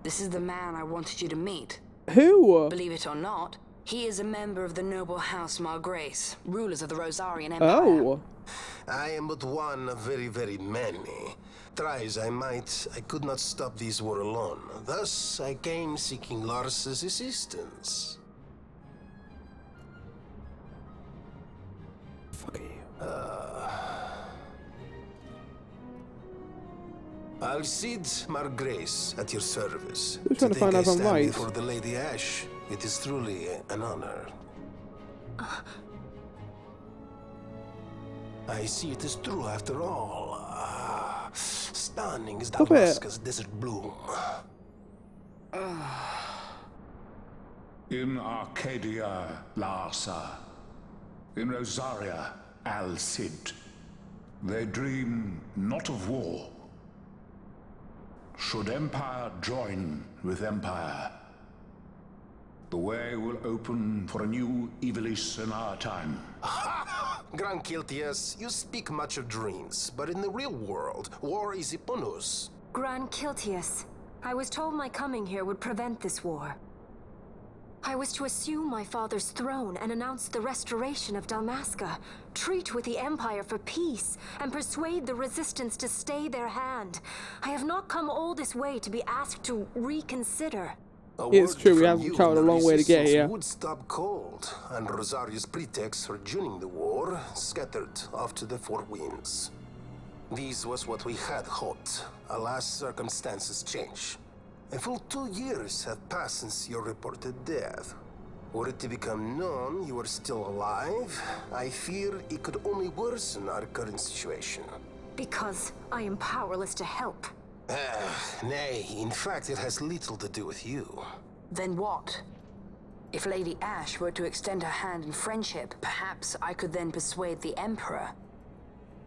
This is the man I wanted you to meet. Who? Believe it or not, he is a member of the noble house Margrace, rulers of the Rosarian Empire. Oh. I am but one of very, very many. Try as I might, I could not stop this war alone. Thus, I came seeking Lars's assistance. Fuck you. Alcide Margrace at your service. Who's trying to find out if I'm right? Before the Lady Ash, it is truly an honor. I see it is true after all. Stunning is Damascus desert bloom. In Arcadia, Larsa. In Rosaria, Alcid. They dream not of war. Should empire join with empire, the way will open for a new Evilis in our time. Grand Kiltias, you speak much of dreams, but in the real world, war is upon us. Grand Kiltias, I was told my coming here would prevent this war. I was to assume my father's throne and announce the restoration of Dalmasca, treat with the Empire for peace, and persuade the Resistance to stay their hand. I have not come all this way to be asked to reconsider. It's true, we have traveled a long way to get here. Would stop cold, and Rosaria's pretext for joining the war scattered off to the four winds. This was what we had hoped. Alas, circumstances change. A full 2 years have passed since your reported death. Were it to become known you are still alive, I fear it could only worsen our current situation. Because I am powerless to help. Nay, in fact, it has little to do with you. Then what? If Lady Ash were to extend her hand in friendship, perhaps I could then persuade the Emperor.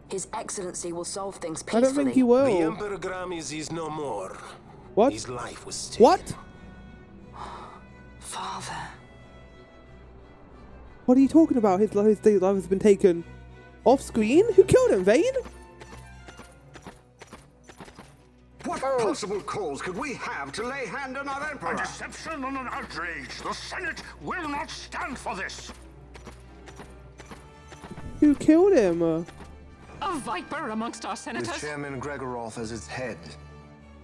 His Excellency will solve things peacefully. I don't think he will. The Emperor Gramis is no more. What? His life was taken. What? Father. What are you talking about? His life has been taken off screen? Who killed him, Vayne? What possible cause could we have to lay hand on our Emperor? A deception and an outrage. The Senate will not stand for this. Who killed him? A viper amongst our senators? With Chairman Gregoroth as its head.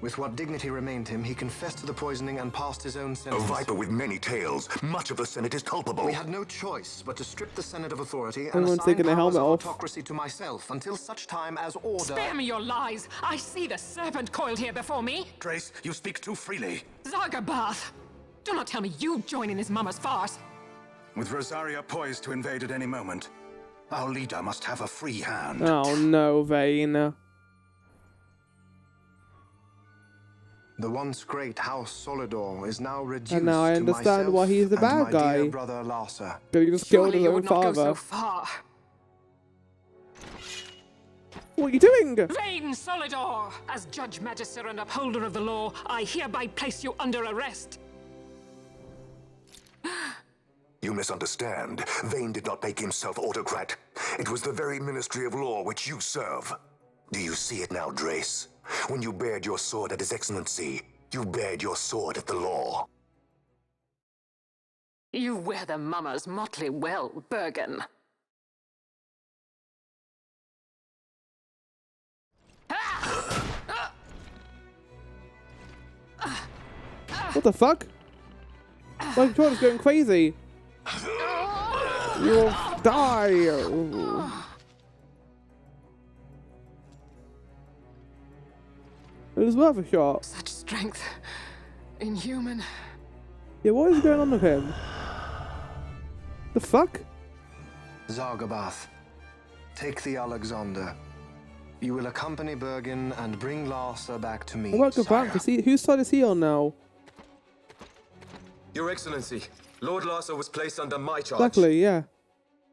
With what dignity remained him, he confessed to the poisoning and passed his own sentence. A viper with many tails. Much of the Senate is culpable. We had no choice but to strip the Senate of authority and Everyone's assign taking their powers helmet of off. autocracy to myself until such time as order... Spare me your lies! I see the serpent coiled here before me! Trace, you speak too freely. Zargabath! Do not tell me you join in this mama's farce! With Rosaria poised to invade at any moment, our leader must have a free hand. Oh no, Vayne. The once great House Solidor is now reduced And now I to understand myself why he's the and bad my guy. dear brother Larsa. But he just killed Surely his you own would not go father. so far. What are you doing? Vain Solidor! As Judge Magister and upholder of the law, I hereby place you under arrest. You misunderstand. Vayne did not make himself autocrat. It was the very Ministry of Law which you serve. Do you see it now, Drace? When you bared your sword at His Excellency, you bared your sword at the law. You wear the mama's motley well, Bergen. What the fuck? My controller's going crazy. You'll die. It was worth a shot. Such strength. Inhuman. Yeah, what is going on with him? The fuck? Zargabath, take the Alexander. You will accompany Bergen and bring Larsa back to me. What about Gabranth? Whose side is he on now? Your Excellency, Lord Larsa was placed under my charge. Exactly, yeah.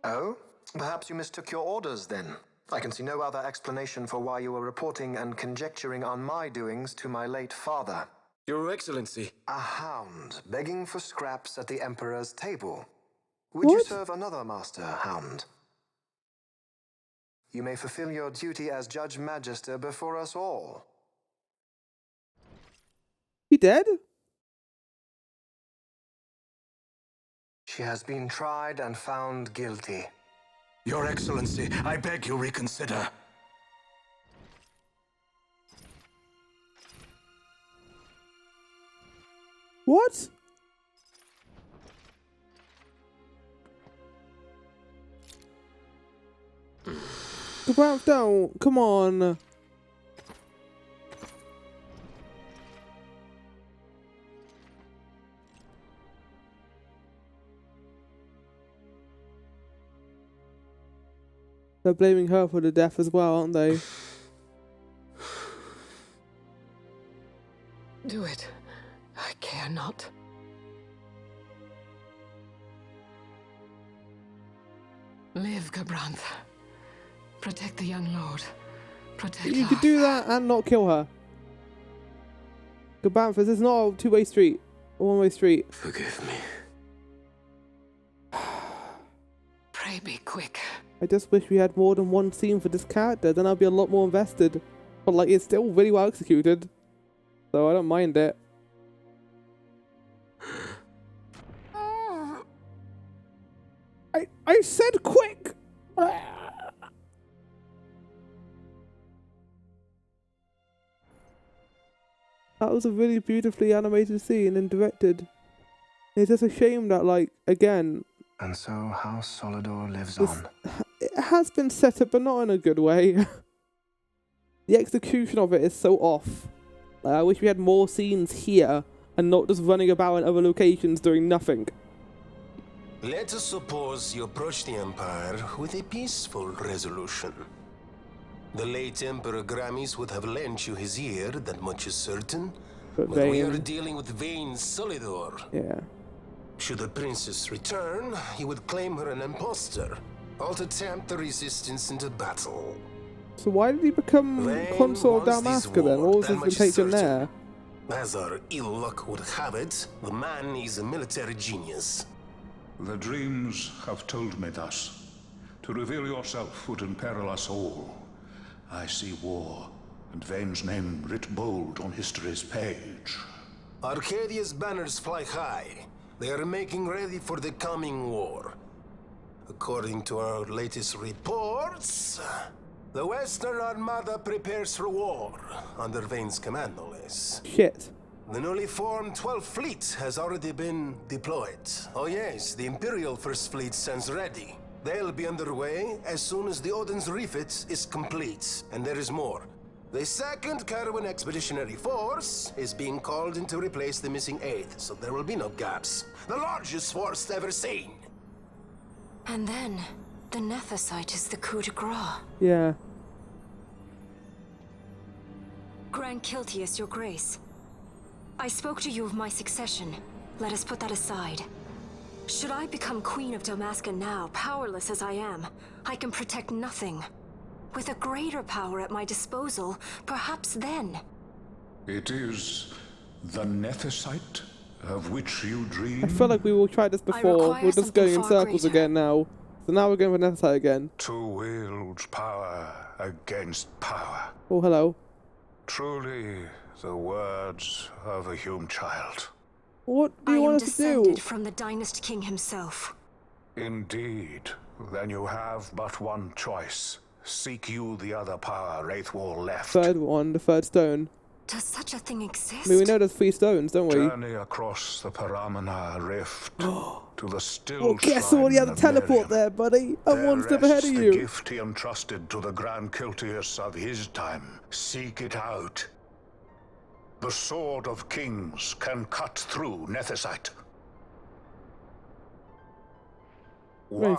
Oh? Perhaps you mistook your orders then. I can see no other explanation for why you were reporting and conjecturing on my doings to my late father. Your Excellency. A hound begging for scraps at the Emperor's table. Would you serve another master, hound? You may fulfill your duty as Judge Magister before us all. He dead? She has been tried and found guilty. Your Excellency, I beg you reconsider. What? Gabranth, don't. Come on. They're blaming her for the death as well, aren't they? Do it. I care not. Live, Gabranth. Protect the young lord. Protect You could do that and not kill her. Gabranth, this is not a two-way street. A one-way street. Forgive me. Pray be quick. I just wish we had more than one scene for this character, then I'd be a lot more invested. But like, it's still really well executed. So I don't mind it. I said quick! That was a really beautifully animated scene and directed. It's just a shame that, like, again... And so House Solidor lives on. It has been set up, but not in a good way. The execution of it is so off. Like, I wish we had more scenes here, and not just running about in other locations doing nothing. Let us suppose you approach the Empire with a peaceful resolution. The late Emperor Gramis would have lent you his ear, that much is certain. But we are dealing with vain Solidor. Yeah. Should the princess return, he would claim her an impostor, or to tempt the resistance into battle. So why did he become Consort of Dalmasca then? What was his intention there? As our ill luck would have it, the man is a military genius. The dreams have told me thus. To reveal yourself would imperil us all. I see war, and Vane's name writ bold on history's page. Arcadia's banners fly high. They are making ready for the coming war. According to our latest reports, the Western Armada prepares for war, under Vane's command, no less. Shit. The newly formed 12th Fleet has already been deployed. Oh yes, the Imperial First Fleet stands ready. They'll be underway as soon as the Odin's refit is complete. And there is more. The 2nd Caravan Expeditionary Force is being called in to replace the missing 8th, so there will be no gaps. The largest force ever seen. And then, the Nethicite is the coup de grace. Yeah. Great Kiltias, your grace. I spoke to you of my succession. Let us put that aside. Should I become Queen of Dalmasca now, powerless as I am, I can protect nothing. With a greater power at my disposal, perhaps then. It is the Nethicite of which you dream? I feel like we will try this before. We're just going in circles again now. So now we're going for Nethicite again. To wield power against power. Oh, hello. Truly, the words of a human child. What do you want us to do? I am descended from the Dynast King himself. Indeed. Then you have but one choice. Seek you the other power Wraithwall left. Third one, the third stone. Does such a thing exist? I mean, we know there's 3 stones, don't we? Journey across the Paramina Rift to the Stilshrine Oh, guess what? You have to teleport there, buddy. I'm There one step ahead of rests you. the gift he entrusted to the Grand Kiltias of his time. Seek it out. The Sword of Kings can cut through Nethicite. Why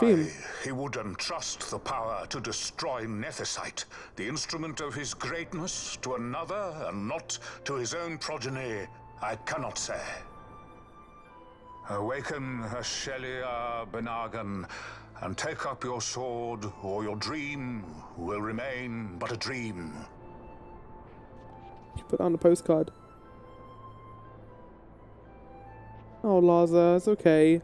he would entrust the power to destroy Nethicite, the instrument of his greatness, to another and not to his own progeny, I cannot say. Awaken Ashelia Benagan and take up your sword, or your dream will remain but a dream. You put that on the postcard. Oh, Laza, it's okay.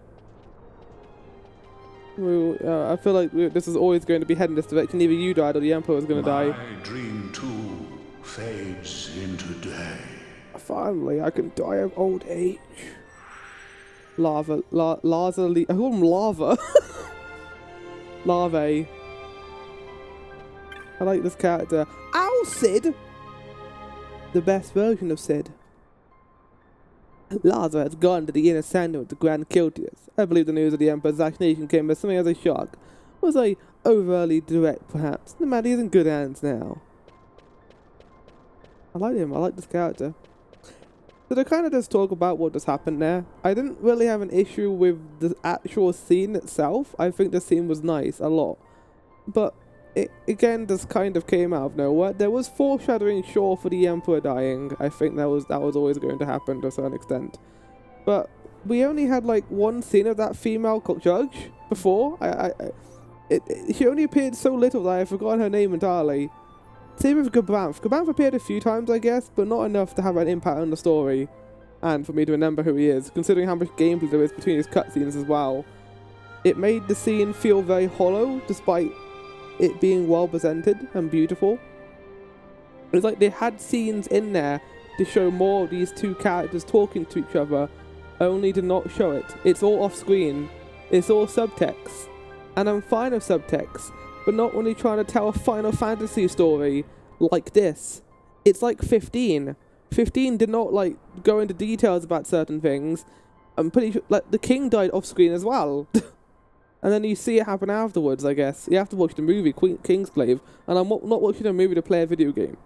I feel like this is always going to be heading this direction. Either you died or the Emperor is going to die. My dream too fades into day. Finally, I can die of old age. Lava. I call him lava. Larvae. I like this character. Ow, Sid! The best version of Sid. Laza has gone to the inner sanctum of the Grand Kiltias. I believe the news of the Emperor's assassination came as something as a shock. Was I overly direct, perhaps? The man is in good hands now. I like him. I like this character. So to kind of just talk about what just happened there, I didn't really have an issue with the actual scene itself. I think the scene was nice, a lot. But it, again, just kind of came out of nowhere. There was foreshadowing, sure, for the Emperor dying. I think that was always going to happen to a certain extent. But we only had like one scene of that female judge before. She only appeared so little that I forgot her name entirely. Same with Gabanth. Gabanth appeared a few times, I guess, but not enough to have an impact on the story. And for me to remember who he is, considering how much gameplay there is between his cutscenes as well. It made the scene feel very hollow, despite it being well presented and beautiful. It's like they had scenes in there to show more of these two characters talking to each other, only to not show it. It's all off screen. It's all subtext. And I'm fine with subtext, but not when you're trying to tell a Final Fantasy story like this. It's like 15. 15 did not like go into details about certain things. I'm pretty sure like the king died off screen as well. And then you see it happen afterwards, I guess. You have to watch the movie, Kingsglaive, and I'm not watching a movie to play a video game.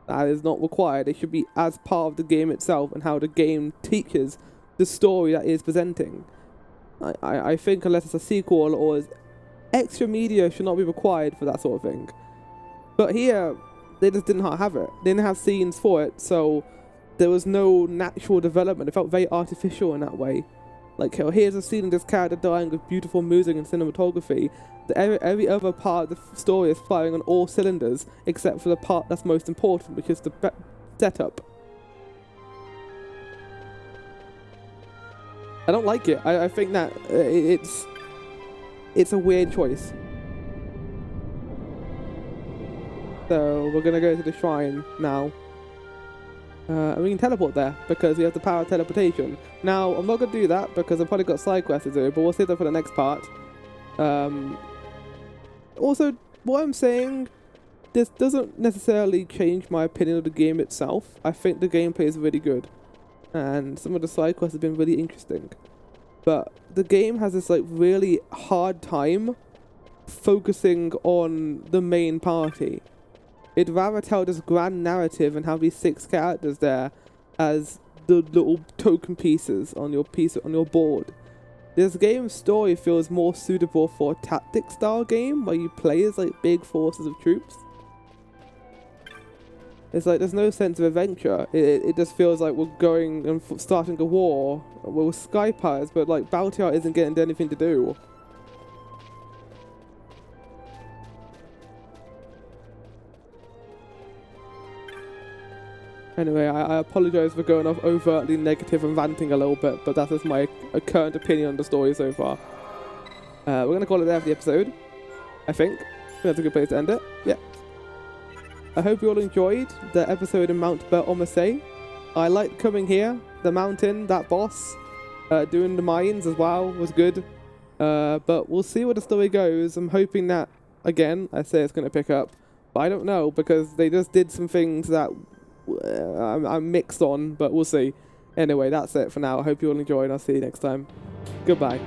That is not required. It should be as part of the game itself and how the game teaches the story that it is presenting. I think unless it's a sequel or extra media should not be required for that sort of thing. But here, they just did not have it. They didn't have scenes for it, so there was no natural development. It felt very artificial in that way. Like, here's a scene of this character dying with beautiful music and cinematography. Every other part of the story is firing on all cylinders, except for the part that's most important, which is the setup. I don't like it. I think that it's a weird choice. So, we're going to go to the shrine now. And we can teleport there, because we have the power of teleportation. Now, I'm not going to do that, because I've probably got side quests to do, but we'll save that for the next part. Also, what I'm saying, this doesn't necessarily change my opinion of the game itself. I think the gameplay is really good, and some of the side quests have been really interesting. But the game has this like really hard time focusing on the main party. It'd rather tell this grand narrative and have these 6 characters there as the little token pieces on your board. This game's story feels more suitable for a tactic style game where you play as like big forces of troops. It's like there's no sense of adventure. It just feels like we're going and starting a war with Sky Pirates, but like Baltiar isn't getting anything to do. Anyway, I apologise for going off overtly negative and ranting a little bit, but that's just my current opinion on the story so far. We're going to call it there for the episode, I think. That's a good place to end it. Yeah. I hope you all enjoyed the episode in Mount Bur-Omisace. I liked coming here, the mountain, that boss, doing the mines as well was good. But we'll see where the story goes. I'm hoping that, again, I say it's going to pick up, but I don't know, because they just did some things that I'm mixed on, but we'll see. Anyway, that's it for now. I hope you all enjoyed. I'll see you next time. Goodbye.